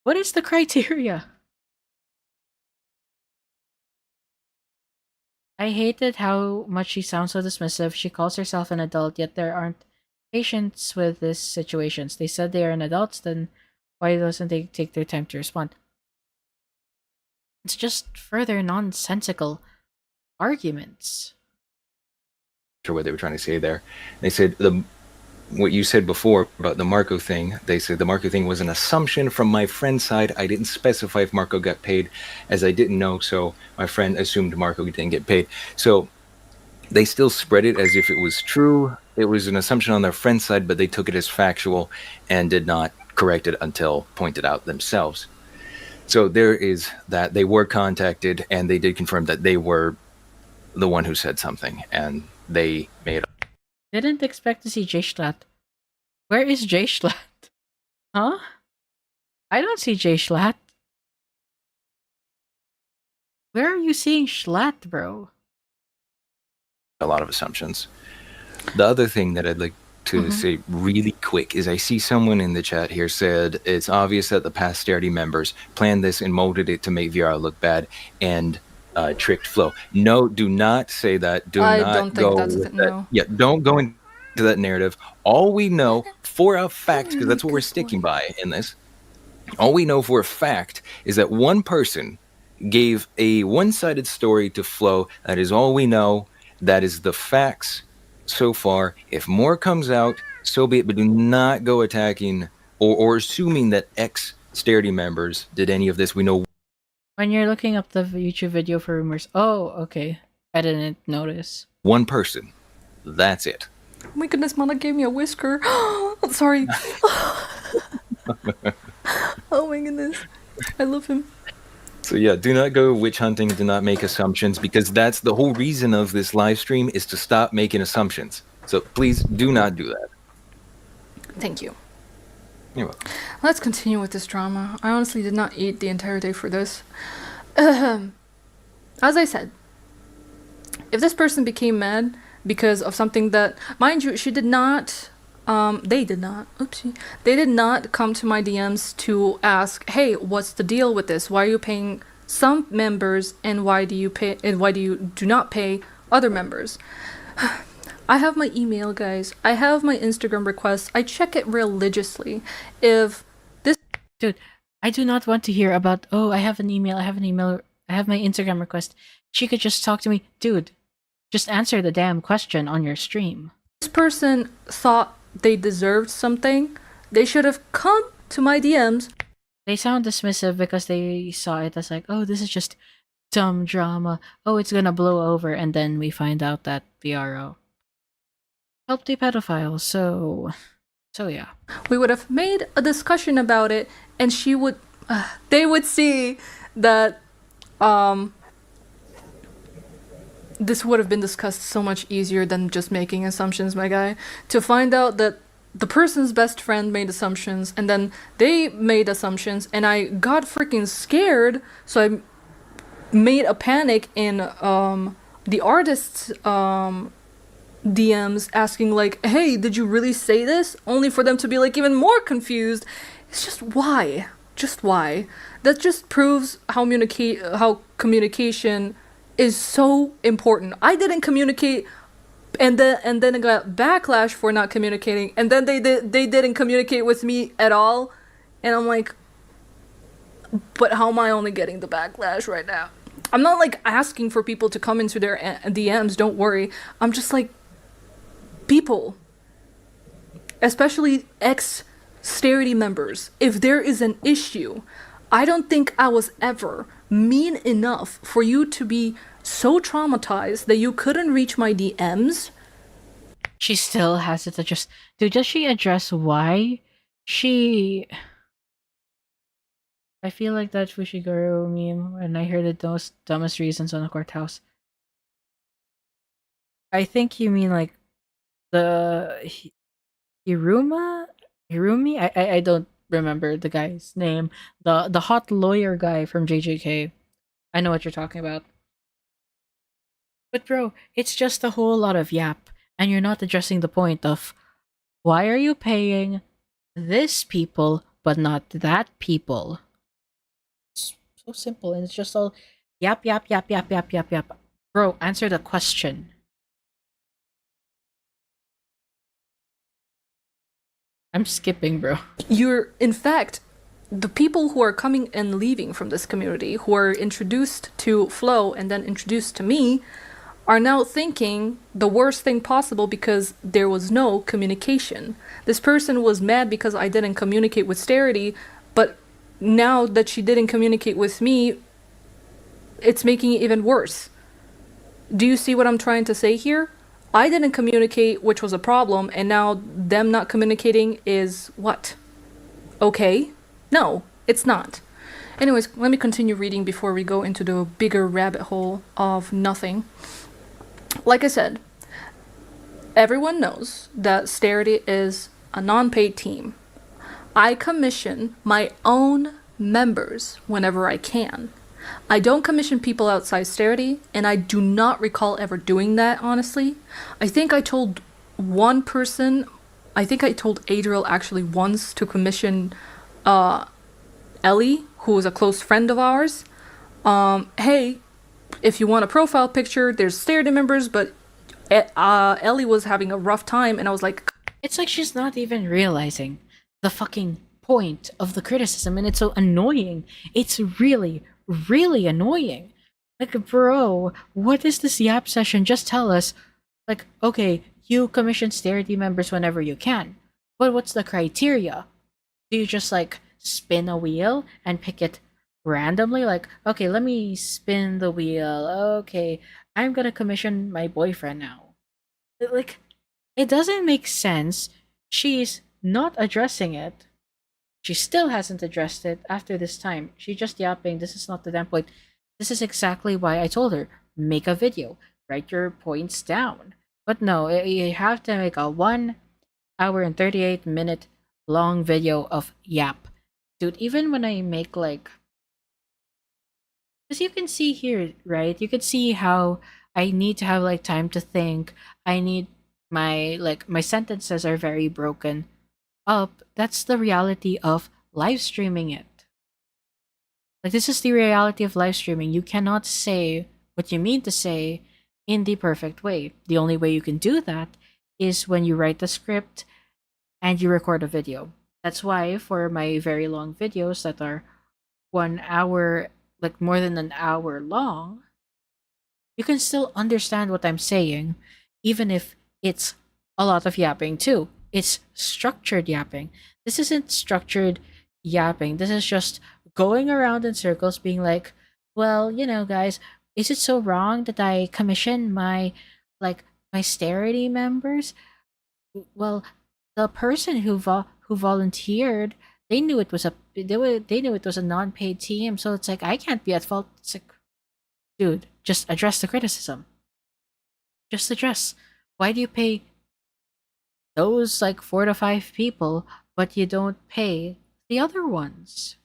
What is the criteria? I hated how much she sounds so dismissive. She calls herself an adult, yet there aren't patients with these situations. They said they are an adults, then why doesn't they take their time to respond? It's just further nonsensical arguments. Sure what they were trying to say there. They said what you said before about the Marco thing. They said the Marco thing was an assumption from my friend's side. I didn't specify if Marco got paid, as I didn't know, so my friend assumed Marco didn't get paid. So they still spread it as if it was true. It was an assumption on their friend's side, but they took it as factual and did not correct it until pointed out themselves. So there is that. They were contacted, and they did confirm that they were the one who said something, and they made. Didn't expect to see Jay Schlatt. Where is Jay Schlatt? Huh? I don't see Jay Schlatt. Where are you seeing Schlatt, bro? A lot of assumptions. The other thing that I'd like to say really quick is I see someone in the chat here said it's obvious that the posterity members planned this and molded it to make Viarrah look bad and tricked Flo. No, do not say that. I don't think that's it. No. Yeah, don't go into that narrative. All we know for a fact, because that's what we're sticking by in this, all we know for a fact is that one person gave a one-sided story to Flo. That is all we know. That is the facts so far. If more comes out, so be it, but do not go attacking or assuming that ex-Starity members did any of this. We know. When you're looking up the YouTube video for rumors, oh, okay. I didn't notice. One person. That's it. Oh my goodness, Mana gave me a whisker. I'm sorry. Oh my goodness. I love him. So yeah, do not go witch hunting, do not make assumptions, because that's the whole reason of this live stream, is to stop making assumptions. So please do not do that. Thank you. You're welcome. Let's continue with this drama. I honestly did not eat the entire day for this. As I said, if this person became mad because of something that, mind you, they did not come to my DMs to ask, hey, what's the deal with this? Why are you paying some members and why do you do not pay other members? I have my email, guys. I have my Instagram requests. I check it religiously. If this Dude, I do not want to hear about, oh, I have my Instagram request. She could just talk to me. Dude, just answer the damn question on your stream. This person thought they deserved something, they should have come to my DMs. They sound dismissive because they saw it as like, oh, this is just dumb drama. Oh, it's gonna blow over. And then we find out that Viarrah helped a pedophile. So yeah. We would have made a discussion about it, and they would see that this would have been discussed so much easier than just making assumptions, my guy. To find out that the person's best friend made assumptions, and then they made assumptions, and I got freaking scared, so I made a panic in the artist's DMs asking like, hey, did you really say this? Only for them to be like even more confused. It's just why? Just why? That just proves how communication is so important. I didn't communicate, and then I got backlash for not communicating, and then they didn't communicate with me at all, and I'm like, but how am I only getting the backlash right now? I'm not like asking for people to come into their DMs, don't worry. I'm just like, people, especially ex-Starity members, if there is an issue, I don't think I was ever mean enough for you to be so traumatized that you couldn't reach my DMs. She still has it to just... Dude, does she address why she... I feel like that Fushiguro meme when I heard the most dumbest reasons on the courthouse. I think you mean like the Hirumi? I don't remember the guy's name. The hot lawyer guy from JJK. I know what you're talking about. But bro, it's just a whole lot of yap, and you're not addressing the point of Why are you paying this people but not that people? It's so simple, and it's just all yap, yap, yap, yap, yap, yap, yap. Bro, answer the question. I'm skipping, bro. You're, in fact, the people who are coming and leaving from this community, who are introduced to Flo and then introduced to me, are now thinking the worst thing possible because there was no communication. This person was mad because I didn't communicate with Starity, but now that she didn't communicate with me, it's making it even worse. Do you see what I'm trying to say here? I didn't communicate, which was a problem, and now them not communicating is what? Okay? No, it's not. Anyways, let me continue reading before we go into the bigger rabbit hole of nothing. Like I said, everyone knows that Starity is a non-paid team. I commission my own members whenever I can. I don't commission people outside Starity, and I do not recall ever doing that, honestly. I think I told one person, I think I told Adriel actually once to commission Ellie, who was a close friend of ours. Hey, if you want a profile picture, there's Starity members, but Ellie was having a rough time, and I was like, It's like she's not even realizing the fucking point of the criticism, and it's so annoying. It's really, really annoying. Like, bro, what is this Yap session? Just tell us, like, okay, you commission Starity members whenever you can, but what's the criteria? Do you just, like, spin a wheel and pick it randomly? Like, okay, let me spin the wheel. Okay, I'm gonna commission my boyfriend now. Like, it doesn't make sense. She's not addressing it. She still hasn't addressed it after this time. She's just yapping. This is not the damn point. This is exactly why I told her, make a video. Write your points down. But no, you have to make a 1 hour and 38-minute long video of yap. Dude, even when I make like... Because you can see here, right? You can see how I need to have like time to think. I need my sentences are very broken up. That's the reality of live streaming it. Like, this is the reality of live streaming. You cannot say what you mean to say in the perfect way. The only way you can do that is when you write the script and you record a video. That's why for my very long videos that are 1 hour, like more than an hour long, you can still understand what I'm saying, even if it's a lot of yapping too. It's structured yapping. This isn't structured yapping. This is just going around in circles being like, well, you know, guys, is it so wrong that I commission my Starity members? Well, the person who volunteered, they knew it was they knew it was a non-paid team, so it's like I can't be at fault. It's like, dude, just address the criticism. Just address. Why do you pay those like 4 to 5 people, but you don't pay the other ones?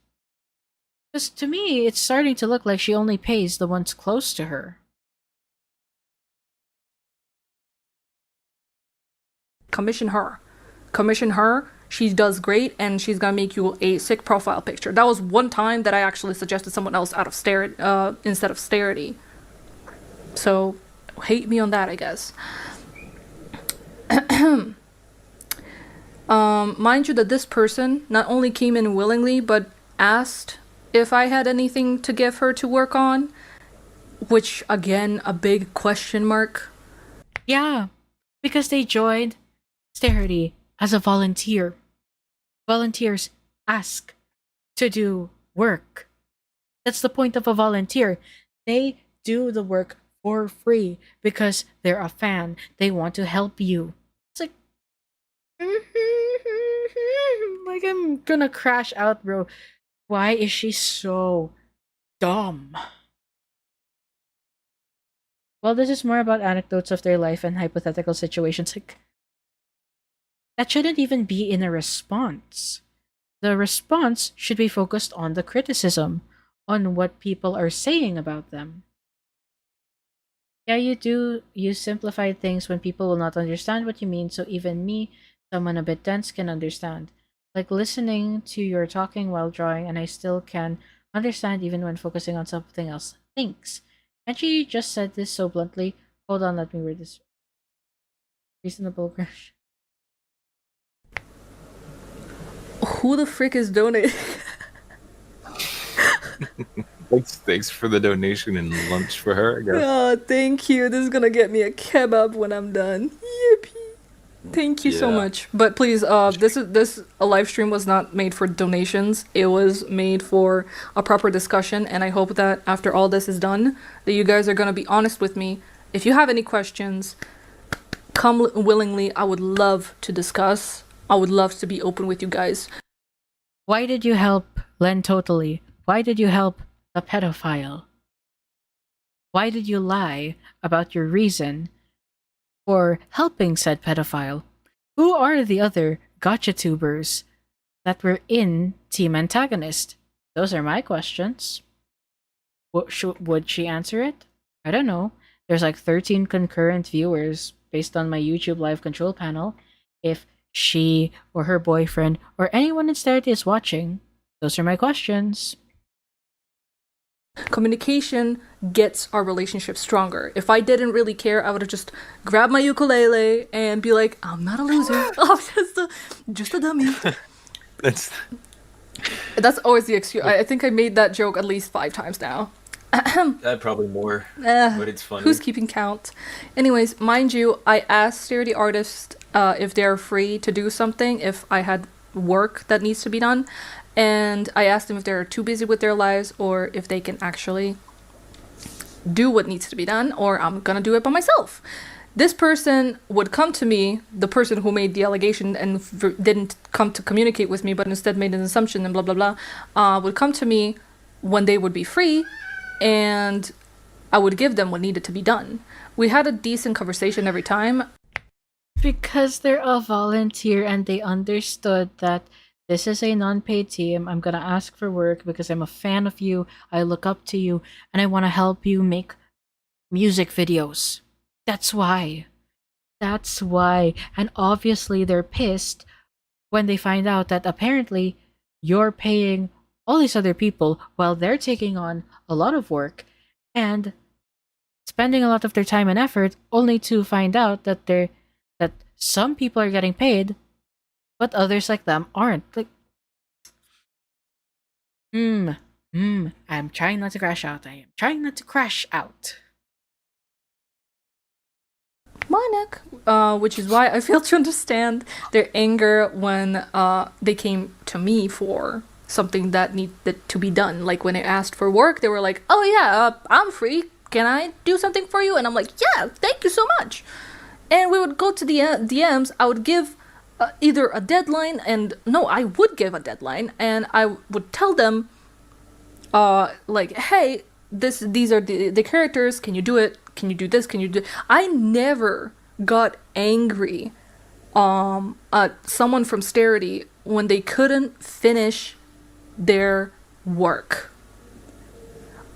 Because to me, it's starting to look like she only pays the ones close to her. commission her. Commission her. She does great, and she's gonna make you a sick profile picture. That was one time that I actually suggested someone else out of instead of Starity. So, hate me on that, I guess. Mind you that this person not only came in willingly, but asked if I had anything to give her to work on, which, again, a big question mark. Yeah, because they joined Starity as a volunteer. Volunteers ask to do work. That's the point of a volunteer. They do the work for free because they're a fan. They want to help you. It's like, like I'm gonna crash out, bro. Why is she so dumb? Well, this is more about anecdotes of their life and hypothetical situations. Like, that shouldn't even be in a response. The response should be focused on the criticism, on what people are saying about them. Yeah, you simplify things when people will not understand what you mean, so even me Someone a bit dense can understand. Like listening to your talking while drawing, and I still can understand even when focusing on something else. Thanks. And she just said this so bluntly. Hold on, let me read this. Reasonable crush. Who the frick is donating? Thanks for the donation and lunch for her, I guess. Oh, thank you. This is gonna get me a kebab when I'm done. Yippee. Thank you so Yeah. much. But please, this a live stream was not made for donations. It was made for a proper discussion, and I hope that after all this is done, that you guys are gonna be honest with me. If you have any questions, come willingly. I would love to discuss. I would love to be open with you guys. Why did you help LenTotally? Why did you help the pedophile? Why did you lie about your reason for helping said pedophile? Who are the other gotcha tubers that were in Team Antagonist? Those are my questions. Would she answer it? I don't know. There's like 13 concurrent viewers based on my YouTube live control panel. If she or her boyfriend or anyone in Starity is watching, those are my questions. Communication gets our relationship stronger. If I didn't really care, I would have just grabbed my ukulele and be like, I'm not a loser. I'm just a dummy. That's always the excuse. I think I made that joke at least 5 times now. Probably more, but it's funny. Who's keeping count? Anyways, mind you, I asked Starity artists if they're free to do something if I had work that needs to be done. And I asked them if they're too busy with their lives or if they can actually do what needs to be done, or I'm gonna do it by myself. This person would come to me, the person who made the allegation and didn't come to communicate with me, but instead made an assumption and blah, blah, blah, would come to me when they would be free, and I would give them what needed to be done. We had a decent conversation every time. Because they're a volunteer and they understood that this is a non-paid team. I'm gonna ask for work because I'm a fan of you. I look up to you and I want to help you make music videos. That's why. That's why. And obviously they're pissed when they find out that apparently you're paying all these other people while they're taking on a lot of work and spending a lot of their time and effort only to find out that some people are getting paid but others like them aren't. Like, I'm trying not to crash out. I am trying not to crash out. My neck. Which is why I fail to understand their anger when they came to me for something that needed to be done. Like when I asked for work, they were like, oh yeah, I'm free. Can I do something for you? And I'm like, yeah, thank you so much. And we would go to the DMs. I would give either a deadline, and no, I would give a deadline, and I would tell them, like, hey, these are the characters. Can you do it? Can you do this? Can you do? I never got angry at someone from Starity when they couldn't finish their work.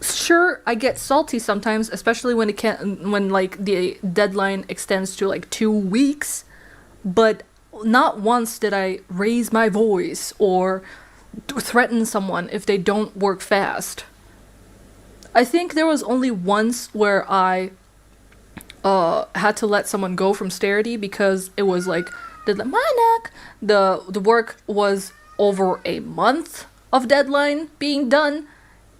Sure, I get salty sometimes, especially when when like the deadline extends to like 2 weeks, but not once did I raise my voice or threaten someone if they don't work fast. I think there was only once where I had to let someone go from Starity because it was like the work was over a month of deadline being done,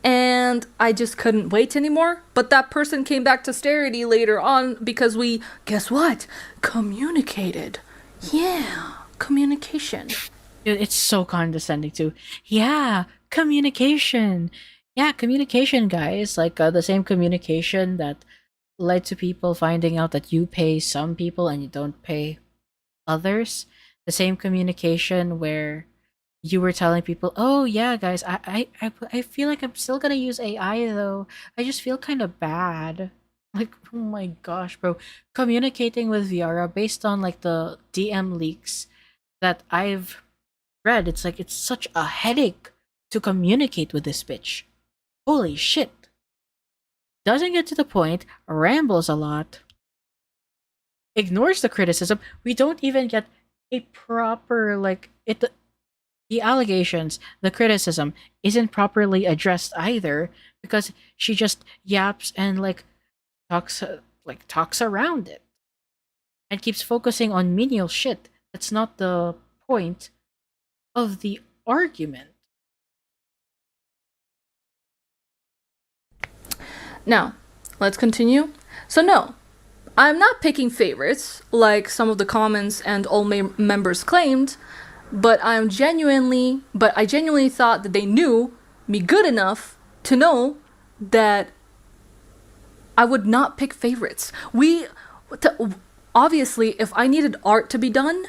and I just couldn't wait anymore. But that person came back to Starity later on because we, guess what, communicated. Yeah, communication. Dude, it's so condescending too. Yeah, communication. Yeah, communication, guys. Like the same communication that led to people finding out that you pay some people and you don't pay others. The same communication where you were telling people, "Oh yeah, guys, I feel like I'm still gonna use AI though. I just feel kind of bad." Like, oh my gosh, bro. Communicating with Viarrah based on like the DM leaks that I've read, it's like it's such a headache to communicate with this bitch. Holy shit. Doesn't get to the point, rambles a lot, ignores the criticism. We don't even get a proper like it. The allegations, the criticism isn't properly addressed either because she just yaps and talks around it and keeps focusing on menial shit. That's not the point of the argument. Now, let's continue. So no, I'm not picking favorites like some of the comments and all members claimed, but I genuinely thought that they knew me good enough to know that I would not pick favorites. Obviously, if I needed art to be done,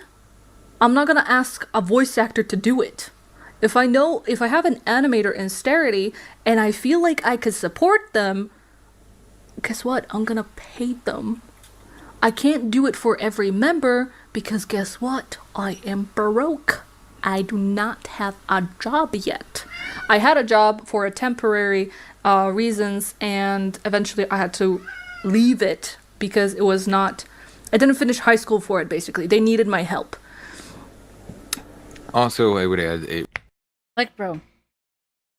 I'm not gonna ask a voice actor to do it. If I have an animator in Starity and I feel like I could support them, guess what? I'm gonna pay them. I can't do it for every member because guess what? I am broke. I do not have a job yet. I had a job for a temporary reasons, and eventually I had to leave it because it was not. I didn't finish high school for it. Basically, they needed my help. Also, I would add Like, bro.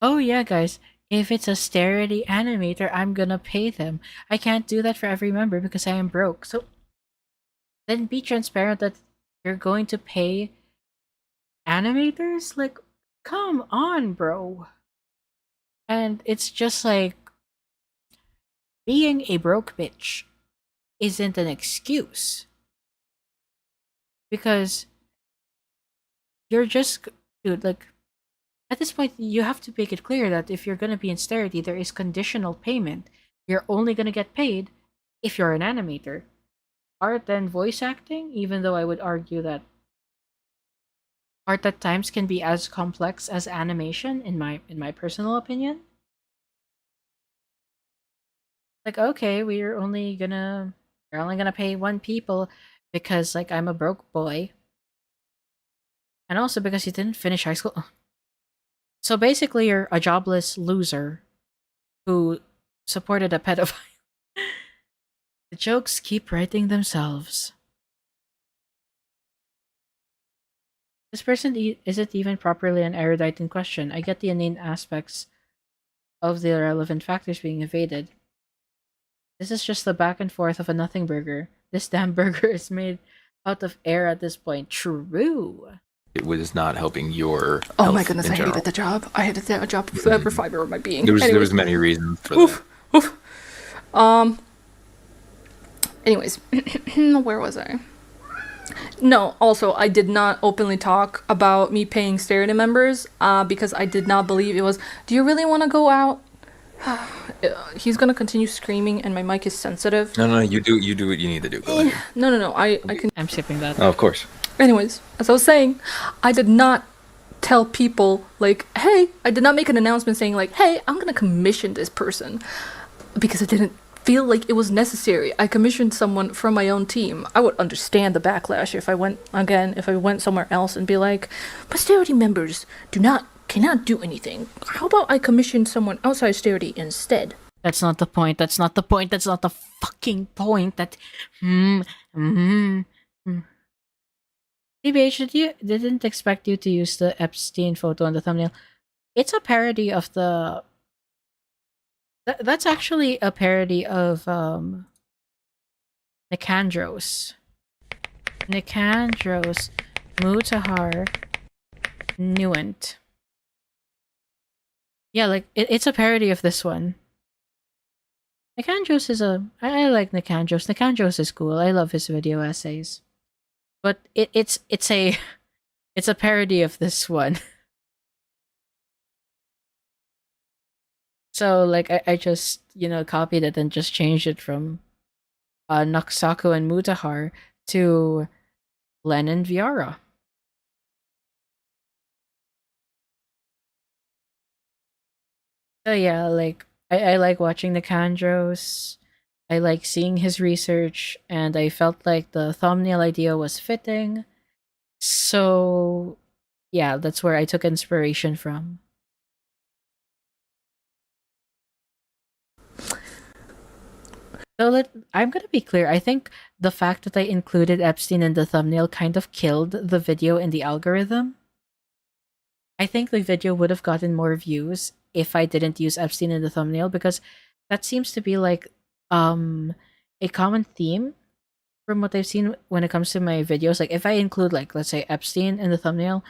Oh yeah, guys. If it's a Starity animator, I'm gonna pay them. I can't do that for every member because I am broke. So then be transparent that you're going to pay animators? Like, come on, bro. And it's just like being a broke bitch isn't an excuse. Because you're just dude, like at this point you have to make it clear that if you're gonna be in Starity, there is conditional payment. You're only gonna get paid if you're an animator. Art and voice acting, even though I would argue that art at times can be as complex as animation in my personal opinion. Like, okay, we're only gonna pay one people because like I'm a broke boy. And also because you didn't finish high school. So basically you're a jobless loser who supported a pedophile. The jokes keep writing themselves. This person isn't even properly an erudite in question. I get the inane aspects of the relevant factors being evaded. This is just the back and forth of a nothing burger. This damn burger is made out of air at this point. True. it was not helping your Oh health my goodness, in I general. hated the job. I hated that job for every fiber of my being. There was Anyways. many reasons for Oof, that. oof. Anyways, where was I? No, also, I did not openly talk about me paying Starity members because I did not believe it was, do you really want to go out? He's going to continue screaming and my mic is sensitive. No, you do what you need to do. Go ahead. No, I can... I'm skipping that. Oh, of course. Anyways, as I was saying, I did not tell people, like, hey, I did not make an announcement saying, like, hey, I'm going to commission this person because I didn't feel like it was necessary. I commissioned someone from my own team. I would understand the backlash if I went somewhere else and be like, Starity members cannot do anything. How about I commission someone outside Starity instead? That's not the point. That's not the point. That's not the fucking point. TBH, didn't expect you to use the Epstein photo on the thumbnail. It's a parody of the... That's actually a parody of Nicandros. Nicandros Mutahar Nuent. Yeah, like it's a parody of this one. Nicandros is I like Nicandros. Nicandros is cool. I love his video essays. But it's a parody of this one. So like I just copied it and just changed it from Naksaku and Mutahar to Len and Viarrah. So yeah, like I like watching Nicandros. I like seeing his research, and I felt like the thumbnail idea was fitting. So yeah, that's where I took inspiration from. I'm gonna be clear. I think the fact that I included Epstein in the thumbnail kind of killed the video in the algorithm. I think the video would have gotten more views if I didn't use Epstein in the thumbnail, because that seems to be like a common theme from what I've seen when it comes to my videos. Like if I include, like, let's say Epstein in the thumbnail,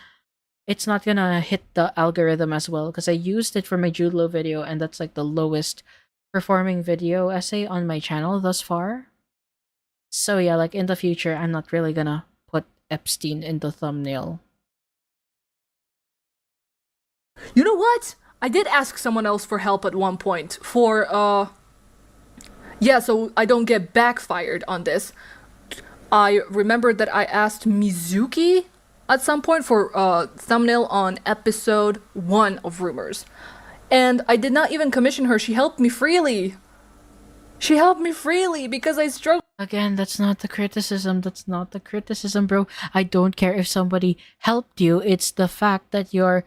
it's not gonna hit the algorithm as well, because I used it for my Jude Law video, and that's like the lowest performing video essay on my channel thus far. So yeah, like in the future, I'm not really gonna put Epstein in the thumbnail. You know what? I did ask someone else for help at one point for, yeah, so I don't get backfired on this. I remember that I asked Mizuki at some point for a thumbnail on episode 1 of Rumors. And I did not even commission her. She helped me freely. She helped me freely because I struggled. Again, that's not the criticism. That's not the criticism, bro. I don't care if somebody helped you. It's the fact that you're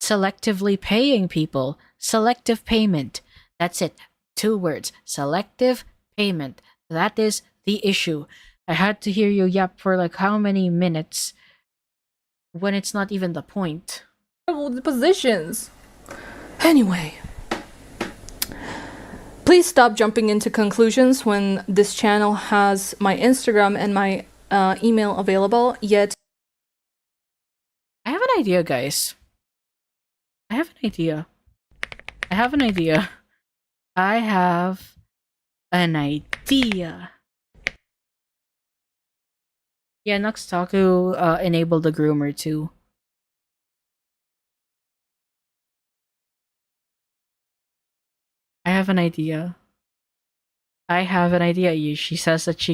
selectively paying people. Selective payment. That's it. 2 words. Selective payment. That is the issue. I had to hear you yap for like how many minutes when it's not even the point. The positions. Anyway. Please stop jumping into conclusions when this channel has my Instagram and my email available, yet I have an idea, guys. I have an idea. I have an idea. I have an idea. Yeah, Nuxtaku enabled the groomer too. I have an idea. I have an idea. She says that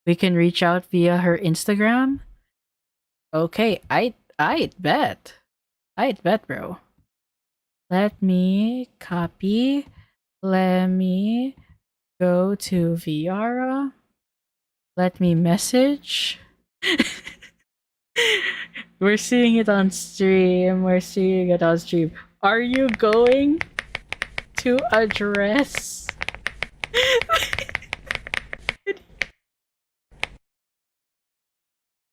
we can reach out via her Instagram. Okay, I'd bet. I'd bet, bro. Let me copy. Let me go to Viarrah. Let me message. We're seeing it on stream. We're seeing it on stream. Are you going to address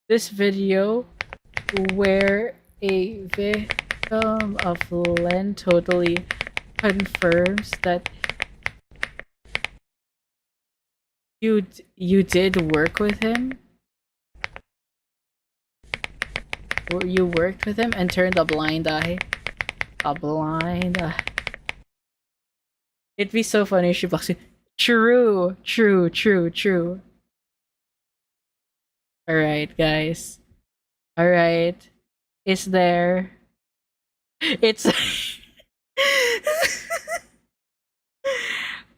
this video where a victim of LenTotally confirms that you did work with him? You worked with him and turned a blind eye? A blind eye. It'd be so funny if she blocks you. True. Alright, guys. Alright. It's there. It's...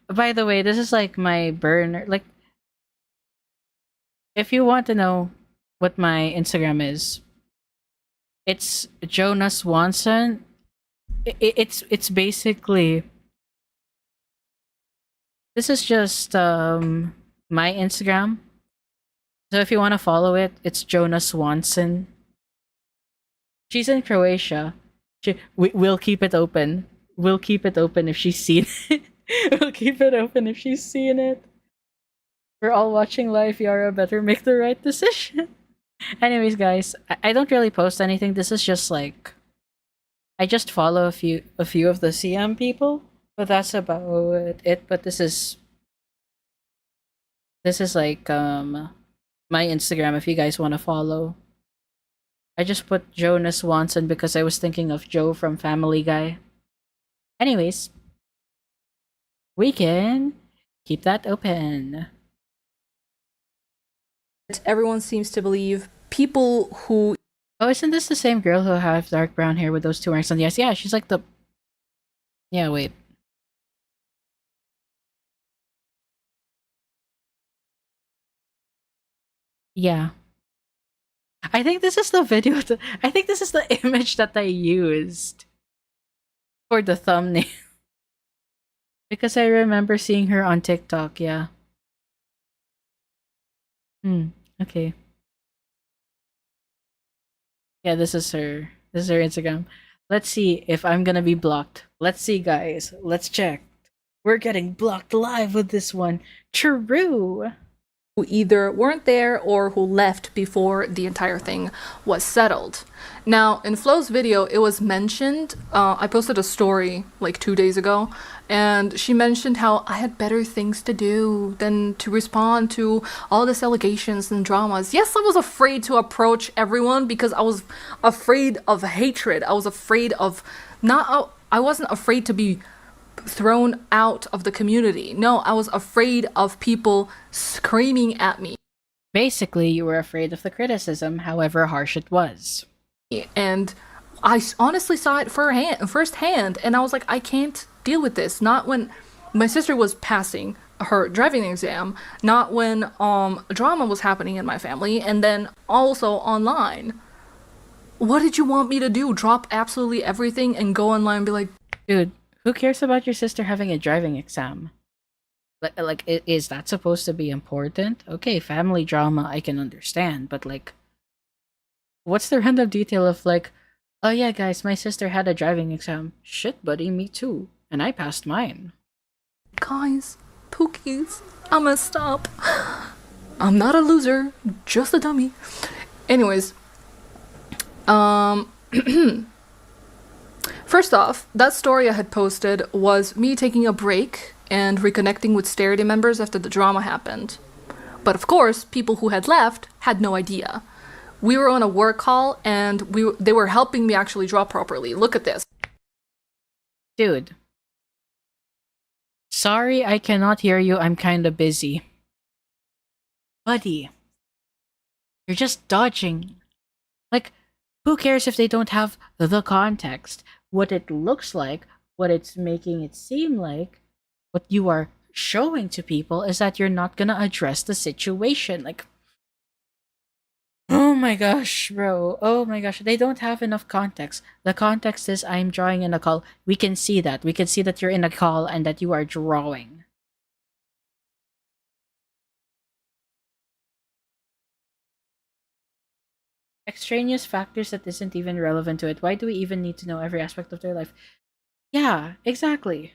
By the way, this is like my burner. Like, if you want to know what my Instagram is, it's Jonah Swanson. It's basically... This is just my Instagram. So if you want to follow it, it's Jonah Swanson. She's in Croatia. We'll keep it open. We'll keep it open if she's seen it. We'll keep it open if she's seen it. We're all watching live. Viarrah better make the right decision. Anyways, guys, I don't really post anything. This is just like... I just follow a few of the CM people. But that's about it. But this is like my Instagram if you guys want to follow. I just put Jonah Swanson because I was thinking of Joe from Family Guy. Anyways, we can keep that open. everyone seems to believe people who... Oh, isn't this the same girl who have dark brown hair with those 2 marks on the eyes? Yeah, she's like the... Yeah, wait. Yeah. I think this is the video. I think this is the image that I used for the thumbnail. Because I remember seeing her on TikTok, yeah. Okay. Yeah, this is her. This is her Instagram. Let's see if I'm gonna be blocked. Let's see, guys. Let's check. We're getting blocked live with this one. True. Who either weren't there or who left before the entire thing was settled. Now, in Flo's video, it was mentioned, I posted a story like 2 days ago, and she mentioned how I had better things to do than to respond to all these allegations and dramas. Yes, I was afraid to approach everyone because I was afraid of hatred. I was afraid of I wasn't afraid to be thrown out of the community. No, I was afraid of people screaming at me. Basically, you were afraid of the criticism, however harsh it was. And I honestly saw it firsthand, and I was like, I can't deal with this. Not when my sister was passing her driving exam, not when drama was happening in my family, and then also online. What did you want me to do? Drop absolutely everything and go online and be like, dude, who cares about your sister having a driving exam? Like, is that supposed to be important? Okay, family drama, I can understand, but like, what's the random detail of like, oh yeah, guys, my sister had a driving exam. Shit, buddy, me too. And I passed mine. guys, Pookies, I'm gonna stop. I'm not a loser, just a dummy. Anyways, first off, that story I had posted was me taking a break and reconnecting with Starity members after the drama happened. But of course, people who had left had no idea. We were on a work call and they were helping me actually draw properly. Look at this. Dude. Sorry, I cannot hear you. I'm kinda busy. Buddy. You're just dodging. Like, who cares if they don't have the context? What it looks like, what it's making it seem like, what you are showing to people is that you're not gonna address the situation. Like, oh my gosh, bro. Oh my gosh. They don't have enough context. The context is I'm drawing in a call. We can see that. We can see that you're in a call and that you are drawing. Extraneous factors that isn't even relevant to it. Why do we even need to know every aspect of their life? Yeah, exactly.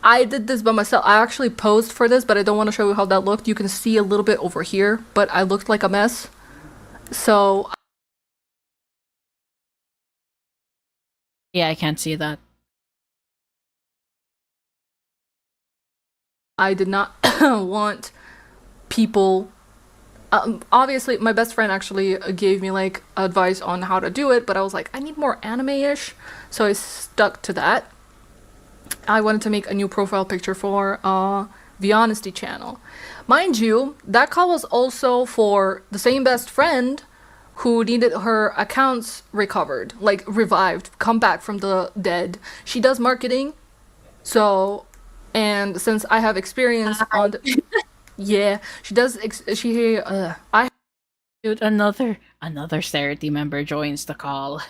I did this by myself. I actually posed for this, but I don't want to show you how that looked. You can see a little bit over here, but I looked like a mess. So yeah, I can't see that. I did not want people. Obviously, my best friend actually gave me like advice on how to do it, but I was like, I need more anime-ish, so I stuck to that. I wanted to make a new profile picture for the Honesty channel. Mind you, that call was also for the same best friend who needed her accounts recovered, like revived, come back from the dead. She does marketing, so, and since I have experience on the, yeah, she does, Dude, another Starity member joins the call.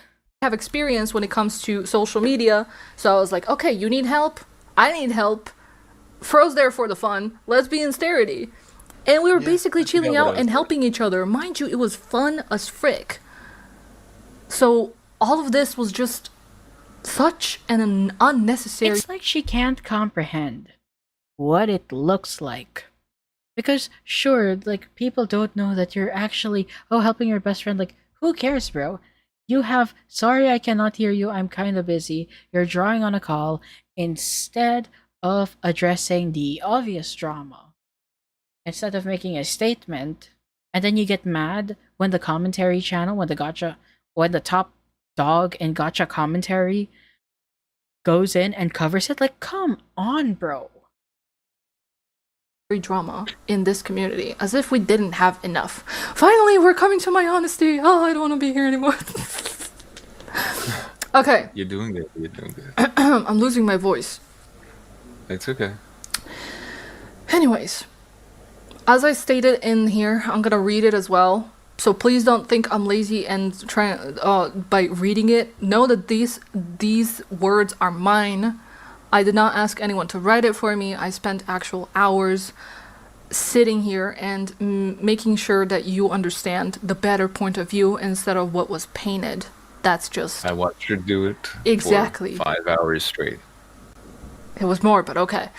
have experience when it comes to social media, so I was like, okay, you need help, I need help. Fro's there for the fun, let's be in Starity. And we were basically chilling out and helping each other. Mind you, it was fun as frick. So all of this was just such an unnecessary. It's like she can't comprehend what it looks like. Because sure, like, people don't know that you're actually, helping your best friend. Like, who cares, bro? You have, sorry I cannot hear you, I'm kind of busy. You're drawing on a call instead of addressing the obvious drama. Instead of making a statement, and then you get mad when the commentary channel, when the top dog in gacha commentary goes in and covers it. Like, come on, bro. Drama in this community, as if we didn't have enough. Finally, we're coming to my honesty. Oh, I don't want to be here anymore. Okay. You're doing good. You're doing good. I'm losing my voice. It's okay. Anyways, as I stated in here, I'm gonna read it as well. So please don't think I'm lazy and trying by reading it. Know that these words are mine. I did not ask anyone to write it for me. I spent actual hours sitting here and making sure that you understand the better point of view instead of what was painted. That's just... I watched her do it Exactly. for 5 hours straight. It was more, but okay.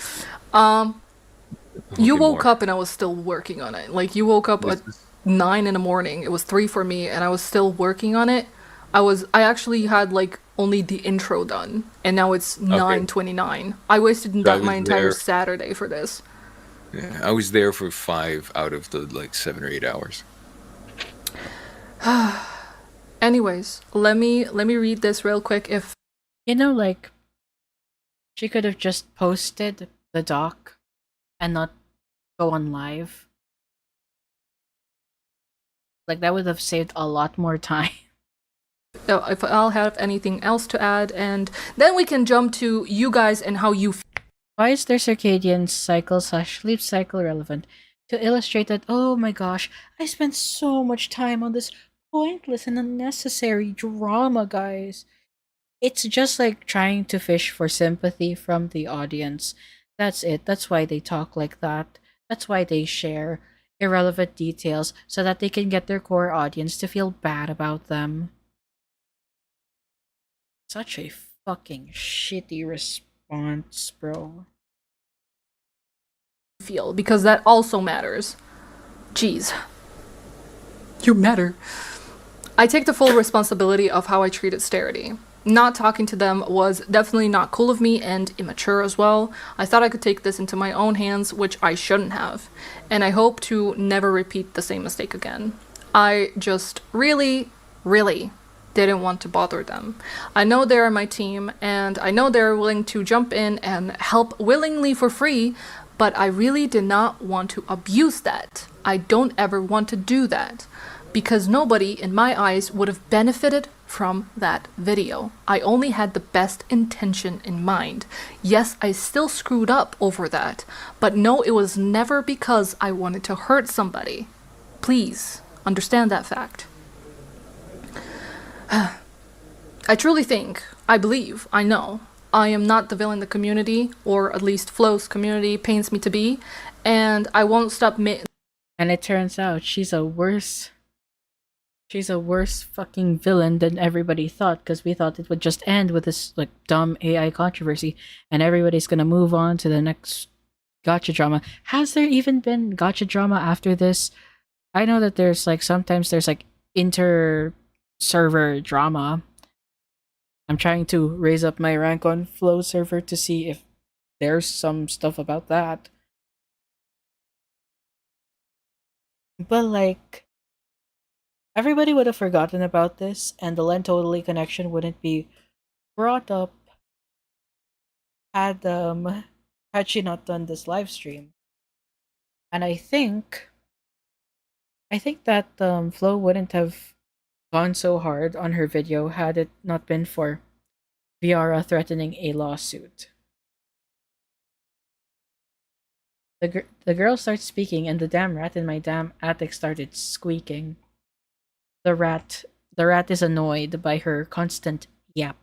You woke up and I was still working on it. Like, you woke up at 9 in the morning. It was 3 for me, and I was still working on it. I actually had, like, only the intro done, and now it's 9:29. I wasted my entire Saturday for this. Yeah, I was there for 5 out of the, like, 7 or 8 hours. Anyways, let me read this real quick. If You know, like, she could have just posted the doc and not go on live. Like, that would have saved a lot more time. if I'll have anything else to add, and then we can jump to you guys and how you Why is their circadian cycle/sleep cycle relevant? To illustrate that, oh my gosh, I spent so much time on this pointless and unnecessary drama, guys. It's just like trying to fish for sympathy from the audience. That's it. That's why they talk like that. That's why they share irrelevant details so that they can get their core audience to feel bad about them. Such a fucking shitty response, bro. feel, because that also matters. Jeez. You matter. I take the full responsibility of how I treated Starity. Not talking to them was definitely not cool of me and immature as well. I thought I could take this into my own hands, which I shouldn't have. And I hope to never repeat the same mistake again. I just really didn't want to bother them. I know they're my team, and I know they're willing to jump in and help willingly for free, but I really did not want to abuse that. I don't ever want to do that, because nobody, in my eyes, would have benefited from that video. I only had the best intention in mind. Yes, I still screwed up over that, but no, it was never because I wanted to hurt somebody. Please, understand that fact. I truly think, I believe, I know, I am not the villain the community, or at least Flo's community, paints me to be, and I won't stop And it turns out she's a worse fucking villain than everybody thought, because we thought it would just end with this like dumb AI controversy and everybody's gonna move on to the next gotcha drama. Has there even been gotcha drama after this? I know that there's like sometimes there's like inter-server drama. I'm trying to raise up my rank on Flow server to see if there's some stuff about that. But like, everybody would have forgotten about this, and the LenTotally connection wouldn't be brought up had she not done this live stream. And I think that Flo wouldn't have gone so hard on her video had it not been for Viarrah threatening a lawsuit. The girl starts speaking, and the damn rat in my damn attic started squeaking. The rat is annoyed by her constant yap.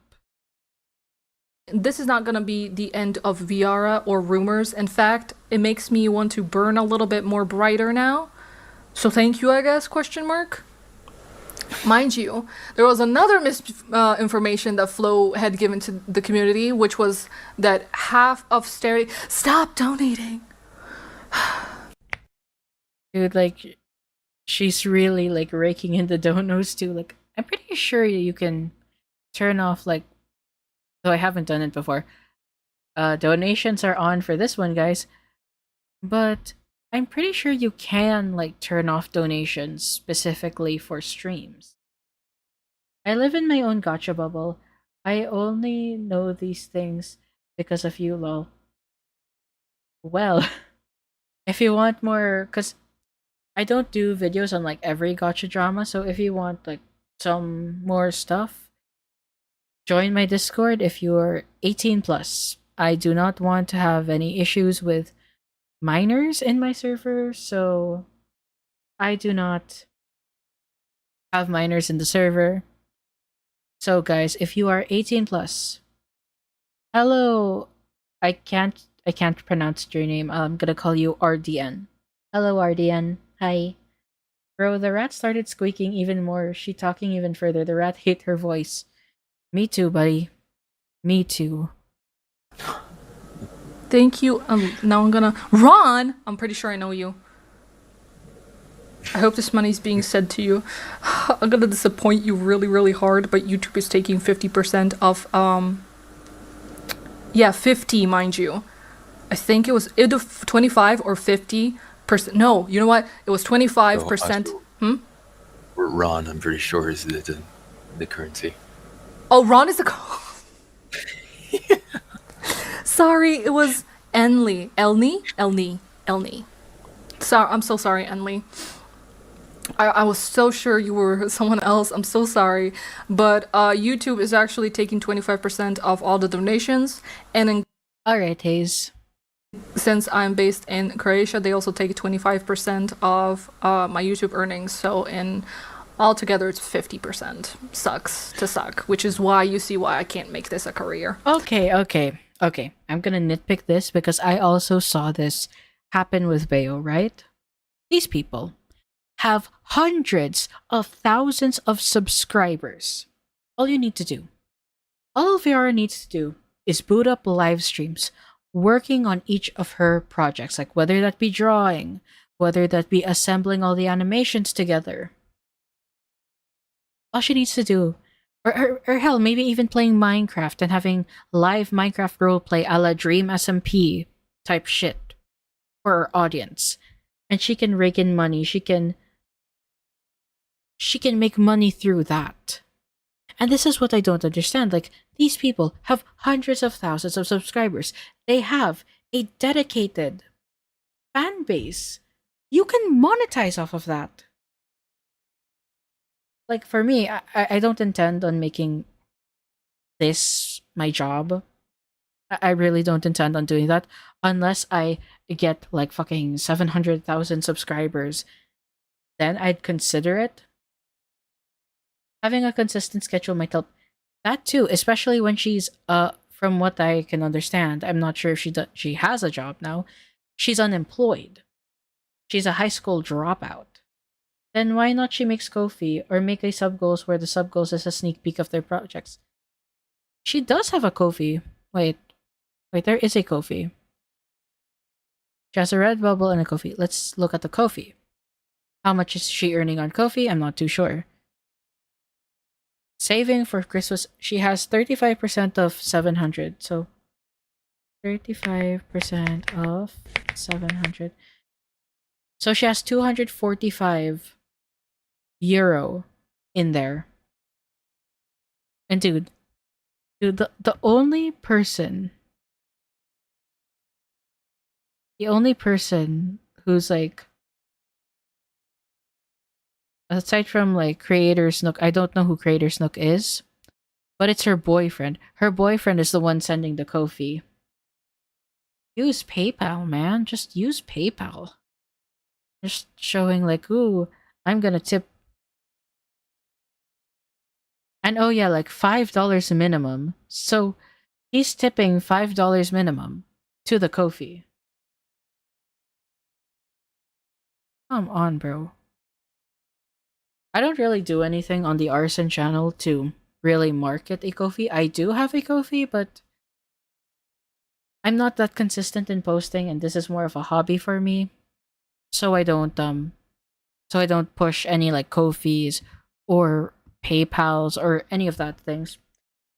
This is not gonna be the end of Viarrah or rumors. In fact, it makes me want to burn a little bit more brighter now. So thank you, I guess, question mark? Mind you, there was another misinformation that Flo had given to the community, which was that half of Starity... Stop donating! Dude, like, she's really, like, raking in the donos, too. Like, I'm pretty sure you can turn off, like... Though I haven't done it before. Donations are on for this one, guys. But I'm pretty sure you can, like, turn off donations specifically for streams. I live in my own gotcha bubble. I only know these things because of you, lol. Well, if you want more... Because I don't do videos on, like, every gotcha drama, so if you want, like, some more stuff, join my Discord if you're 18 plus. I do not want to have any issues with minors in my server, so I do not have minors in the server. So guys, if you are 18 plus, hello, I can't pronounce your name. I'm gonna call you RDN. Hello, RDN. Hi. Bro, the rat started squeaking even more. She talking even further. The rat hate her voice. Me too, buddy. Me too. Thank you. Now I'm gonna... Ron! I'm pretty sure I know you. I hope this money's being said to you. I'm gonna disappoint you really, really hard, but YouTube is taking 50% of, yeah, 50, mind you. I think it was either 25 or 50%. No, you know what? It was 25%. Ron, I'm pretty sure, is the currency. Oh, Ron is the... Sorry, it was Enli. Elni. Sorry, I'm so sorry, Enli. I was so sure you were someone else. I'm so sorry. But YouTube is actually taking 25% of all the donations. And Alright, Hayes. since I'm based in Croatia, they also take 25% of my YouTube earnings. So in altogether, it's 50%. Sucks to suck. Which is why you see why I can't make this a career. Okay. I'm gonna nitpick this because I also saw this happen with Bayo, right? These people have hundreds of thousands of subscribers. All Viarrah needs to do is boot up live streams working on each of her projects, like whether that be drawing, whether that be assembling all the animations together. All she needs to do, or hell, maybe even playing Minecraft and having live Minecraft roleplay a la Dream SMP type shit for her audience. And she can rake in money. She can make money through that. And this is what I don't understand. Like, these people have hundreds of thousands of subscribers. They have a dedicated fan base. You can monetize off of that. Like, for me, I don't intend on making this my job. I really don't intend on doing that unless I get like fucking 700,000 subscribers. Then I'd consider it. Having a consistent schedule might help. That too, especially when she's from what I can understand, I'm not sure if she has a job now. She's unemployed. She's a high school dropout. Then why not she makes Ko-fi or make a sub goals where the sub goals is a sneak peek of their projects? She does have a Ko-fi. Wait, there is a Ko-fi. She has a red bubble and a Ko-fi. Let's look at the Ko-fi. How much is she earning on Ko-fi? I'm not too sure. Saving for Christmas, she has 35% of 700. So 35% of 700. So she has 245 euro in there. And dude, the only person who's like, aside from like Creator Snook, I don't know who Creator Snook is, but it's her boyfriend. Her boyfriend is the one sending the Ko-fi. Use PayPal, man. Just use PayPal. Just showing like, ooh, I'm gonna tip. And oh yeah, like $5 minimum. So he's tipping $5 minimum to the Ko-fi. Come on, bro. I don't really do anything on the Arssen channel to really market a Ko-fi. I do have a Ko-fi, but I'm not that consistent in posting, and this is more of a hobby for me. So I don't push any like Ko-fis or PayPals or any of that things.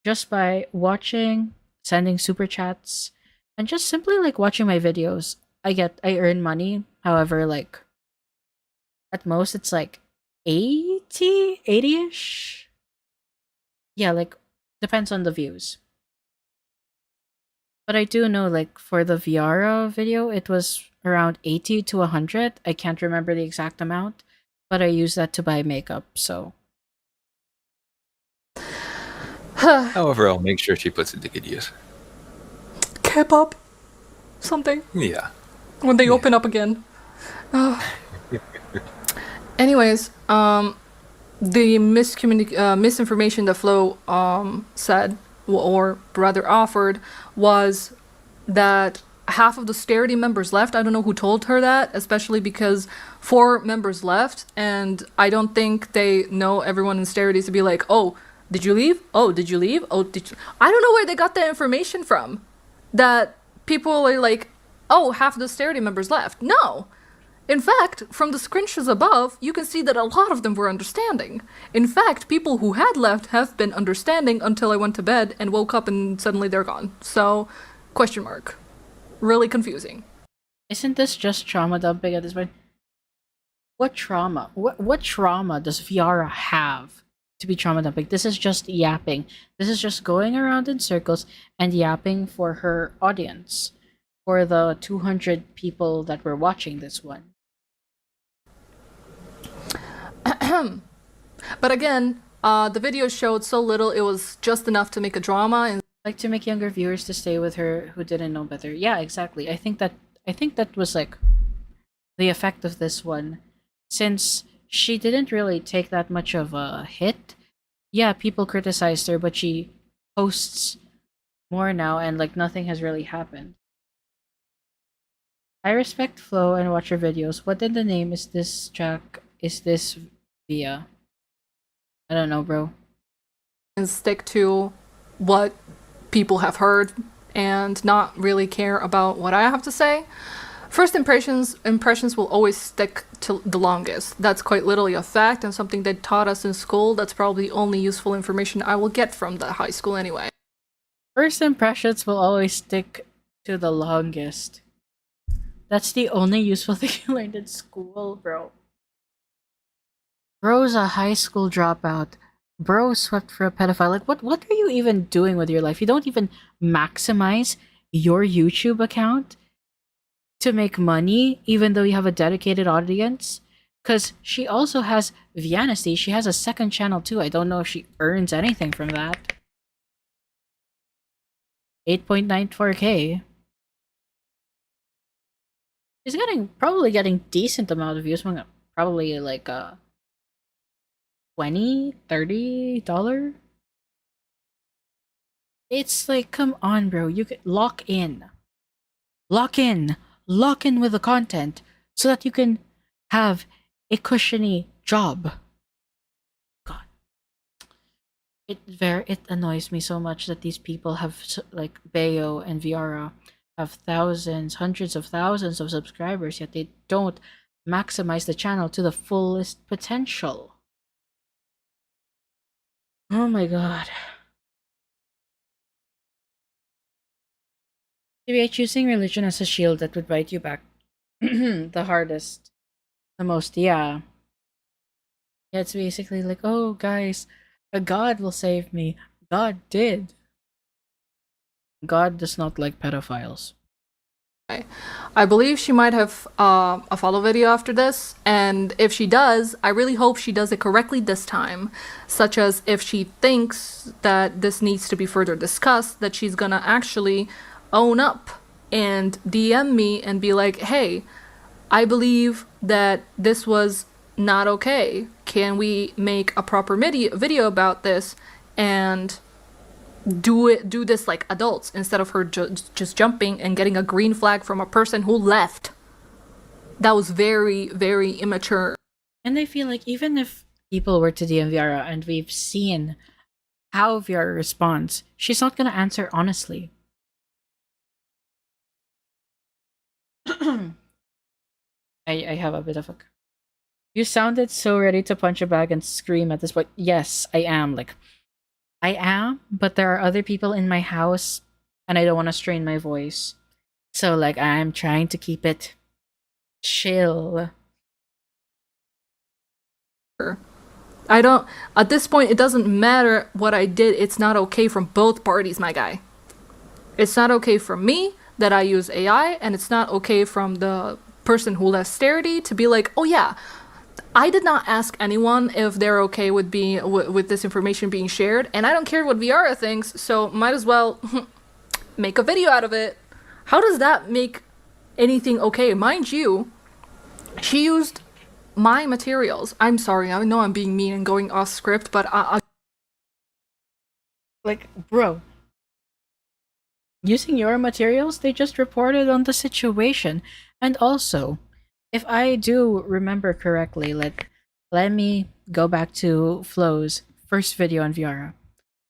Just by watching, sending super chats, and just simply like watching my videos, I earn money. However, like at most it's like 80-ish. Yeah, like depends on the views. But I do know like for the Viarrah video, it was around 80 to 100. I can't remember the exact amount, but I use that to buy makeup, so. However, I'll make sure she puts it to good use. K-pop? Something? Yeah. When they open up again. Anyways, the misinformation that Flo said, or rather offered, was that half of the Starity members left. I don't know who told her that, especially because 4 members left, and I don't think they know everyone in Starity to be like, oh, did you leave? Oh, did you leave? Oh, did you? I don't know where they got that information from. That people are like, oh, half of the Starity members left. No. In fact, from the screenshots above, you can see that a lot of them were understanding. In fact, people who had left have been understanding until I went to bed and woke up and suddenly they're gone. So, question mark. Really confusing. Isn't this just trauma dumping at this point? What trauma? What trauma does Viarrah have to be trauma dumping? This is just yapping. This is just going around in circles and yapping for her audience. For the 200 people that were watching this one. But again, the video showed so little, it was just enough to make a drama and Like to make younger viewers to stay with her who didn't know better. Yeah, exactly. I think that was like the effect of this one. Since she didn't really take that much of a hit. Yeah, people criticized her, but she posts more now and like nothing has really happened. I respect Flo and watch her videos. What in the name is this track? Is this via? I don't know, bro. stick to what people have heard and not really care about what I have to say. First impressions will always stick to the longest. That's quite literally a fact and something they taught us in school. That's probably the only useful information I will get from the high school anyway. First impressions will always stick to the longest. That's the only useful thing you learned in school, bro. Bro's a high school dropout. Bro swept for a pedophile. Like, what are you even doing with your life? You don't even maximize your YouTube account to make money, even though you have a dedicated audience? Because she also has Vianasty. She has a second channel too. I don't know if she earns anything from that. 8.94k. She's probably getting decent amount of views. Probably like $20-$30. It's like, come on, bro. You can lock in with the content so that you can have a cushiony job. God, it annoys me so much that these people have, like Bayo and Viarrah, have thousands, hundreds of thousands of subscribers, yet they don't maximize the channel to the fullest potential. Oh my god. Maybe choosing religion as a shield that would bite you back the hardest, the most, yeah. Yeah, it's basically like, oh guys, a god will save me. God did. God does not like pedophiles. I believe she might have a follow video after this, and if she does, I really hope she does it correctly this time, such as if she thinks that this needs to be further discussed, that she's gonna actually own up and DM me and be like, hey, I believe that this was not okay. Can we make a proper video about this and do this like adults instead of her just jumping and getting a green flag from a person who left? That was very, very immature. And I feel like even if people were to DM Viarrah and we've seen how Viarrah responds, she's not gonna answer honestly. I have a bit of a... You sounded so ready to punch a bag and scream at this point. Yes, I am. Like, I am, but there are other people in my house and I don't want to strain my voice. So, like, I'm trying to keep it chill. I don't... At this point, it doesn't matter what I did. It's not okay from both parties, my guy. It's not okay from me that I use AI, and it's not okay from the person who left Starity to be like, oh yeah, I did not ask anyone if they're okay with with this information being shared, and I don't care what Viarrah thinks, so might as well make a video out of it. How does that make anything okay? Mind you, she used my materials. I'm sorry, I know I'm being mean and going off script, but Like, bro, using your materials, they just reported on the situation. And also, if I do remember correctly, let me go back to Flo's first video on Viarrah.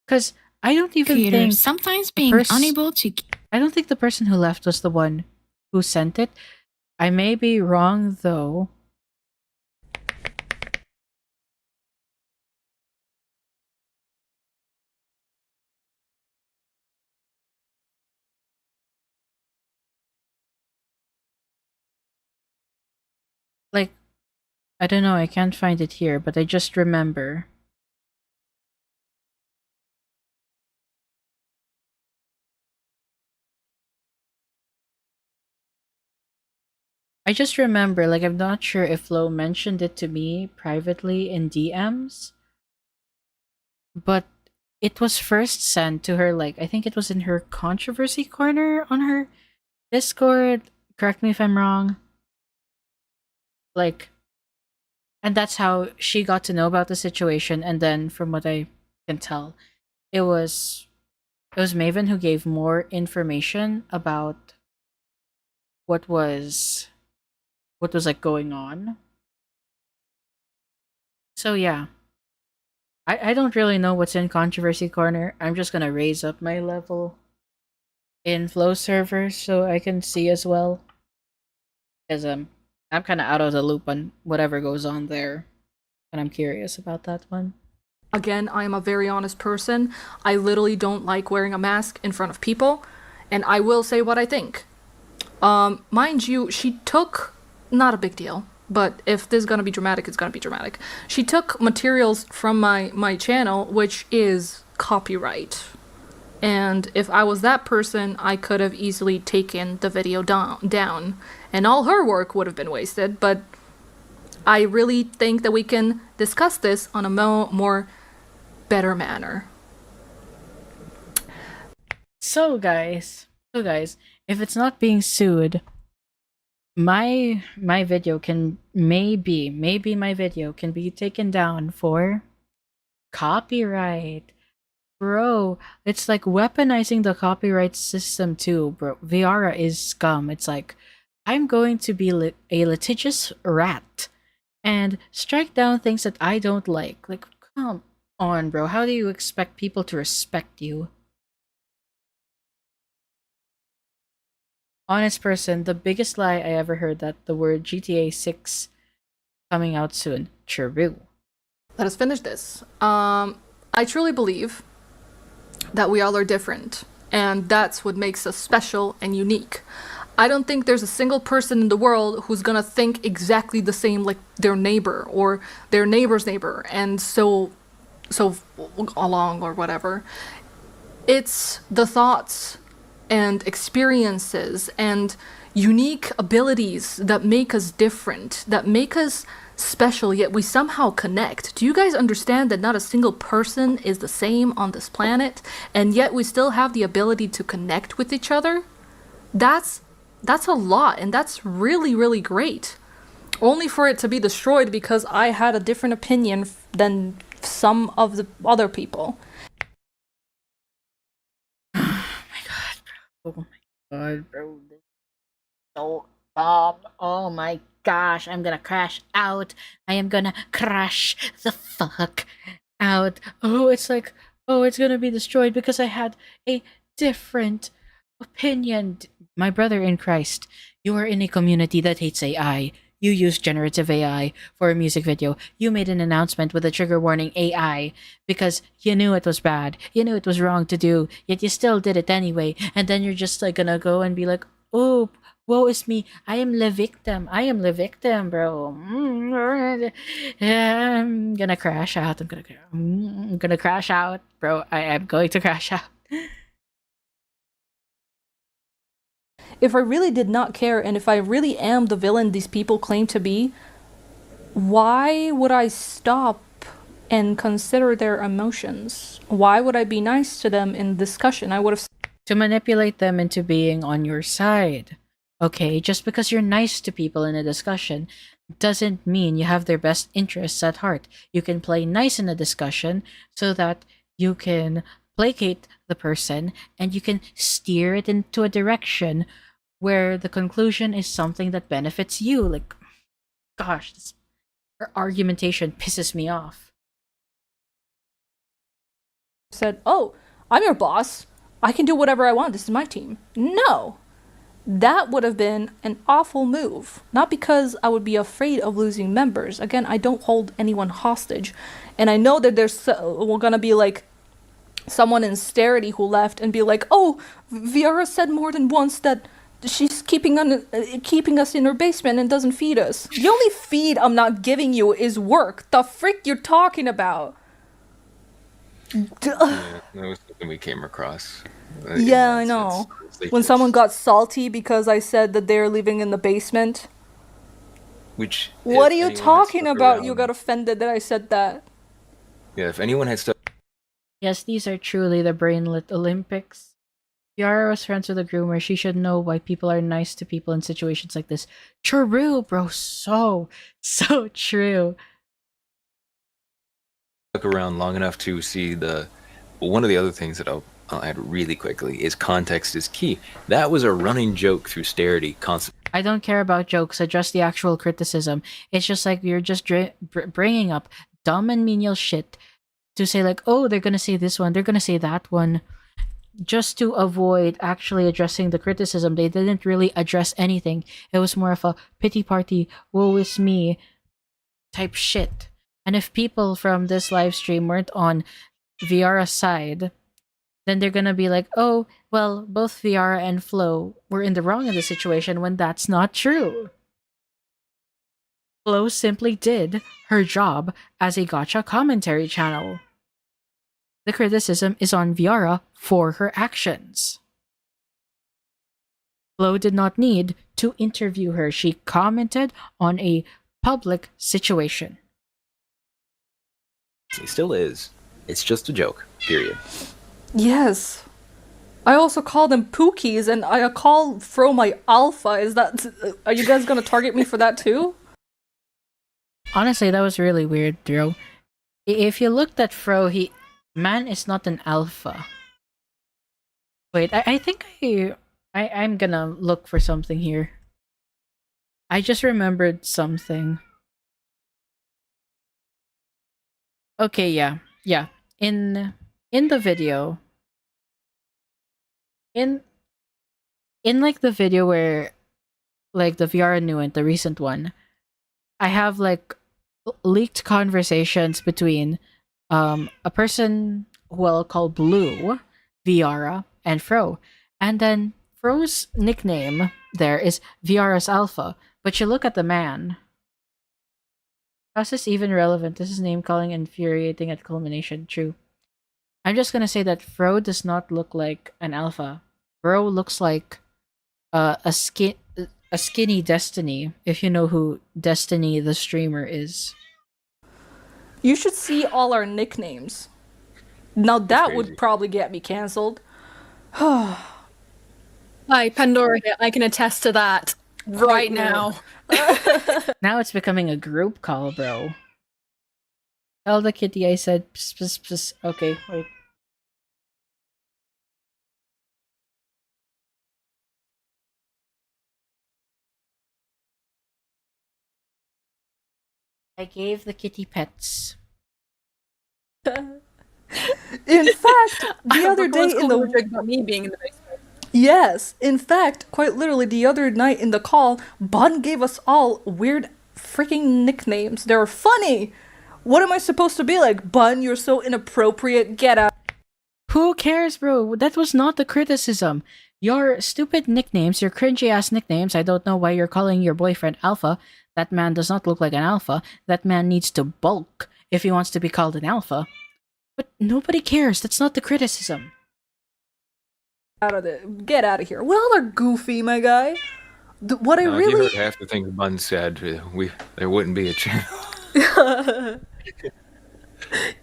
Because I don't even Creator, think sometimes the being unable to I don't think the person who left was the one who sent it. I may be wrong though. Like, I don't know, I can't find it here, but I just remember. I just remember, like, I'm not sure if Flo mentioned it to me privately in DMs, but it was first sent to her, like, I think it was in her controversy corner on her Discord. Correct me if I'm wrong. Like, and that's how she got to know about the situation. And then, from what I can tell, it was Maven who gave more information about what was like going on. So yeah, I don't really know what's in controversy corner. I'm just gonna raise up my level in Flow server so I can see as well, because I'm kind of out of the loop on whatever goes on there, and I'm curious about that one. Again, I am a very honest person. I literally don't like wearing a mask in front of people, and I will say what I think. Mind you, she took, not a big deal, but if this is gonna be dramatic, it's gonna be dramatic. She took materials from my channel, which is copyright. And if I was that person, I could have easily taken the video down, and all her work would have been wasted, but I really think that we can discuss this on a more better manner. So guys, if it's not being sued, my video can maybe my video can be taken down for copyright. Bro, it's like weaponizing the copyright system too, bro. Viarrah is scum. It's like, I'm going to be a litigious rat and strike down things that I don't like. Like, come on, bro. How do you expect people to respect you? Honest person, the biggest lie I ever heard that the word GTA 6 coming out soon. True. Let us finish this. I truly believe that we all are different, and that's what makes us special and unique. I don't think there's a single person in the world who's gonna think exactly the same like their neighbor or their neighbor's neighbor, and so along or whatever. It's the thoughts and experiences and unique abilities that make us different, that make us special, yet we somehow connect. Do you guys understand that not a single person is the same on this planet, and yet we still have the ability to connect with each other? That's a lot, and that's really, really great. Only for it to be destroyed because I had a different opinion than some of the other people. Oh my god, bro. This is so dumb. Oh my gosh, I'm gonna crash out. I am gonna crash the fuck out. Oh, it's like, oh, it's gonna be destroyed because I had a different opinion. My brother in Christ, you are in a community that hates AI. You use generative AI for a music video. You made an announcement with a trigger warning AI because you knew it was bad. You knew it was wrong to do, yet you still did it anyway. And then you're just like gonna go and be like, oh, woe is me. I am the victim. I am the victim, bro. I'm gonna crash out. I'm gonna crash out, bro. I am going to crash out. If I really did not care, and if I really am the villain these people claim to be, why would I stop and consider their emotions? Why would I be nice to them in discussion? I would have... To manipulate them into being on your side. Okay, just because you're nice to people in a discussion doesn't mean you have their best interests at heart. You can play nice in a discussion so that you can placate the person, and you can steer it into a direction where the conclusion is something that benefits you. Like, gosh, her argumentation pisses me off. Said, "Oh, I'm your boss. I can do whatever I want. This is my team." No. That would have been an awful move. Not because I would be afraid of losing members. Again, I don't hold anyone hostage. And I know that there's gonna be like someone in Starity who left and be like, "Oh, Viarrah said more than once that she's keeping us in her basement and doesn't feed us. The only feed I'm not giving you is work. The frick you're talking about?" Yeah, that was something we came across. Yeah, I know. When someone got salty because I said that they're living in the basement. Which, What if are you anyone had talking stuck about? around- You got offended that I said that. Yeah, if anyone had stuck Yes, these are truly the brainlet Olympics. Viarrah was friends with a groomer. She should know why people are nice to people in situations like this. True, bro. So true. around long enough to see one of the other things that I'll add really quickly is context is key. That was a running joke through Starity constantly. I don't care about jokes, address the actual criticism. It's just like you're just bringing up dumb and menial shit to say like, oh, they're gonna say this one, they're gonna say that one, just to avoid actually addressing the criticism. They didn't really address anything. It was more of a pity party, woe is me type shit. And if people from this live stream weren't on Viarrah's side, then they're gonna be like, oh, well, both Viarrah and Flo were in the wrong in the situation, when that's not true. Flo simply did her job as a gotcha commentary channel. The criticism is on Viarrah for her actions. Flo did not need to interview her. She commented on a public situation. It still is. It's just a joke. Period. Yes. I also call them Pookies, and I call Fro my alpha. Is that... Are you guys gonna target me for that too? Honestly, that was really weird, Dro. If you looked at Fro, man is not an alpha. Wait, I think I'm gonna look for something here. I just remembered something. Okay, yeah. In the video, in like the video where like the Viarrah Nuent, the recent one, I have like leaked conversations between a person who I'll call Blue, Viarrah, and Fro. And then Fro's nickname there is Viarrah's Alpha. But you look at the man. How's this even relevant? This is name calling infuriating at culmination. True. I'm just gonna say that Fro does not look like an alpha. Fro looks like a skinny Destiny, if you know who Destiny the streamer is. You should see all our nicknames. Now that crazy. would probably get me cancelled. Hi, Pandora here. I can attest to that right now. Now it's becoming a group call, bro. Tell the kitty I said pss, pss, pss. Okay, wait. I gave the kitty pets. In fact, the other day in the... about me being in the basement. Yes, in fact, quite literally the other night in the call, Bun gave us all weird freaking nicknames. They were funny. What am I supposed to be like? Bun, you're so inappropriate. Get out. Who cares, bro? That was not the criticism. Your stupid nicknames, your cringy ass nicknames. I don't know why you're calling your boyfriend Alpha. That man does not look like an alpha. That man needs to bulk if he wants to be called an alpha. But nobody cares. That's not the criticism. Get out of here. We all are goofy, my guy. What I If you really... heard half the things Bun said, there wouldn't be a channel.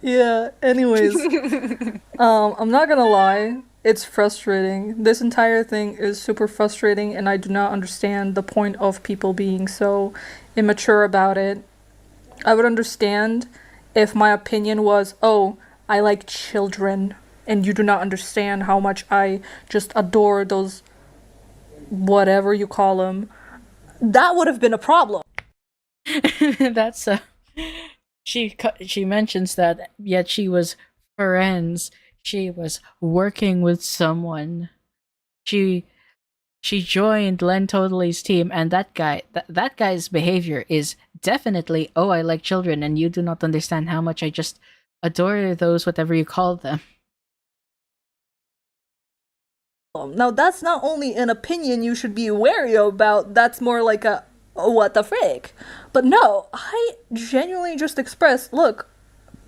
Yeah, anyways. I'm not gonna lie. It's frustrating. This entire thing is super frustrating, and I do not understand the point of people being so immature about it. I would understand if my opinion was, oh, I like children, and you do not understand how much I just adore those, whatever you call them, that would have been a problem. That's she mentions that, yet she was friends. She was working with someone. She joined LenTotally's team, and that guy's behavior is definitely, oh, I like children, and you do not understand how much I just adore those, whatever you call them. Now, that's not only an opinion you should be wary about, that's more like a, oh, what the frick? But no, I genuinely just expressed, look,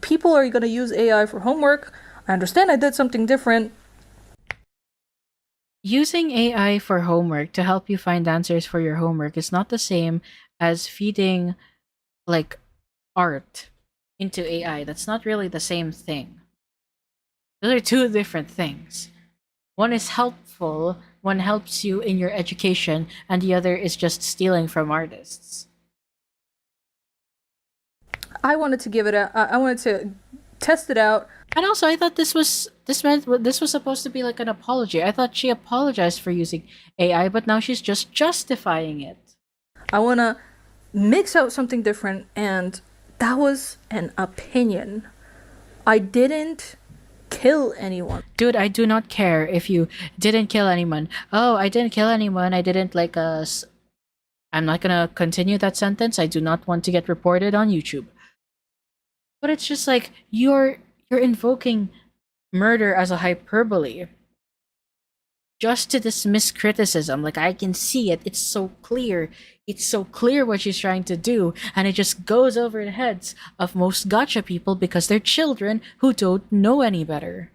people are going to use AI for homework. I understand I did something different. Using AI for homework to help you find answers for your homework is not the same as feeding, like, art into AI. That's not really the same thing. Those are two different things. One is helpful, one helps you in your education, and the other is just stealing from artists. I wanted to give it a, I wanted to test it out. And also, I thought this was supposed to be like an apology. I thought she apologized for using AI, but now she's just justifying it. I want to mix out something different, and that was an opinion. I didn't kill anyone. Dude, I do not care if you didn't kill anyone. Oh, I didn't kill anyone. I didn't like us. I'm not gonna continue that sentence. I do not want to get reported on YouTube. But it's just like you're invoking murder as a hyperbole just to dismiss criticism. Like, I can see it. It's so clear. It's so clear what she's trying to do, and it just goes over the heads of most gotcha people because they're children who don't know any better.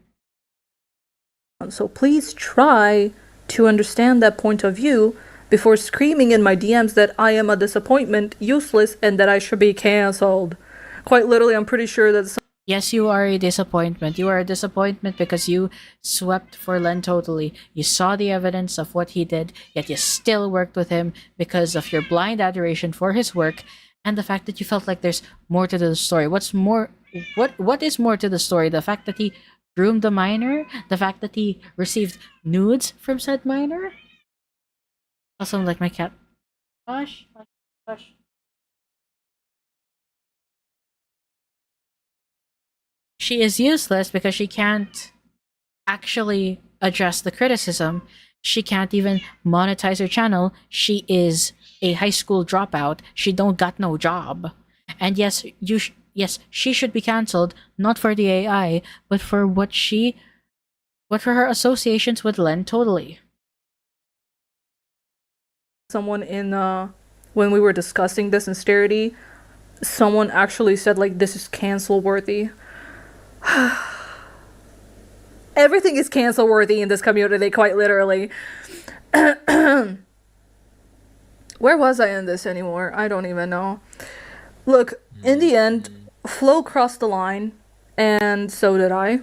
So please try to understand that point of view before screaming in my DMs that I am a disappointment, useless, and that I should be cancelled. Quite literally, I'm pretty sure that Yes, you are a disappointment. You are a disappointment because you swept for LenTotally. You saw the evidence of what he did, yet you still worked with him because of your blind adoration for his work and the fact that you felt like there's more to the story. What is more to the story? The fact that he groomed the minor? The fact that he received nudes from said minor? Also, like my cat. Hush. She is useless because she can't actually address the criticism. She can't even monetize her channel. She is a high school dropout. She don't got no job. And yes, she should be cancelled, not for the AI, but for what for her associations with LenTotally. someone in when we were discussing this in Starity, someone actually said like this is cancel worthy. Everything is cancel worthy in this community, quite literally. Where was I in this anymore? I don't even know. Look, in the end, Flo crossed the line, and so did I.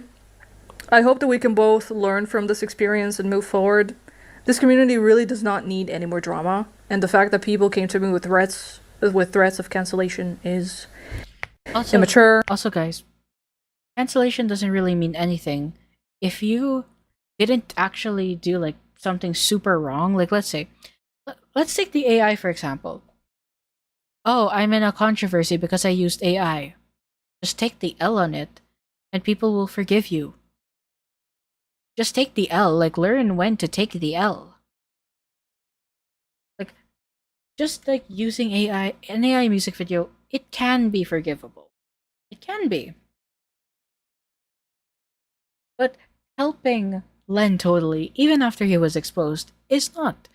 I hope that we can both learn from this experience and move forward. This community really does not need any more drama, and the fact that people came to me with threats of cancellation is Also, immature. Also, guys, cancellation doesn't really mean anything. If you didn't actually do like something super wrong, like let's take the AI for example. Oh, I'm in a controversy because I used AI. Just take the L on it, and people will forgive you. Just take the L, like learn when to take the L. Like, just like using AI, an AI music video, it can be forgivable. It can be. But helping LenTotally, even after he was exposed, is not.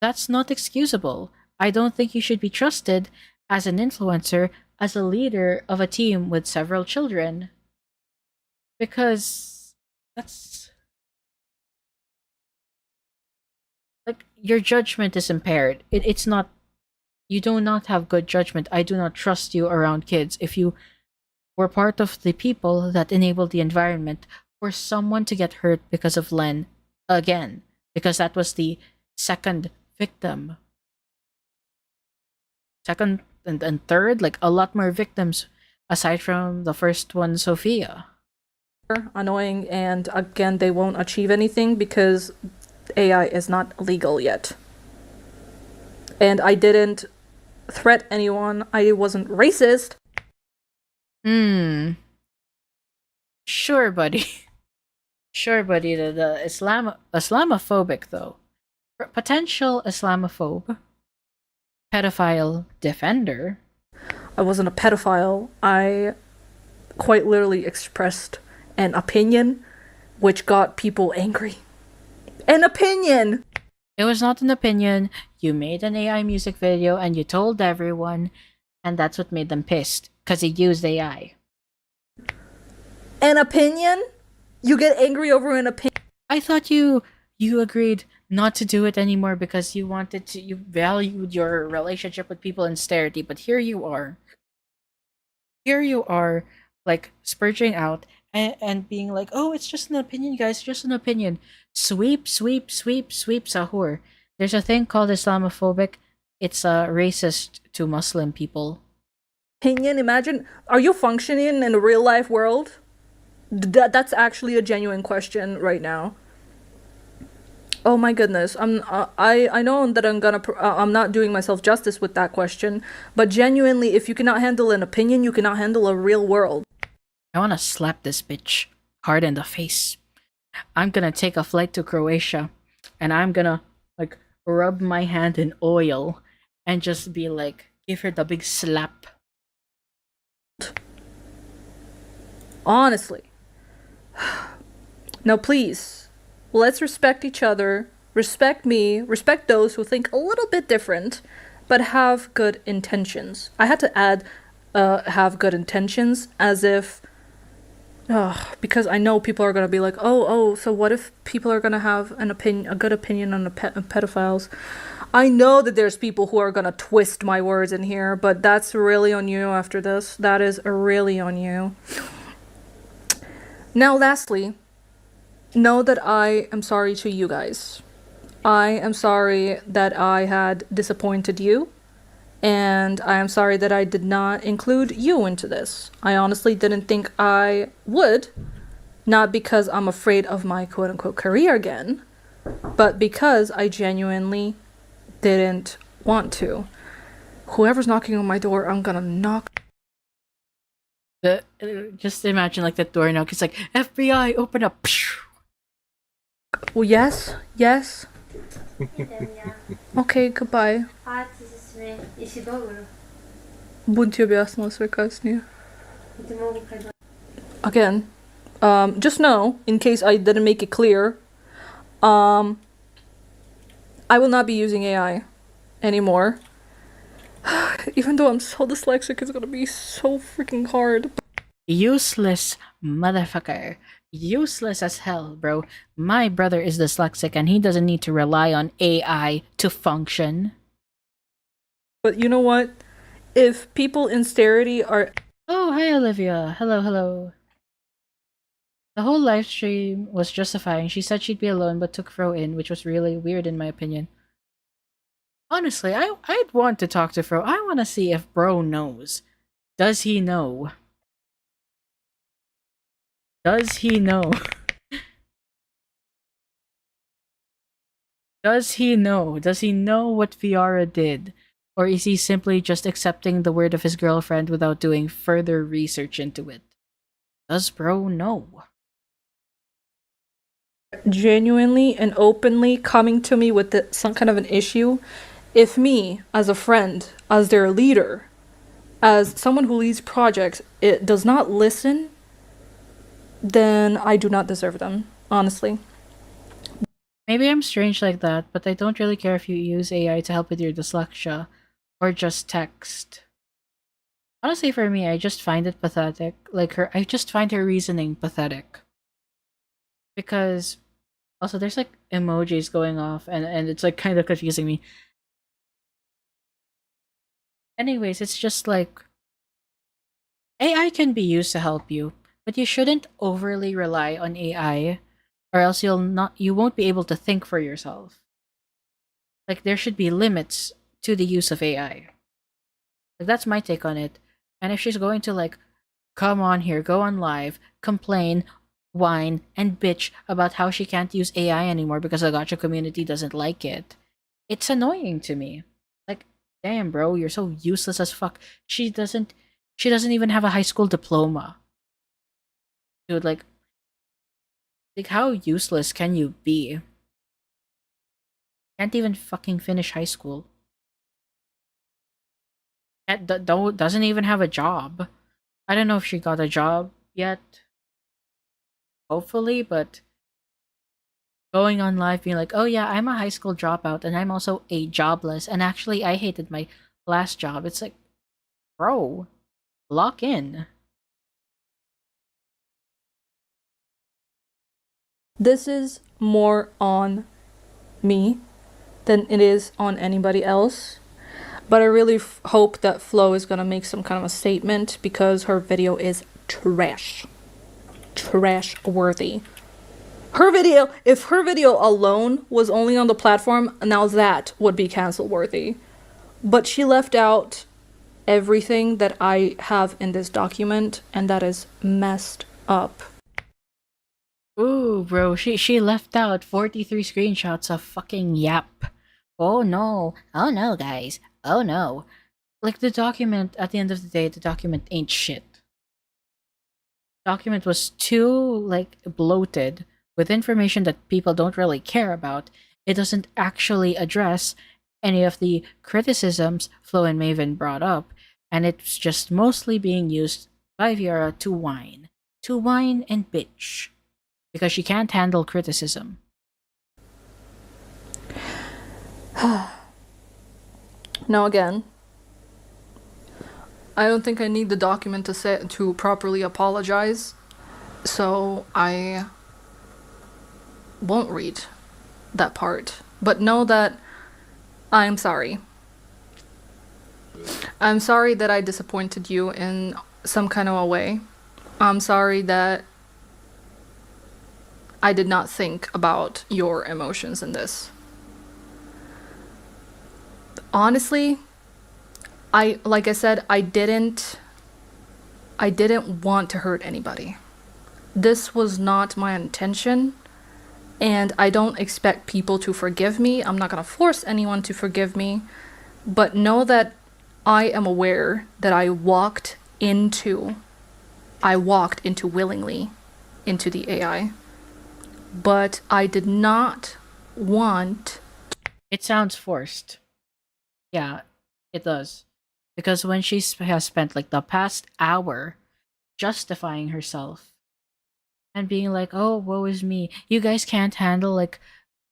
That's not excusable. I don't think you should be trusted as an influencer, as a leader of a team with several children. Because that's... like, your judgment is impaired. It's not... you do not have good judgment. I do not trust you around kids. If you were part of the people that enabled the environment for someone to get hurt because of Len again, because that was the second victim. Second and third, like a lot more victims aside from the first one, Sophia. annoying, and again, they won't achieve anything because AI is not legal yet. And I didn't threat anyone. I wasn't racist. Sure, buddy. Sure, buddy. The Islamophobic though. Potential Islamophobe. Pedophile defender. I wasn't a pedophile. I quite literally expressed an opinion which got people angry. An opinion! It was not an opinion. You made an AI music video and you told everyone, and that's what made them pissed. Because he used AI. An opinion? You get angry over an opinion? I thought you agreed not to do it anymore because you valued your relationship with people in austerity, but here you are. Here you are, like, spurging out and being like, oh, it's just an opinion, guys, just an opinion. Sweep, sahur. There's a thing called Islamophobic. It's racist to Muslim people. Opinion? Imagine, are you functioning in a real life world? That's actually a genuine question right now. Oh my goodness, I know that I'm not doing myself justice with that question, but genuinely, if you cannot handle an opinion, you cannot handle a real world. I wanna slap this bitch hard in the face. I'm gonna take a flight to Croatia, and I'm gonna, like, rub my hand in oil, and just be like, give her the big slap. Honestly. Now please, let's respect each other, respect me, respect those who think a little bit different, but have good intentions. I had to add have good intentions as if because I know people are gonna be like, oh, so what if people are gonna have a good opinion on pedophiles? I know that there's people who are gonna twist my words in here, but that's really on you after this. That is really on you. Now, lastly, know that I am sorry to you guys. I am sorry that I had disappointed you. And I am sorry that I did not include you into this. I honestly didn't think I would. Not because I'm afraid of my quote-unquote career again, but because I genuinely didn't want to. Whoever's knocking on my door, I'm gonna knock. Just imagine, like, the door knock. It's like, FBI, open up. Well, yes. Okay, goodbye. Будь объяснила прекраснее. Again, just know, in case I didn't make it clear, I will not be using AI anymore. Even though I'm so dyslexic, it's gonna be so freaking hard. Useless motherfucker. Useless as hell, bro. My brother is dyslexic and he doesn't need to rely on AI to function. But you know what? If people in austerity are... Oh, hi Olivia. Hello. The whole live stream was justifying. She said she'd be alone but took Fro in, which was really weird in my opinion. Honestly, I'd want to talk to Fro. I want to see if bro knows. Does he know? Does he know? Does he know? Does he know what Viarrah did? Or is he simply just accepting the word of his girlfriend without doing further research into it? Does bro know? Genuinely and openly coming to me with some kind of an issue, if me, as a friend, as their leader, as someone who leads projects, it does not listen, then I do not deserve them, honestly. Maybe I'm strange like that, but I don't really care if you use AI to help with your dyslexia, or just text. Honestly, for me, I just find it pathetic. I just find her reasoning pathetic. Because, also, there's like emojis going off, and it's like kind of confusing me. Anyways, it's just like, AI can be used to help you, but you shouldn't overly rely on AI, or else you won't be able to think for yourself. Like, there should be limits to the use of AI. Like, that's my take on it. And if she's going to, like, come on here, go on live, complain, whine, and bitch about how she can't use AI anymore because the gacha community doesn't like it. It's annoying to me. Like, damn, bro, you're so useless as fuck. She doesn't even have a high school diploma. Dude, like how useless can you be? Can't even fucking finish high school. Doesn't even have a job. I don't know if she got a job yet. Hopefully, but going on live being like, oh yeah, I'm a high school dropout and I'm also a jobless, and actually I hated my last job. It's like, bro, lock in. This is more on me than it is on anybody else. But I really hope that Flo is gonna make some kind of a statement because her video is trash. Trash worthy. Her video, if her video alone was only on the platform, now that would be cancel worthy. But she left out everything that I have in this document, and that is messed up. Ooh, bro, she left out 43 screenshots of fucking yap. Oh no, guys. Oh no. Like, the document, at the end of the day, the document ain't shit. Document was too, like, bloated with information that people don't really care about. It doesn't actually address any of the criticisms Flo and Maven brought up, and it's just mostly being used by Viarrah to whine. To whine and bitch. Because she can't handle criticism. Now again, I don't think I need the document to properly apologize, so I won't read that part. But know that I'm sorry. I'm sorry that I disappointed you in some kind of a way. I'm sorry that I did not think about your emotions in this. Honestly, like I said, I didn't want to hurt anybody. This was not my intention, and I don't expect people to forgive me. I'm not gonna force anyone to forgive me, but know that I am aware that I walked willingly into the AI, but I did not want. It sounds forced. Yeah, it does. Because when she has spent like the past hour justifying herself and being like, oh, woe is me. You guys can't handle, like,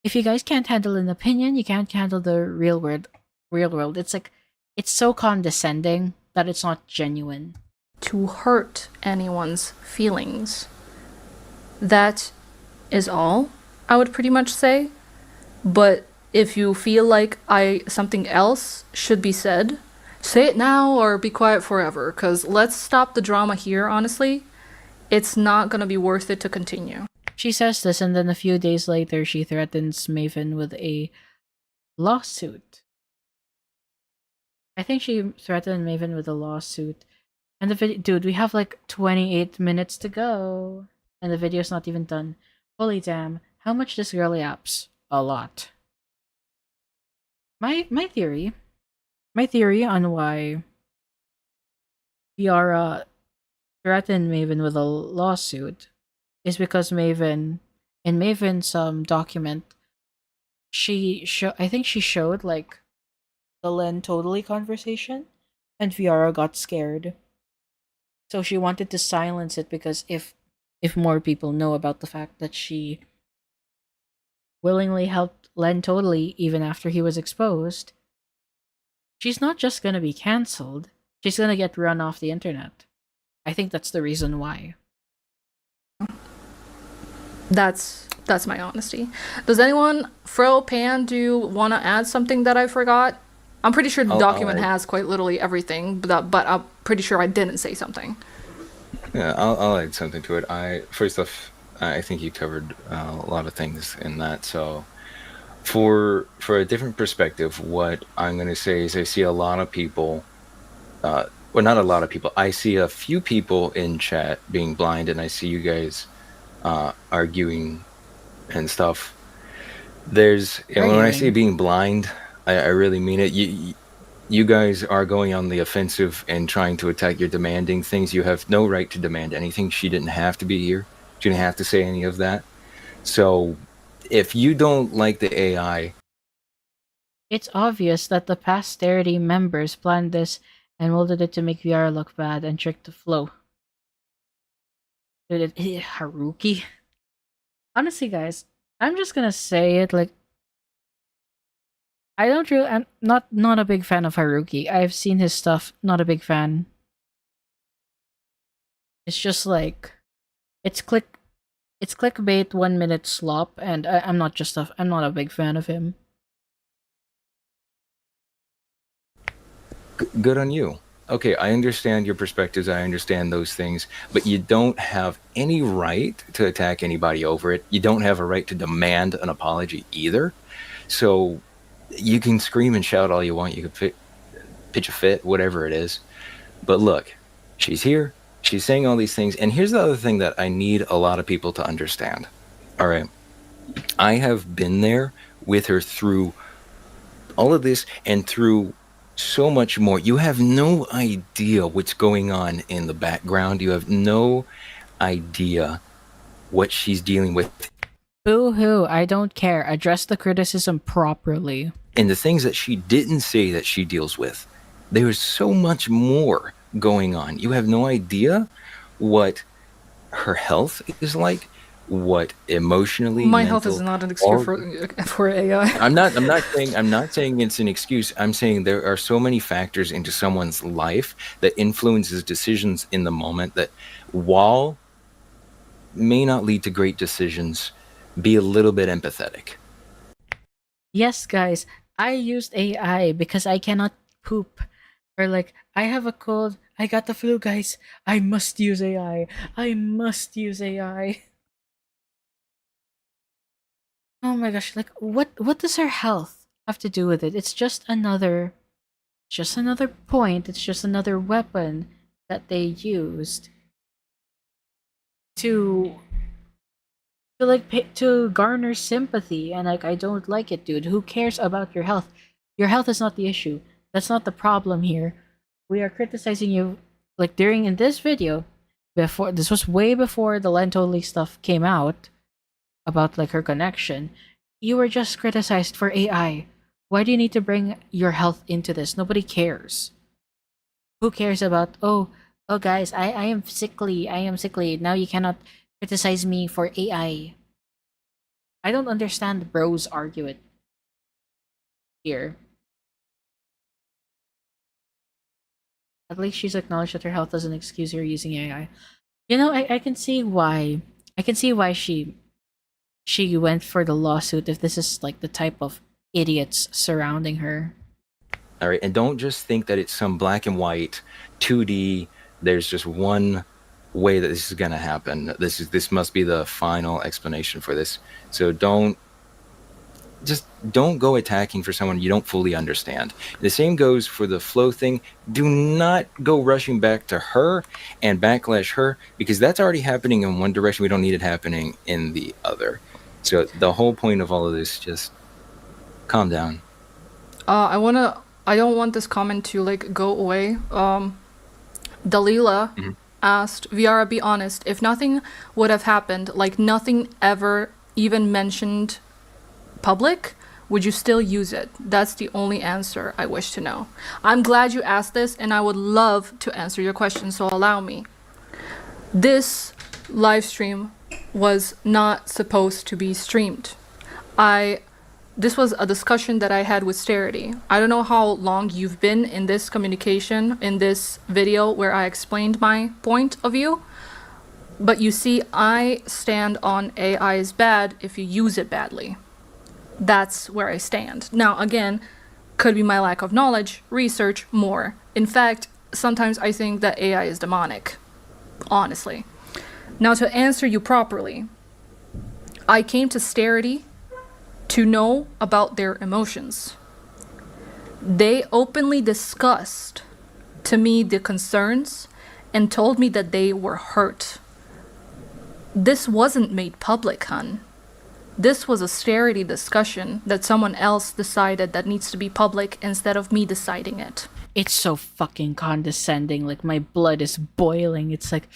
if you guys can't handle an opinion, you can't handle the real world. It's like, it's so condescending that it's not genuine. To hurt anyone's feelings. That is all I would pretty much say. But if you feel like something else should be said, say it now or be quiet forever, because let's stop the drama here, honestly. It's not gonna be worth it to continue. She says this, and then a few days later, she threatens Maven with a lawsuit. I think she threatened Maven with a lawsuit. And the video, dude, we have like 28 minutes to go. And the video's not even done. Holy damn, how much this girl yaps? A lot. My theory on why Viarrah threatened Maven with a lawsuit is because in Maven's document, I think she showed like the LenTotally conversation, and Viarrah got scared. So she wanted to silence it because if more people know about the fact that she willingly helped LenTotally even after he was exposed, she's not just gonna be cancelled, she's gonna get run off the internet. I think that's the reason why. That's my honesty. Does anyone, Fro, Pan, do you want to add something that I forgot? I'm pretty sure the document has quite literally everything, but I'm pretty sure I didn't say something. Yeah, I'll add something to it. First off, I think you covered a lot of things in that. So, for a different perspective, what I'm going to say is I see a lot of people, well, not a lot of people. I see a few people in chat being blind, and I see you guys arguing and stuff. There's, when I say Arguing. being blind, I really mean it. You guys are going on the offensive and trying to attack. You're demanding things. You have no right to demand anything. She didn't have to be here. She didn't have to say any of that. So if you don't like the AI, It's obvious that the posterity members planned this and molded it to make Viarrah look bad and trick the flow. Dude, Haruki. Honestly, guys, I'm just gonna say it like I'm not a big fan of Haruki. I've seen his stuff, not a big fan. It's just like it's clickbait 1 minute slop, and I'm not a big fan of him. good on you. Okay, I understand your perspectives. I understand those things, but you don't have any right to attack anybody over it. You don't have a right to demand an apology either. So you can scream and shout all you want. You can pitch a fit, whatever it is. But look, she's here. She's saying all these things. And here's the other thing that I need a lot of people to understand. All right. I have been there with her through all of this and through so much more. You have no idea what's going on in the background. You have no idea what she's dealing with. Boo hoo, I don't care. Address the criticism properly. And the things that she didn't say that she deals with. There's so much more going on. You have no idea what her health is like, what emotionally. My health is not an excuse for AI. I'm not saying it's an excuse. I'm saying there are so many factors into someone's life that influences decisions in the moment that, while may not lead to great decisions, be a little bit empathetic. Yes, guys, I used AI because I cannot poop. Or like, I have a cold, I got the flu, guys. I must use AI. I must use AI. Oh my gosh, like what does her health have to do with it? It's just another point, it's just another weapon that they used to to garner sympathy, and like I don't like it, dude. Who cares about your health? Your health is not the issue. That's not the problem here. We are criticizing you like during in this video before this was way before the LenTotally stuff came out about like her connection. You were just criticized for AI. Why do you need to bring your health into this? Nobody cares. Who cares about oh guys, I am sickly. I am sickly. Now you cannot criticize me for AI. I don't understand the bros argue it here. At least she's acknowledged that her health doesn't excuse her using AI. You know, I can see why. I can see why she went for the lawsuit if this is like the type of idiots surrounding her. All right, and don't just think that it's some black and white 2D. There's just one way that this is going to happen. This must be the final explanation for this. So don't go attacking for someone you don't fully understand. The same goes for the flow thing. Do not go rushing back to her and backlash her, because that's already happening in one direction. We don't need it happening in the other. So the whole point of all of this, just calm down. I don't want this comment to like go away. Dalila asked, Viarrah, be honest, if nothing would have happened, like nothing ever even mentioned public, would you still use it? That's the only answer I wish to know. I'm glad you asked this, and I would love to answer your question, so allow me. This live stream was not supposed to be streamed. This was a discussion that I had with Starity. I don't know how long you've been in this communication, in this video where I explained my point of view, but you see, I stand on AI is bad if you use it badly. That's where I stand. Now, again, could be my lack of knowledge, research, more. In fact, sometimes I think that AI is demonic, honestly. Now, to answer you properly, I came to Starity to know about their emotions. They openly discussed to me the concerns and told me that they were hurt. This wasn't made public, hun. This was a charity discussion that someone else decided that needs to be public instead of me deciding it. It's so fucking condescending. Like, my blood is boiling. It's like,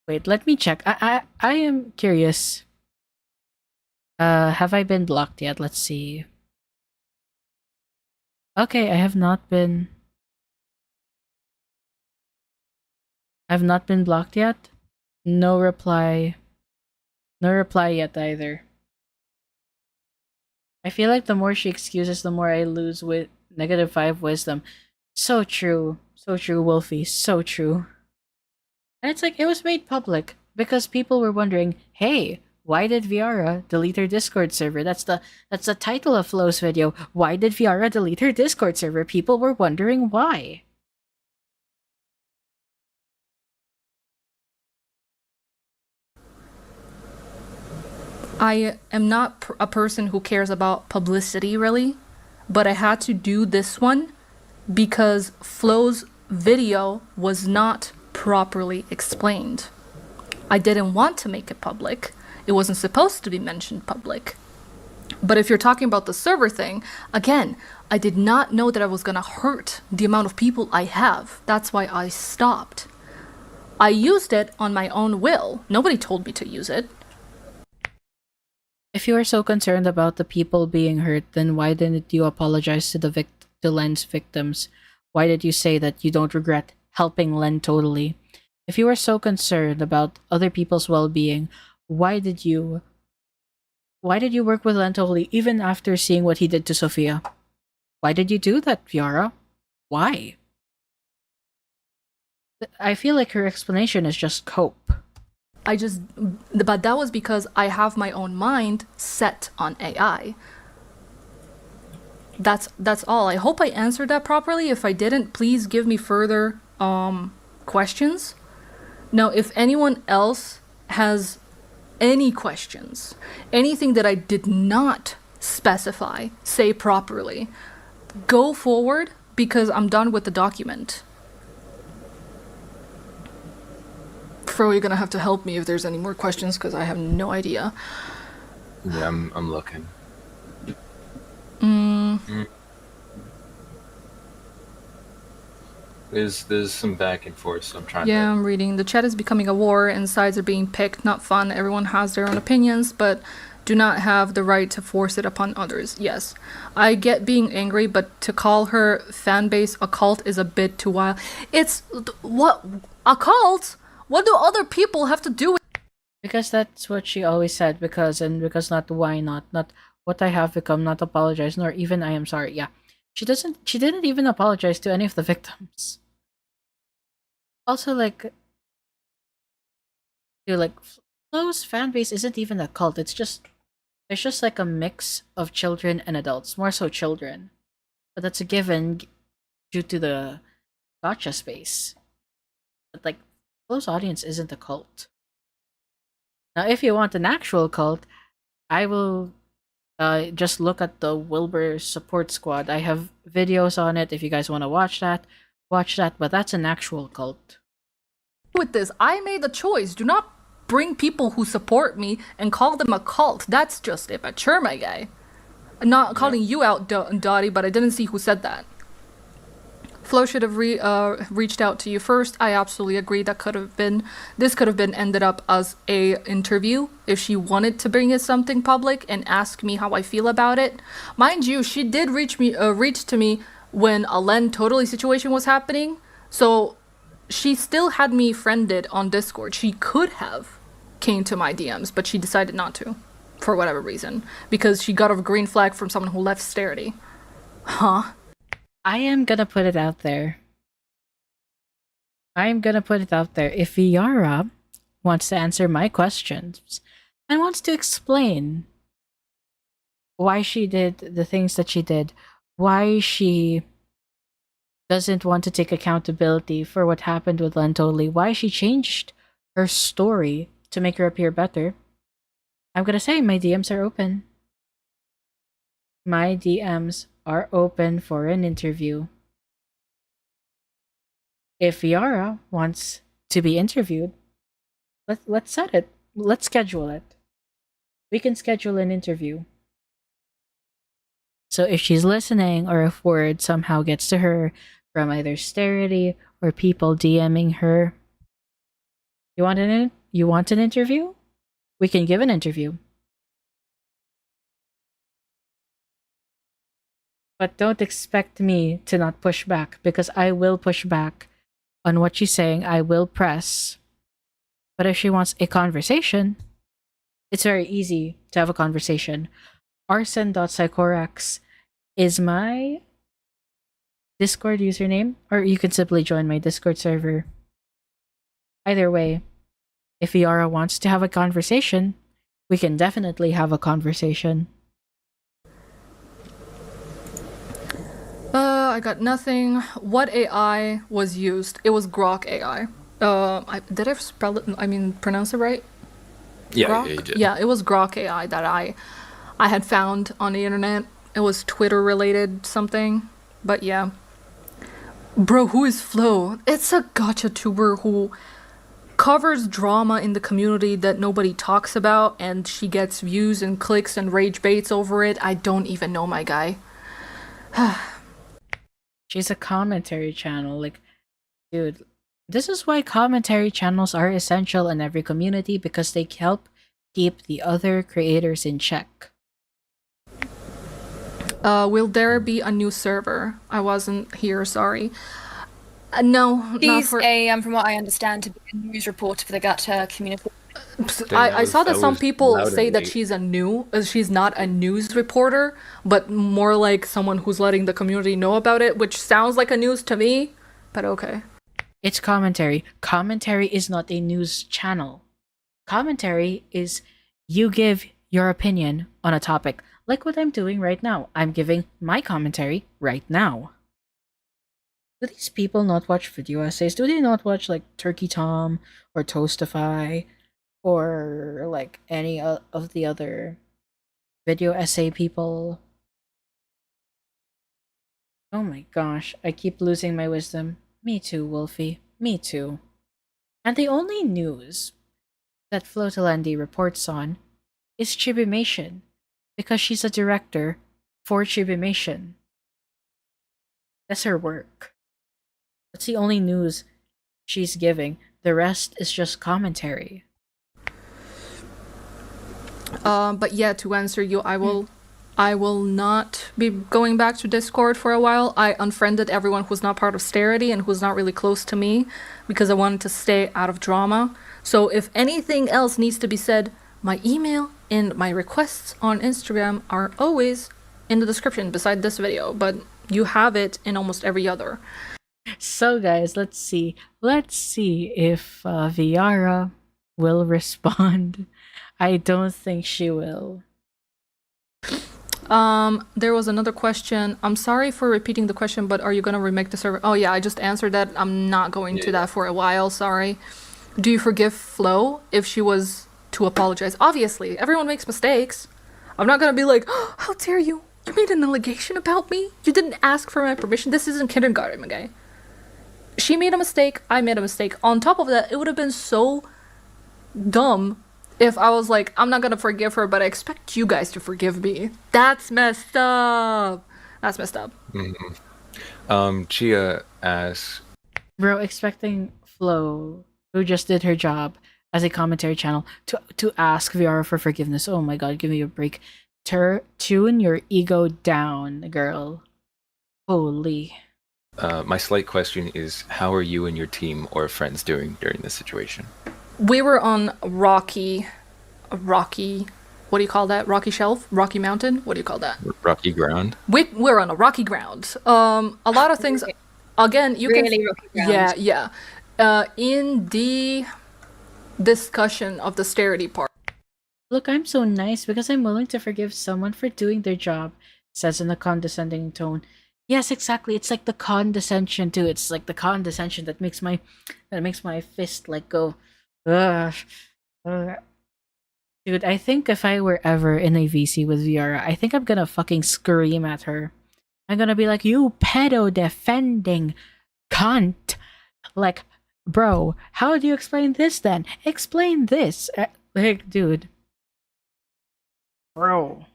wait, let me check. I am curious. Have I been blocked yet? Let's see. Okay, I have not been. I've not been blocked yet. No reply. No reply yet either. I feel like the more she excuses, the more I lose with -5 wisdom. So true. So true, Wolfie. So true. And it's like, it was made public because people were wondering, hey, why did Viarrah delete her Discord server? That's the title of Flo's video. Why did Viarrah delete her Discord server? People were wondering why. I am not a person who cares about publicity, really, but I had to do this one because Flo's video was not properly explained. I didn't want to make it public. It wasn't supposed to be mentioned public. But if you're talking about the server thing, again, I did not know that I was gonna hurt the amount of people I have. That's why I stopped. I used it on my own will. Nobody told me to use it. If you are so concerned about the people being hurt, then why didn't you apologize to to Len's victims? Why did you say that you don't regret helping LenTotally? If you are so concerned about other people's well-being, why did you work with LenTotally even after seeing what he did to Sophia? Why did you do that, Viarrah? Why? I feel like her explanation is just cope. But that was because I have my own mind set on AI. That's all. I hope I answered that properly. If I didn't, please give me further questions. Now, if anyone else has any questions, anything that I did not specify, say properly, go forward because I'm done with the document. Fro, you're gonna have to help me if there's any more questions because I have no idea. Yeah, I'm looking. There's some back and forth, so I'm trying Yeah, to... I'm reading. The chat is becoming a war and sides are being picked. Not fun. Everyone has their own opinions, but do not have the right to force it upon others. Yes. I get being angry, but to call her fan base a cult is a bit too wild. It's... What? A cult? What do other people have to do with... Because that's what she always said, because not why not what I have become, not apologize, nor even I am sorry. Yeah. She didn't even apologize to any of the victims. Also, like Flo's fan base isn't even a cult. It's just like a mix of children and adults, more so children. But that's a given due to the gotcha space. But like Flo's audience isn't a cult. Now, if you want an actual cult, I will just look at the Wilbur support squad. I have videos on it if you guys want to watch that, but that's an actual cult. With this, I made the choice. Do not bring people who support me and call them a cult. That's just immature, my guy. I'm not calling you out, Dottie, but I didn't see who said that. Flo should have reached out to you first. I absolutely agree. This could have been ended up as a interview if she wanted to bring it something public and ask me how I feel about it. Mind you, she did reach to me when a LenTotally situation was happening. So she still had me friended on Discord. She could have came to my DMs, but she decided not to for whatever reason because she got a green flag from someone who left Starity. Huh? I am gonna put it out there. If Viarrah wants to answer my questions and wants to explain why she did the things that she did, why she doesn't want to take accountability for what happened with LenTotally, why she changed her story to make her appear better, I'm gonna say my DMs are open. My DMs are open for an interview. If Viarrah wants to be interviewed, Let's set it. Let's schedule it. We can schedule an interview. So if she's listening, or if word somehow gets to her from either Starity or people DMing her, you want an interview? We can give an interview. But don't expect me to not push back, because I will push back on what she's saying. I will press. But if she wants a conversation, it's very easy to have a conversation. Arssen.psychorax is my Discord username, or you can simply join my Discord server. Either way, if Viarrah wants to have a conversation, we can definitely have a conversation. I got nothing. What AI was used? It was Grok AI. Did I spell it? I mean, pronounce it right? Yeah, Grok? yeah, you did. Yeah, it was Grok AI that I had found on the internet. It was Twitter related something. But yeah. Bro, who is Flo? It's a gacha tuber who covers drama in the community that nobody talks about, and she gets views and clicks and rage baits over it. I don't even know my guy. She's a commentary channel. Like, dude, this is why commentary channels are essential in every community, because they help keep the other creators in check. Will there be a new server? I wasn't here, sorry. No, not She's for... from what I understand, to be a news reporter for the gacha community. I saw that some was people loud say and that late. she's not a news reporter, but more like someone who's letting the community know about it, which sounds like a news to me, but okay. It's commentary. Commentary is not a news channel. Commentary is you give your opinion on a topic, like what I'm doing right now. I'm giving my commentary right now. Do these people not watch video essays? Do they not watch like Turkey Tom or Toastify or like any of the other video essay people? Oh my gosh, I keep losing my wisdom. Me too, Wolfie. Me too. And the only news that Flotalandi reports on is Chibimation, because she's a director for Chibimation. That's her work. That's the only news she's giving. The rest is just commentary. But yeah, to answer you, I will not be going back to Discord for a while. I unfriended everyone who's not part of Starity and who's not really close to me, because I wanted to stay out of drama. So if anything else needs to be said, my email and my requests on Instagram are always in the description beside this video, but you have it in almost every other. So guys, let's see if Viarrah will respond. I don't think she will. There was another question. I'm sorry for repeating the question, but are you gonna remake the server? Oh yeah, I just answered that. I'm not going to that for a while, sorry. Do you forgive Flo if she was to apologize? Obviously, everyone makes mistakes. I'm not gonna be like, oh, how dare you? You made an allegation about me? You didn't ask for my permission? This isn't kindergarten, my guy. She made a mistake, I made a mistake. On top of that, it would have been so dumb if I was like, I'm not gonna forgive her, but I expect you guys to forgive me. That's messed up. That's messed up. Chia asks, Bro, expecting Flo, who just did her job as a commentary channel, to ask Viarrah for forgiveness. Oh my god, give me a break. Tune your ego down, girl. Holy. my slight question is, how are you and your team or friends doing during this situation? We were on rocky, what do you call that? Rocky shelf? Rocky mountain? What do you call that? Rocky ground? We're on a rocky ground. A lot of things, again, you Really can... rocky ground. Yeah. In the discussion of the Starity part. Look, I'm so nice because I'm willing to forgive someone for doing their job, says in a condescending tone. Yes, exactly. It's like the condescension too. It's like the condescension that makes my fist like go. Ugh. Dude, I think if I were ever in a VC with Viarrah, I think I'm gonna fucking scream at her. I'm gonna be like, you pedo defending cunt. Like, bro, how do you explain this then? Explain this. Like, dude. Bro.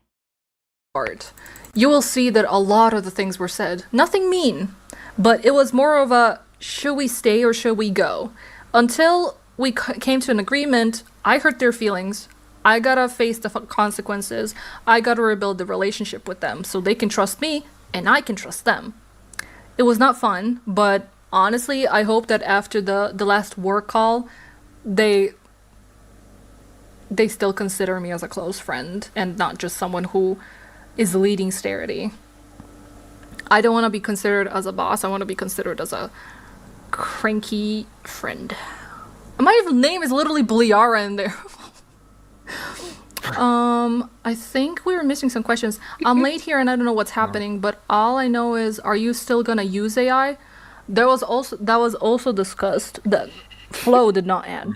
part, you will see that a lot of the things were said. Nothing mean, but it was more of a should we stay or should we go? Until we came to an agreement, I hurt their feelings. I gotta face the consequences. I gotta rebuild the relationship with them so they can trust me and I can trust them. It was not fun, but honestly, I hope that after the last work call, they still consider me as a close friend and not just someone who is leading Starity. I don't want to be considered as a boss. I want to be considered as a cranky friend. My name is literally Viarrah in there. I think we were missing some questions. I'm late here and I don't know what's happening, but all I know is, are you still gonna use AI? That was also discussed that Flo did not add.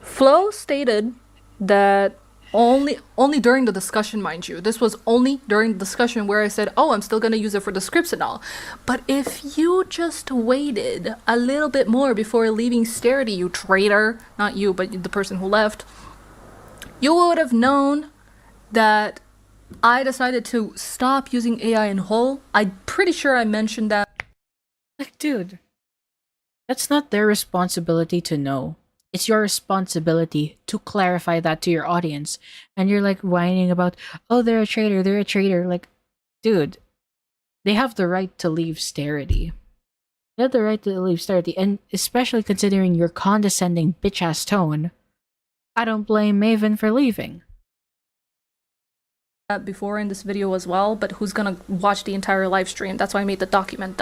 Flo stated that only during the discussion, mind you. This was only during the discussion where I said, oh, I'm still gonna use it for the scripts and all. But if you just waited a little bit more before leaving Starity, you traitor, not you, but the person who left, you would have known that I decided to stop using AI in whole. I'm pretty sure I mentioned that. Like, dude, that's not their responsibility to know. It's your responsibility to clarify that to your audience. And you're like whining about, oh, they're a traitor. Like, dude, they have the right to leave Starity. They have the right to leave Starity. And especially considering your condescending bitch-ass tone, I don't blame Maven for leaving. Before in this video as well, but who's gonna watch the entire live stream? That's why I made the document,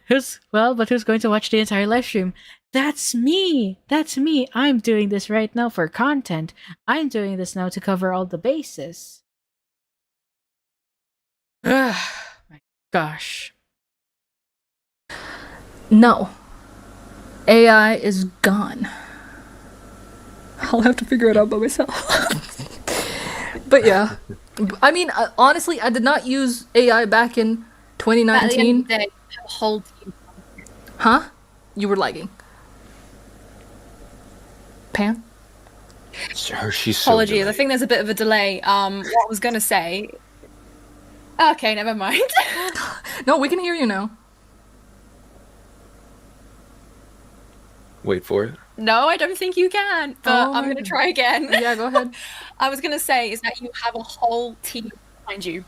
Who's going to watch the entire live stream? That's me! That's me! I'm doing this right now for content. I'm doing this now to cover all the bases. Ugh, my gosh. No. AI is gone. I'll have to figure it out by myself. But yeah. I mean, honestly, I did not use AI back in 2019. At the end of the day, a whole team. Huh? You were lagging. Pam? She's so Apologies, I delayed. think there's a bit of a delay. What I was gonna say. Okay, never mind. No, we can hear you now. Wait for it. No, I don't think you can, but Oh I'm my gonna try again. Yeah, go ahead. I was gonna say is that you have a whole team behind you,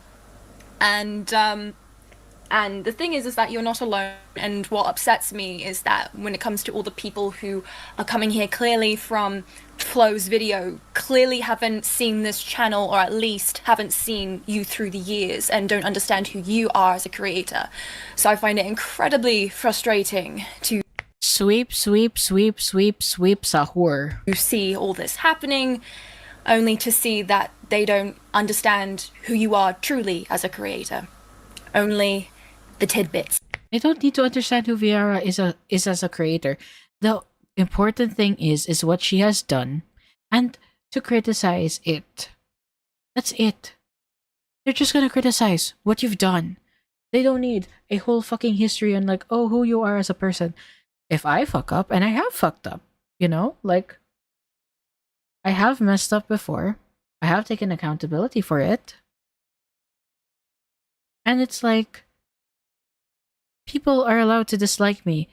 and the thing is that you're not alone. And what upsets me is that when it comes to all the people who are coming here clearly from Flo's video, clearly haven't seen this channel, or at least haven't seen you through the years and don't understand who you are as a creator. So I find it incredibly frustrating to Sweep, sahur. you see all this happening, only to see that they don't understand who you are truly as a creator. Only the tidbits. They don't need to understand who Viarrah is as a creator. The important thing is what she has done, and to criticize it. That's it. They're just gonna criticize what you've done. They don't need a whole fucking history on like, oh, who you are as a person. If I fuck up, and I have fucked up, you know, like, I have messed up before. I have taken accountability for it. And it's like, people are allowed to dislike me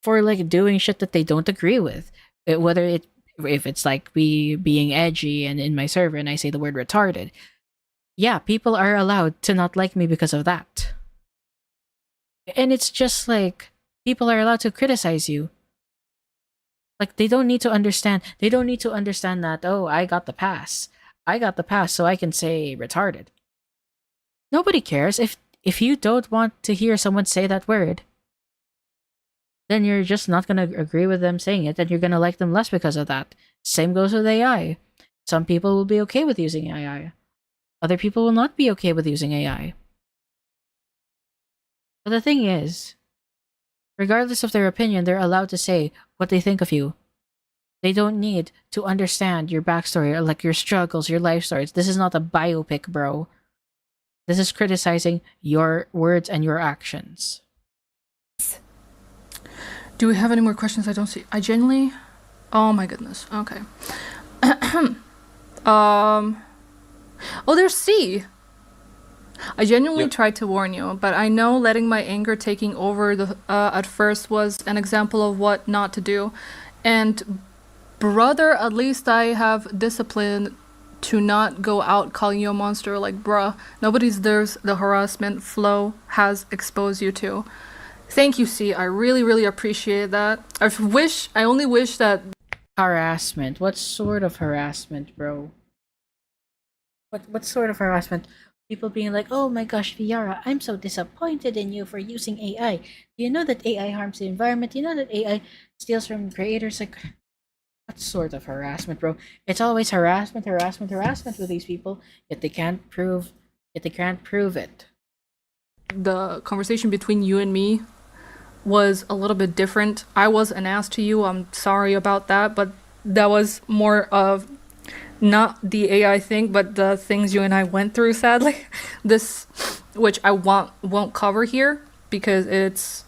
for like doing shit that they don't agree with. If it's like me being edgy and in my server and I say the word retarded. Yeah, people are allowed to not like me because of that. And it's just like, people are allowed to criticize you. Like, they don't need to understand that, oh, I got the pass. I got the pass so I can say retarded. Nobody cares. If you don't want to hear someone say that word, then you're just not gonna agree with them saying it, and you're gonna like them less because of that. Same goes with AI. Some people will be okay with using AI. Other people will not be okay with using AI. But the thing is, regardless of their opinion, they're allowed to say what they think of you. They don't need to understand your backstory or like your struggles, your life stories. This is not a biopic, bro. This is criticizing your words and your actions. Do we have any more questions? I don't see. I genuinely. Oh my goodness. Okay. Oh, there's C. I genuinely tried to warn you, but I know letting my anger taking over the at first was an example of what not to do. And brother, at least I have discipline to not go out calling you a monster. Like, bruh, nobody's there's the harassment Flo has exposed you to. Thank you, C. I really, really appreciate that. I only wish that. Harassment. What sort of harassment, bro? What sort of harassment? People being like, oh my gosh, Viarrah, I'm so disappointed in you for using AI. You know that AI harms the environment. You know that AI steals from creators. Like, what sort of harassment, bro? It's always harassment with these people. Yet they can't prove it. The conversation between you and me was a little bit different. I was an ass to you. I'm sorry about that, but that was more of not the AI thing, but the things you and I went through, sadly. This, which I won't cover here because it's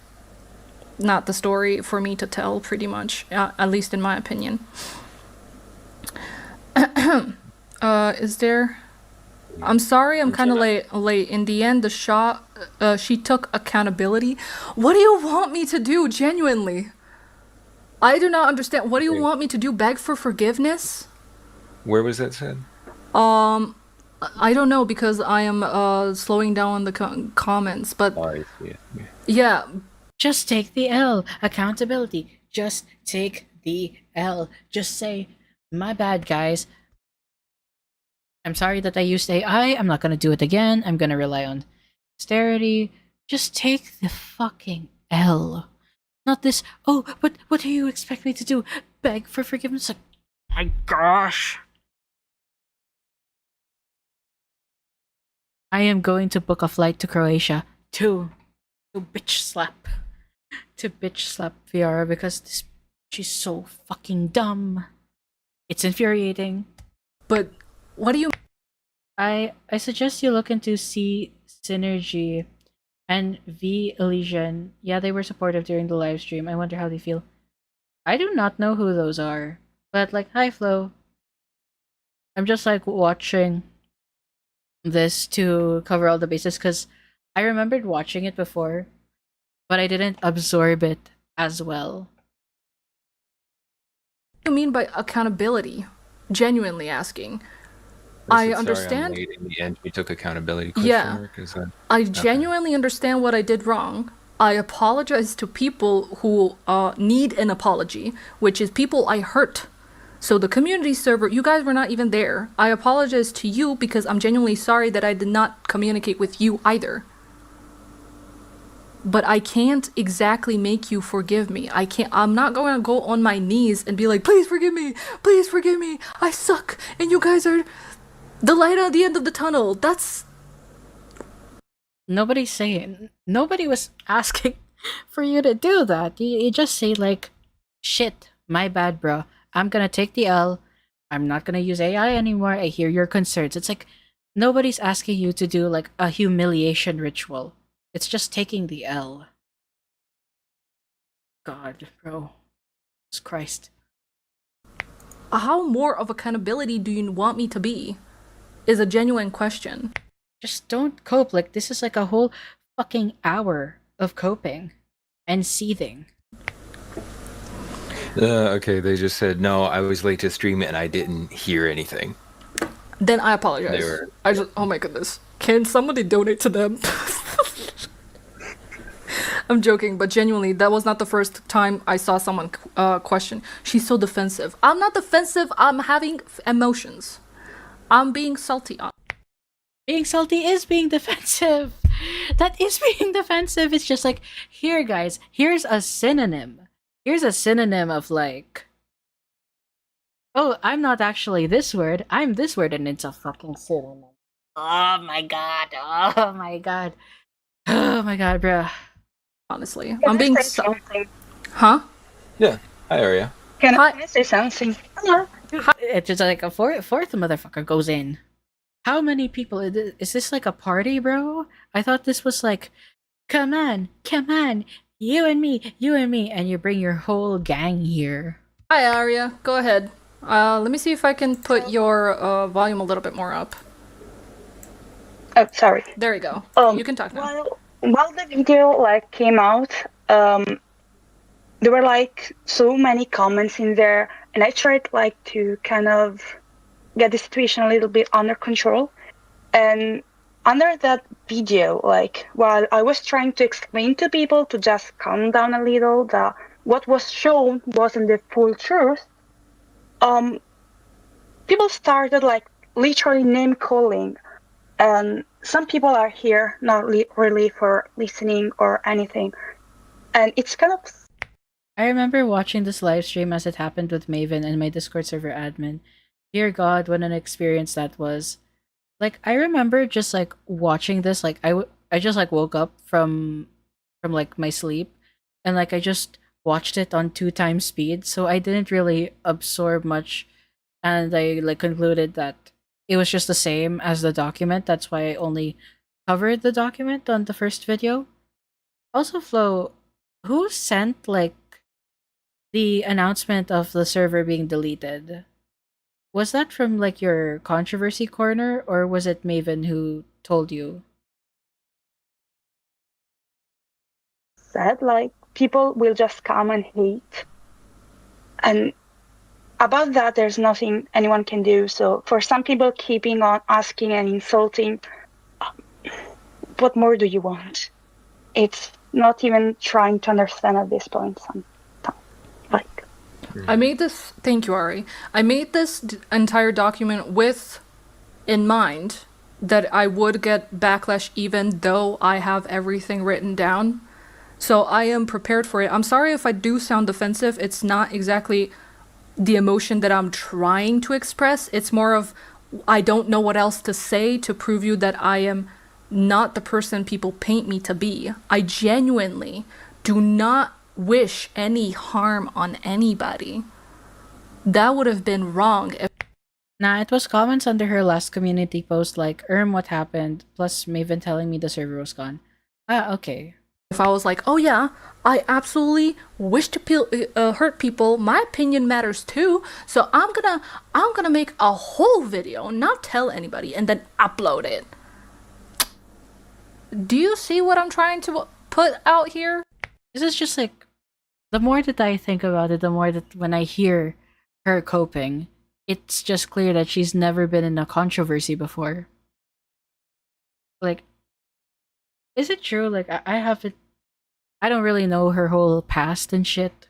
not the story for me to tell, pretty much, at least in my opinion. Is there? I'm sorry, I'm kind of late. In the end, the shot, she took accountability. What do you want me to do, genuinely? I do not understand. What do you want me to do? Beg for forgiveness? Where was that said? I don't know, because I am slowing down the comments, but I see. yeah. Just take the L. Accountability. Just take the L. Just say, my bad, guys. I'm sorry that I used AI. I'm not gonna do it again. I'm gonna rely on posterity. Just take the fucking L. Not this, oh, but what do you expect me to do? Beg for forgiveness? Like, my gosh. I am going to book a flight to Croatia to bitch slap. To bitch slap Viarrah because she's so fucking dumb. It's infuriating. But what do you... I suggest you look into C Synergy and V Elysian. Yeah, they were supportive during the live stream. I wonder how they feel. I do not know who those are. But like, hi Flo. I'm just like watching this to cover all the bases because I remembered watching it before, but I didn't absorb it as well. What do you mean by accountability? Genuinely asking. I understand. Sorry, I'm late in the end. We took accountability. Yeah, I genuinely understand what I did wrong. I apologize to people who need an apology, which is people I hurt. So the community server, you guys were not even there. I apologize to you because I'm genuinely sorry that I did not communicate with you either. But I can't exactly make you forgive me. I'm not going to go on my knees and be like, please forgive me, I suck, and you guys are the light at the end of the tunnel. That's... Nobody's saying, nobody was asking for you to do that. You just say like, shit, my bad, bro. I'm gonna take the L. I'm not gonna use AI anymore. I hear your concerns. It's like, nobody's asking you to do like a humiliation ritual. It's just taking the L. God, bro. Jesus Christ. How more of accountability do you want me to be? Is a genuine question. Just don't cope. Like, this is like a whole fucking hour of coping and seething. Okay, they just said, no, I was late to stream and I didn't hear anything. Then I apologize. Oh my goodness. Can somebody donate to them? I'm joking, but genuinely, that was not the first time I saw someone question. She's so defensive. I'm not defensive. I'm having emotions. I'm being salty. Being salty is being defensive. That is being defensive. It's just like, here, guys, here's a synonym. Here's a synonym of like, oh, I'm not actually this word. I'm this word, and it's a fucking synonym. Oh my god. Oh my god. Oh my god, bruh. Honestly, I'm being Huh? Yeah. Hi, Aria. Can I say something? Hello. It's just like a fourth motherfucker goes in. How many people? Is this like a party, bro? I thought this was like, come on, you and me, and you bring your whole gang here. Hi, Arya. Go ahead. Let me see if I can put your volume a little bit more up. Oh, sorry. There you go. You can talk now. While the video came out, there were so many comments in there, and I tried to kind of get the situation a little bit under control. And under that video, while I was trying to explain to people to just calm down a little, that what was shown wasn't the full truth, people started literally name calling. And some people are here not really for listening or anything. And it's kind of... I remember watching this live stream as it happened with Maven and my Discord server admin. Dear God, what an experience that was. I remember just watching this, I just woke up from my sleep, and I just watched it on 2x speed, so I didn't really absorb much, and I concluded that it was just the same as the document. That's why I only covered the document on the first video. Also, Flo, who sent the announcement of the server being deleted? Was that from your controversy corner, or was it Maven who told you? Said people will just come and hate, and about that there's nothing anyone can do. So for some people keeping on asking and insulting, what more do you want? It's not even trying to understand at this point. I made this. Thank you, Ari. I made this entire document with in mind that I would get backlash even though I have everything written down. So I am prepared for it. I'm sorry if I do sound defensive. It's not exactly the emotion that I'm trying to express. It's more of I don't know what else to say to prove you that I am not the person people paint me to be. I genuinely do not wish any harm on anybody. That would have been wrong if... Nah, it was comments under her last community post what happened, plus Maven telling me the server was gone. Ah, okay. If I was like, oh yeah, I absolutely wish to hurt people, my opinion matters too, so I'm gonna make a whole video, not tell anybody, and then upload it. Do you see what I'm trying to put out here? This is just the more that I think about it, the more that when I hear her coping, it's just clear that she's never been in a controversy before. Is it true? I don't really know her whole past and shit.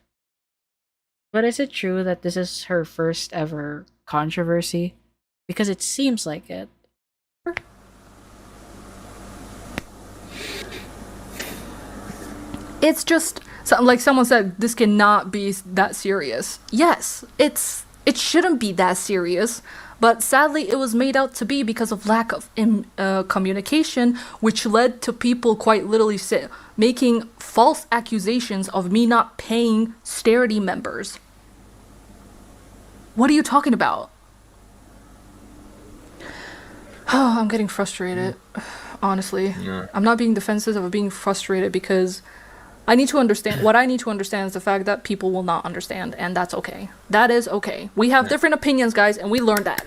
But is it true that this is her first ever controversy? Because it seems like it. It's just like someone said, this cannot be that serious. Yes, it shouldn't be that serious, but sadly it was made out to be because of lack of communication, which led to people quite literally making false accusations of me not paying Starity members. What are you talking about? Oh, I'm getting frustrated, honestly. Yeah. I'm not being defensive, I'm being frustrated because I need to understand. What I need to understand is the fact that people will not understand, and that's okay. That is okay. We have different opinions, guys, and we learned that.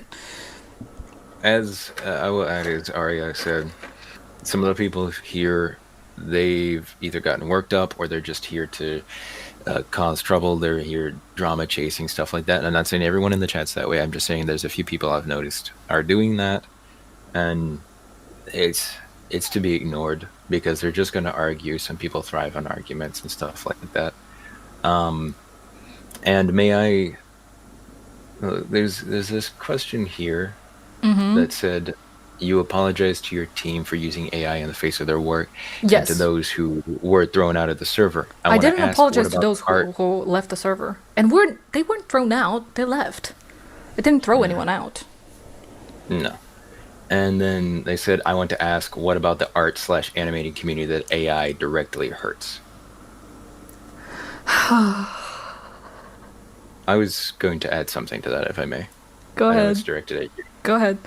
As I will add, as Arya said, some of the people here, they've either gotten worked up or they're just here to cause trouble. They're here drama chasing, stuff like that. And I'm not saying everyone in the chat's that way. I'm just saying there's a few people I've noticed are doing that, and it's to be ignored because they're just going to argue. Some people thrive on arguments and stuff like that. And may I... there's this question here that said, you apologize to your team for using AI in the face of their work. Yes. And to those who were thrown out of the server. I wanna didn't ask, apologize what to about those who left the server. And they weren't thrown out, they left. It didn't throw anyone out. No. And then they said, I want to ask, what about the art/animating community that AI directly hurts? I was going to add something to that, if I may. Go I know ahead. it's directed at you. Go ahead.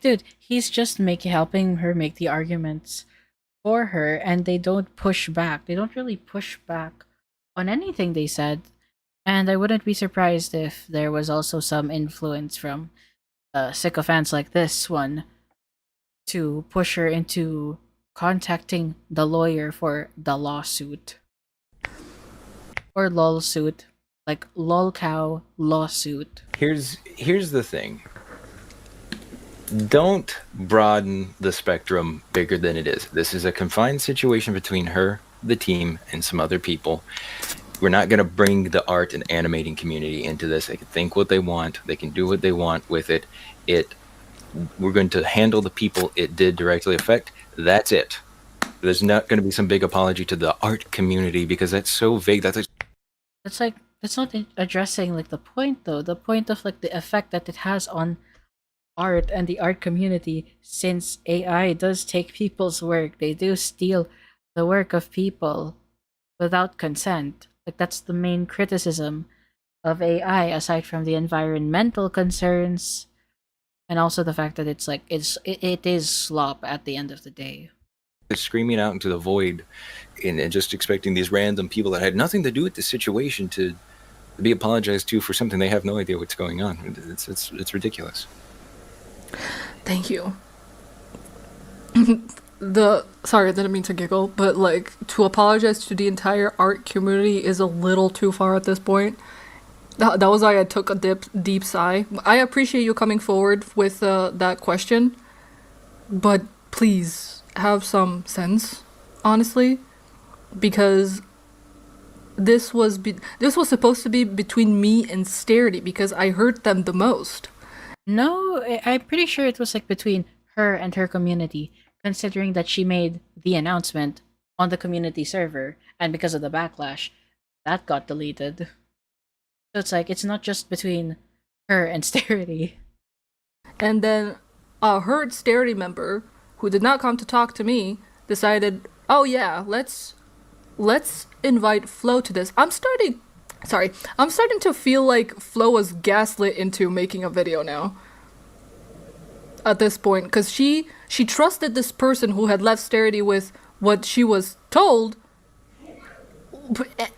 Dude, he's just helping her make the arguments. for her, and they don't push back. They don't really push back on anything they said. And I wouldn't be surprised if there was also some influence from sycophants like this one to push her into contacting the lawyer for the lawsuit. Or lawsuit. Like lolcow lawsuit. Here's the thing. Don't broaden the spectrum bigger than it is. This is a confined situation between her, the team, and some other people. We're not going to bring the art and animating community into this. They can think what they want. They can do what they want with it. We're going to handle the people it did directly affect. That's it. There's not going to be some big apology to the art community because that's so vague. That's It's that's not addressing like the point though. The point of like the effect that it has on art and the art community, since AI does take people's work. They do steal the work of people without consent. Like that's the main criticism of AI, aside from the environmental concerns and also the fact that it's like it is slop at the end of the day. screaming out into the void and just expecting these random people that had nothing to do with the situation to be apologized to for something they have no idea what's going on. It's ridiculous. Thank you. Sorry, I didn't mean to giggle, but like to apologize to the entire art community is a little too far at this point. That was why I took a deep sigh. I appreciate you coming forward with that question, but please have some sense, honestly, because this was supposed to be between me and Starity because I hurt them the most. No, I'm pretty sure it was like between her and her community, considering that she made the announcement on the community server, and because of the backlash, that got deleted. So it's like it's not just between her and Starity. And then a hurt Starity member who did not come to talk to me decided, oh yeah, let's invite Flo to this. I'm starting to feel like Flo was gaslit into making a video now. At this point, because she trusted this person who had left Starity with what she was told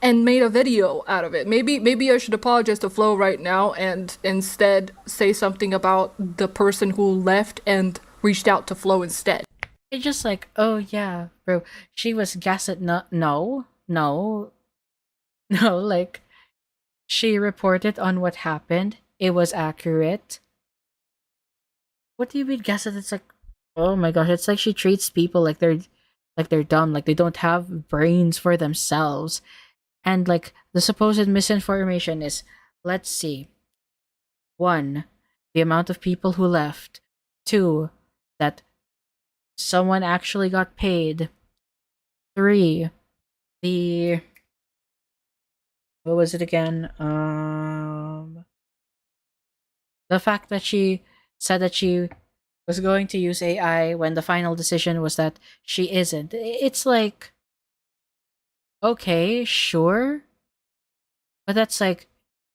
and made a video out of it. Maybe I should apologize to Flo right now and instead say something about the person who left and reached out to Flo instead. It's just like, oh yeah, bro, she was gaslit. No, like she reported on what happened. It was accurate. What do you mean gaslit? It's like, oh my gosh, it's like she treats people like they're dumb, like they don't have brains for themselves. And like the supposed misinformation is, let's see. 1, the amount of people who left. 2, that someone actually got paid. 3, the what was it again? The fact that she said that she was going to use AI when the final decision was that she isn't. It's like, okay, sure, but that's like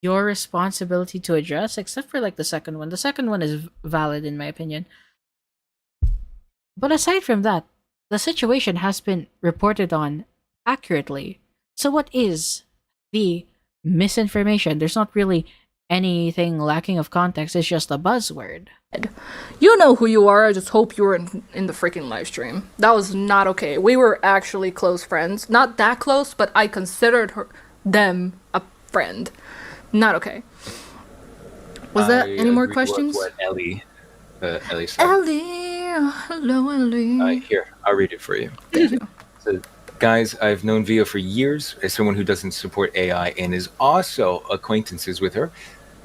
your responsibility to address, except for like the second one. The second one is valid in my opinion. But aside from that, the situation has been reported on accurately. So what is the misinformation? There's not really anything lacking of context. It's just a buzzword. You know who you are. I just hope you were in the freaking live stream. That was not okay. We were actually close friends. Not that close, but I considered them a friend. Not okay. Was that any more questions? What Ellie said. Ellie, hello Ellie. Here, I'll read it for you. Thank you. So, guys, I've known Via for years as someone who doesn't support AI and is also acquaintances with her.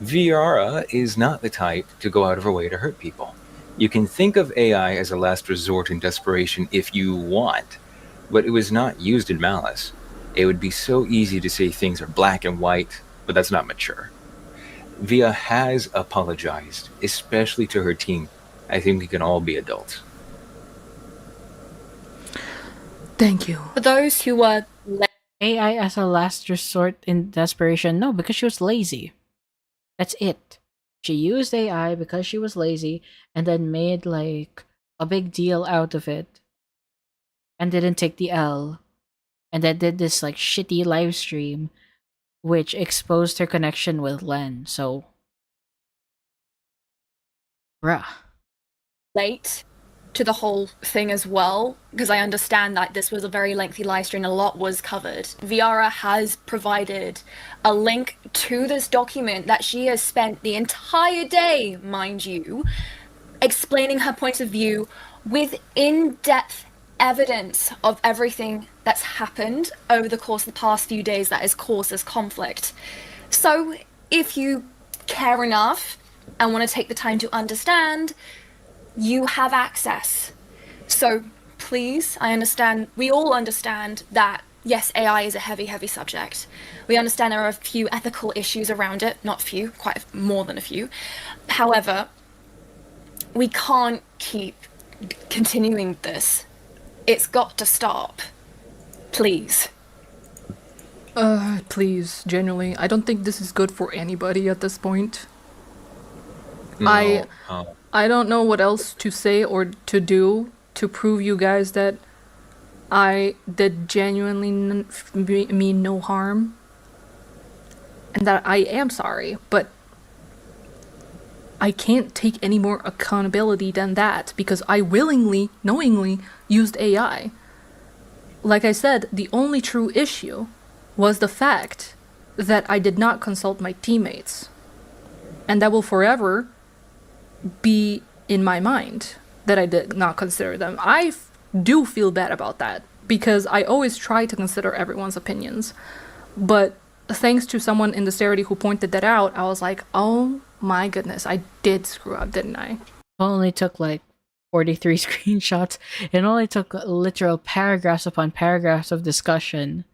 Viarrah is not the type to go out of her way to hurt people. You can think of AI as a last resort in desperation if you want, but it was not used in malice. It would be so easy to say things are black and white, but that's not mature. Via has apologized, especially to her team. I think we can all be adults. Thank you. For those who are AI as a last resort in desperation? No, because she was lazy. That's it. She used AI because she was lazy and then made like a big deal out of it. and didn't take the L, and then did this like shitty live stream which exposed her connection with Len. So, bruh. Late to the whole thing as well, because I understand that this was a very lengthy live stream, a lot was covered. Viarrah has provided a link to this document that she has spent the entire day, mind you, explaining her point of view with in-depth evidence of everything that's happened over the course of the past few days that has caused this conflict. So, if you care enough and want to take the time to understand, you have access. So please, I understand, we all understand that, yes, AI is a heavy, heavy subject. We understand there are a few ethical issues around it, not few, quite more than a few. However, we can't keep continuing this. It's got to stop. Please. Please, genuinely, I don't think this is good for anybody at this point. No, I don't know what else to say or to do to prove you guys that I did genuinely mean no harm. And that I am sorry, but I can't take any more accountability than that because I willingly, knowingly used AI. Like I said, the only true issue was the fact that I did not consult my teammates. And that will forever be in my mind that I did not consider them. I do feel bad about that because I always try to consider everyone's opinions. But thanks to someone in the Starity who pointed that out, I was like, oh my goodness, I did screw up, didn't I? Only took like 43 screenshots. It only took literal paragraphs upon paragraphs of discussion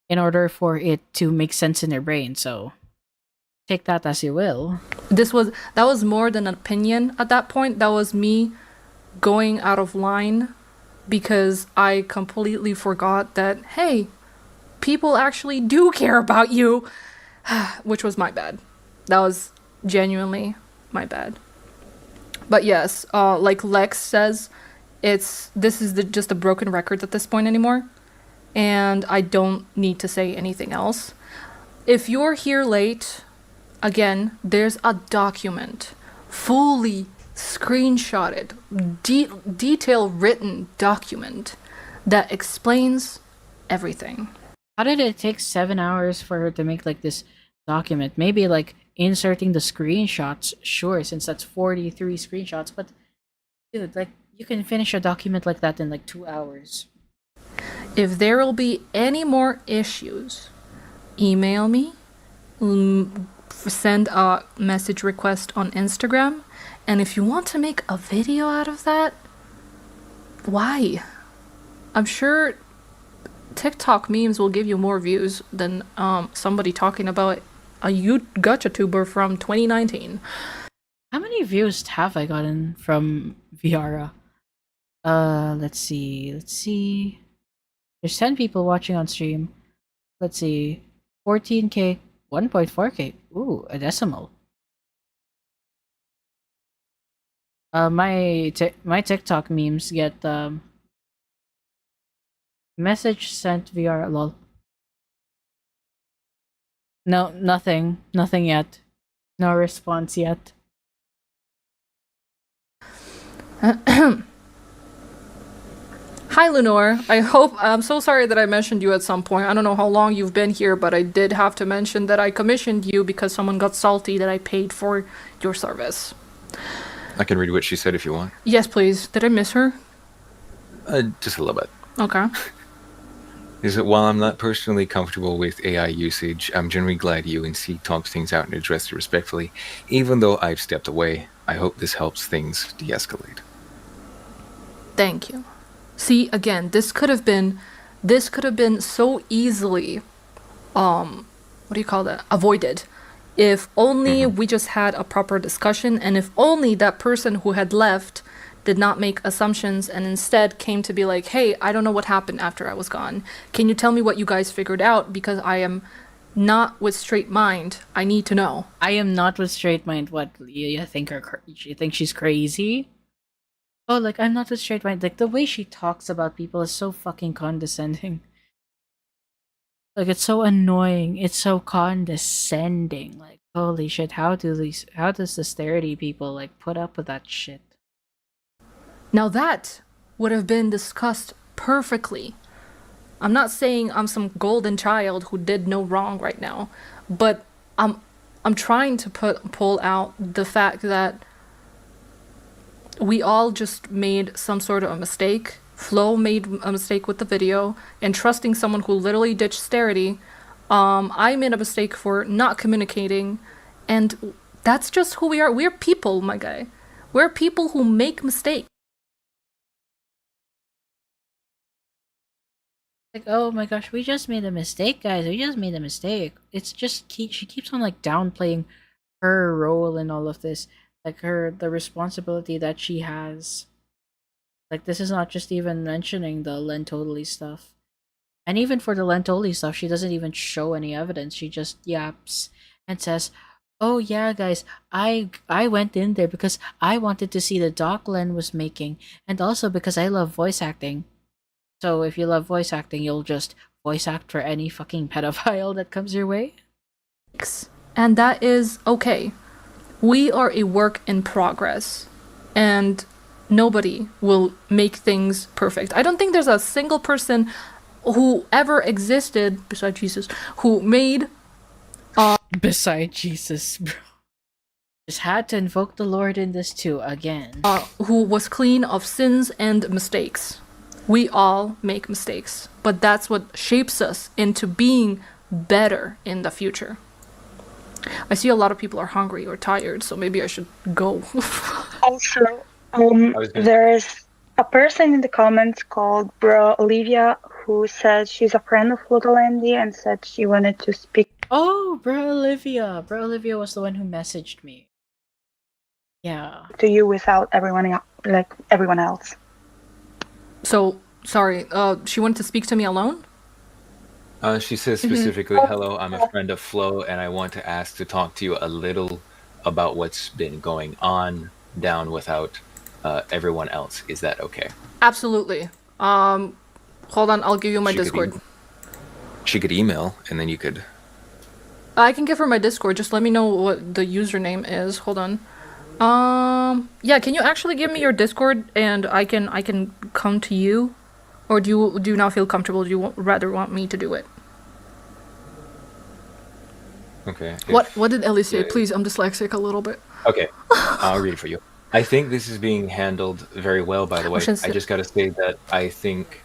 in order for it to make sense in your brain. So take that as you will. That was more than an opinion at that point. That was me going out of line because I completely forgot that, hey, people actually do care about you, which was my bad. That was genuinely my bad. But yes, like Lex says, this is just a broken record at this point anymore, and I don't need to say anything else. If you're here late, again, there's a document, fully screenshotted, detail written document that explains everything. How did it take 7 hours for her to make like this document? Maybe like inserting the screenshots, sure, since that's 43 screenshots, but dude, like you can finish a document like that in like 2 hours. If there will be any more issues, email me, send a message request on Instagram, and if you want to make a video out of that, why? I'm sure TikTok memes will give you more views than somebody talking about a gacha tuber from 2019. How many views have I gotten from Viarrah? Let's see. There's 10 people watching on stream. Let's see. 14k, 1.4k. Ooh, a decimal. My TikTok memes get message sent via lol. No, nothing yet. No response yet. Hi, Lenore. I'm so sorry that I mentioned you at some point. I don't know how long you've been here, but I did have to mention that I commissioned you because someone got salty that I paid for your service. I can read what she said if you want. Yes, please. Did I miss her? Just a little bit. Okay. Is that while I'm not personally comfortable with AI usage, I'm generally glad UNC talks things out and addressed it respectfully. Even though I've stepped away, I hope this helps things de-escalate. Thank you. See, again, this could have been so easily, avoided. If only we just had a proper discussion, and if only that person who had left did not make assumptions and instead came to be like, hey, I don't know what happened after I was gone. Can you tell me what you guys figured out? Because I am not with straight mind. I need to know. I am not with straight mind. What, you think she's crazy? Oh, like I'm not with straight mind. Like the way she talks about people is so fucking condescending. Like it's so annoying. It's so condescending. Like holy shit, how does the sterity people like put up with that shit? Now that would have been discussed perfectly. I'm not saying I'm some golden child who did no wrong right now, but I'm trying to pull out the fact that we all just made some sort of a mistake. Flo made a mistake with the video and trusting someone who literally ditched Starity. I made a mistake for not communicating, and that's just who we are. We're people, my guy. We're people who make mistakes. Like, oh my gosh, we just made a mistake, guys. We just made a mistake. It's just she keeps on like downplaying her role in all of this, like the responsibility that she has. Like this is not just even mentioning the LenTotally stuff. And even for the LenTotally stuff, she doesn't even show any evidence. She just yaps and says, "Oh yeah, guys, I went in there because I wanted to see the doc Len was making, and also because I love voice acting. So if you love voice acting, you'll just voice act for any fucking pedophile that comes your way." And that is okay. We are a work in progress, and nobody will make things perfect. I don't think there's a single person who ever existed besides Jesus who made Beside Jesus, bro. Just had to invoke the Lord in this too again. who was clean of sins and mistakes. We all make mistakes, but that's what shapes us into being better in the future. I see a lot of people are hungry or tired, so maybe I should go. Also, was gonna- there is a person in the comments called Bro Olivia who said she's a friend of Flodolandy and said she wanted to speak Oh, bro Olivia. Bro Olivia was the one who messaged me. Yeah. to you without everyone else. So, sorry, she wanted to speak to me alone? She says specifically, "Hello, I'm a friend of Flo, and I want to ask to talk to you a little about what's been going on down without everyone else. Is that okay?" Absolutely. Hold on, I'll give you my She could Discord. She could email, and then you could. I can give her my Discord, just let me know what the username is. Hold on. Yeah, can you actually give me your Discord and I can come to you? Or do you not feel comfortable? Do you rather want me to do it? Okay. What did Ellie say? yeah. Please, I'm dyslexic a little bit. Okay, I'll read it for you. I think this is being handled very well, by the way. shouldn't I say- just got to say that I think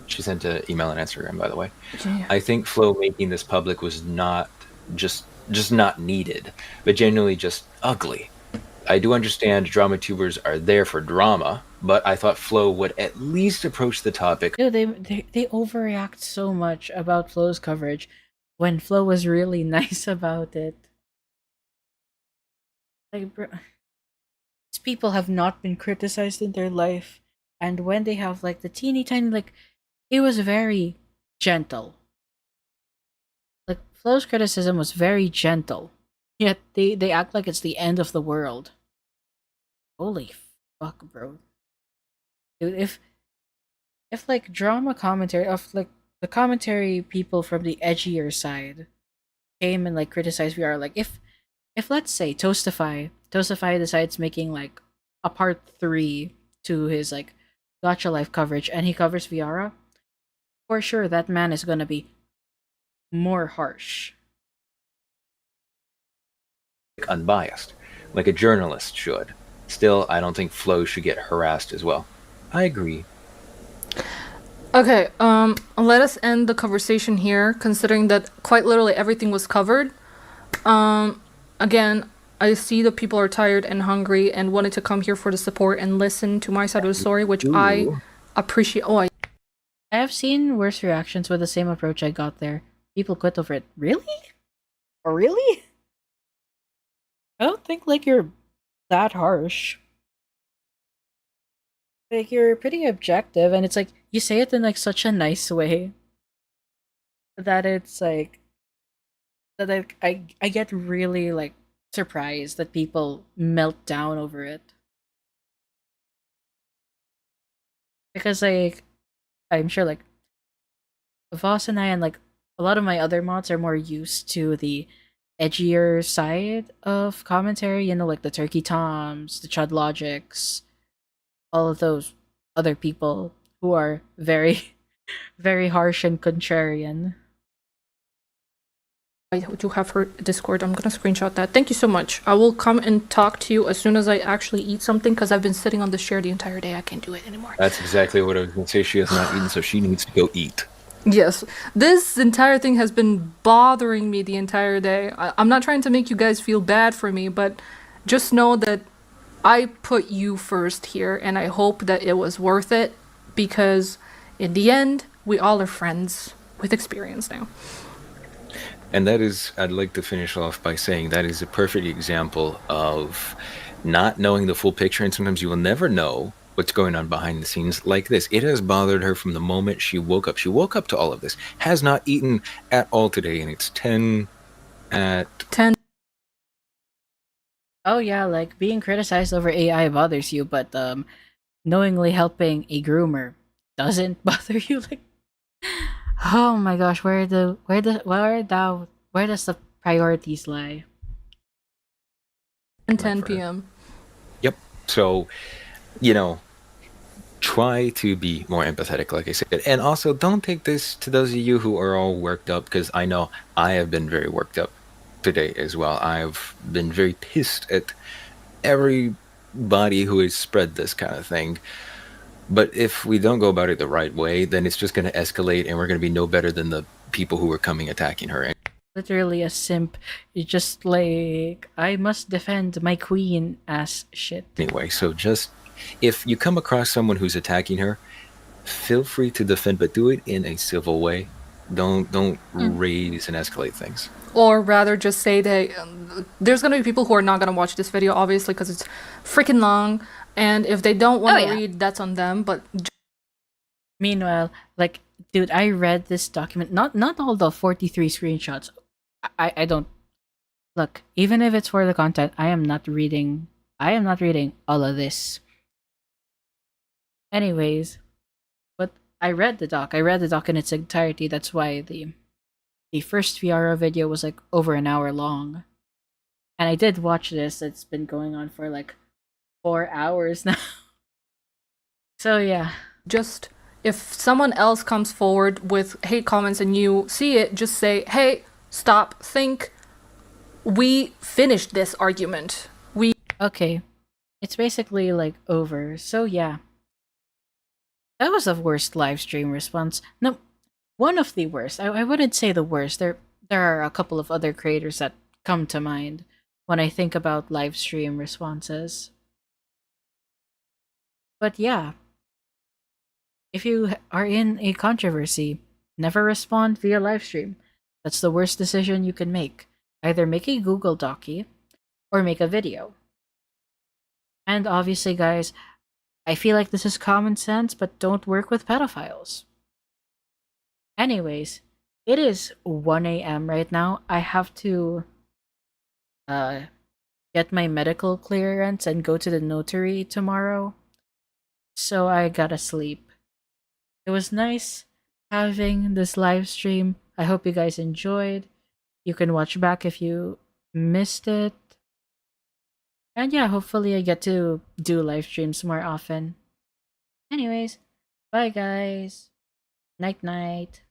she sent an email and Instagram, by the way. Yeah. I think Flo making this public was not just not needed, but genuinely just ugly. I do understand drama tubers are there for drama, but I thought Flo would at least approach the topic. Dude, they overreact so much about Flo's coverage when Flo was really nice about it. Like, bro, these people have not been criticized in their life, and when they have like the teeny tiny, like, it was very gentle. Like Flo's criticism was very gentle, yet they act like it's the end of the world. Holy fuck, bro. Dude, if like drama commentary of like the commentary people from the edgier side came and like criticized VR, like if let's say Toastify decides making like a part 3 to his like Gotcha Life coverage and he covers Viarrah, for sure that man is gonna be more harsh. Unbiased, like a journalist should. Still, I don't think Flo should get harassed as well. I agree. Okay, let us end the conversation here, considering that quite literally everything was covered. Again, I see that people are tired and hungry and wanted to come here for the support and listen to my side of the story, which I Ooh. appreciate. Oh, I have seen worse reactions with the same approach I got there. People quit over it. Really? Or really? I don't think like you're that harsh. Like you're pretty objective and it's like you say it in like such a nice way that it's like that I get really like surprised that people melt down over it. Because like I'm sure like Voss and I and like a lot of my other mods are more used to the edgier side of commentary, you know, like the Turkey Toms, the Chud Logics, all of those other people who are very, very harsh and contrarian. I do have her Discord. I'm gonna screenshot that. Thank you so much. I will come and talk to you as soon as I actually eat something because I've been sitting on this chair the entire day. I can't do it anymore. That's exactly what I was going to say. She has not eaten, so she needs to go eat. Yes, this entire thing has been bothering me the entire day. I'm not trying to make you guys feel bad for me, but just know that I put you first here, and I hope that it was worth it because in the end, we all are friends with experience now. And that is, I'd like to finish off by saying that is a perfect example of not knowing the full picture, and sometimes you will never know what's going on behind the scenes like this. It has bothered her from the moment she woke up. She woke up to all of this, has not eaten at all today, and it's 10 at 10. Oh yeah, like being criticized over AI bothers you, but knowingly helping a groomer doesn't bother you. Like, oh my gosh, where does the priorities lie? 10 p.m. Yep. So, you know, try to be more empathetic, like I said. And also, don't take this to those of you who are all worked up, because I know I have been very worked up today as well. I've been very pissed at everybody who has spread this kind of thing. But if we don't go about it the right way, then it's just going to escalate, and we're going to be no better than the people who were coming attacking her. Literally a simp. You're just like, I must defend my queen ass shit. Anyway, so just if you come across someone who's attacking her, feel free to defend, but do it in a civil way. Don't raise and escalate things. Or rather, just say that there's gonna be people who are not gonna watch this video, obviously, because it's freaking long. And if they don't want to read, that's on them. But meanwhile, like, dude, I read this document. Not all the 43 screenshots. I don't look. Even if it's for the content, I am not reading. I am not reading all of this. Anyways, but I read the doc. I read the doc in its entirety. That's why the first Viarrah video was like over an hour long. And I did watch this. It's been going on for like 4 hours now. So yeah. Just if someone else comes forward with hate comments and you see it, just say, hey, stop, think. We finished this argument. Okay. It's basically like over. So yeah. That was the worst live stream response. No, one of the worst. I wouldn't say the worst. There are a couple of other creators that come to mind when I think about live stream responses. But yeah. If you are in a controversy, never respond via live stream. That's the worst decision you can make. Either make a Google Docie or make a video. And obviously, guys, I feel like this is common sense, but don't work with pedophiles. Anyways, it is 1 a.m. right now. I have to get my medical clearance and go to the notary tomorrow. So I gotta sleep. It was nice having this live stream. I hope you guys enjoyed. You can watch back if you missed it. And yeah, hopefully I get to do live streams more often. Anyways, bye guys. Night night.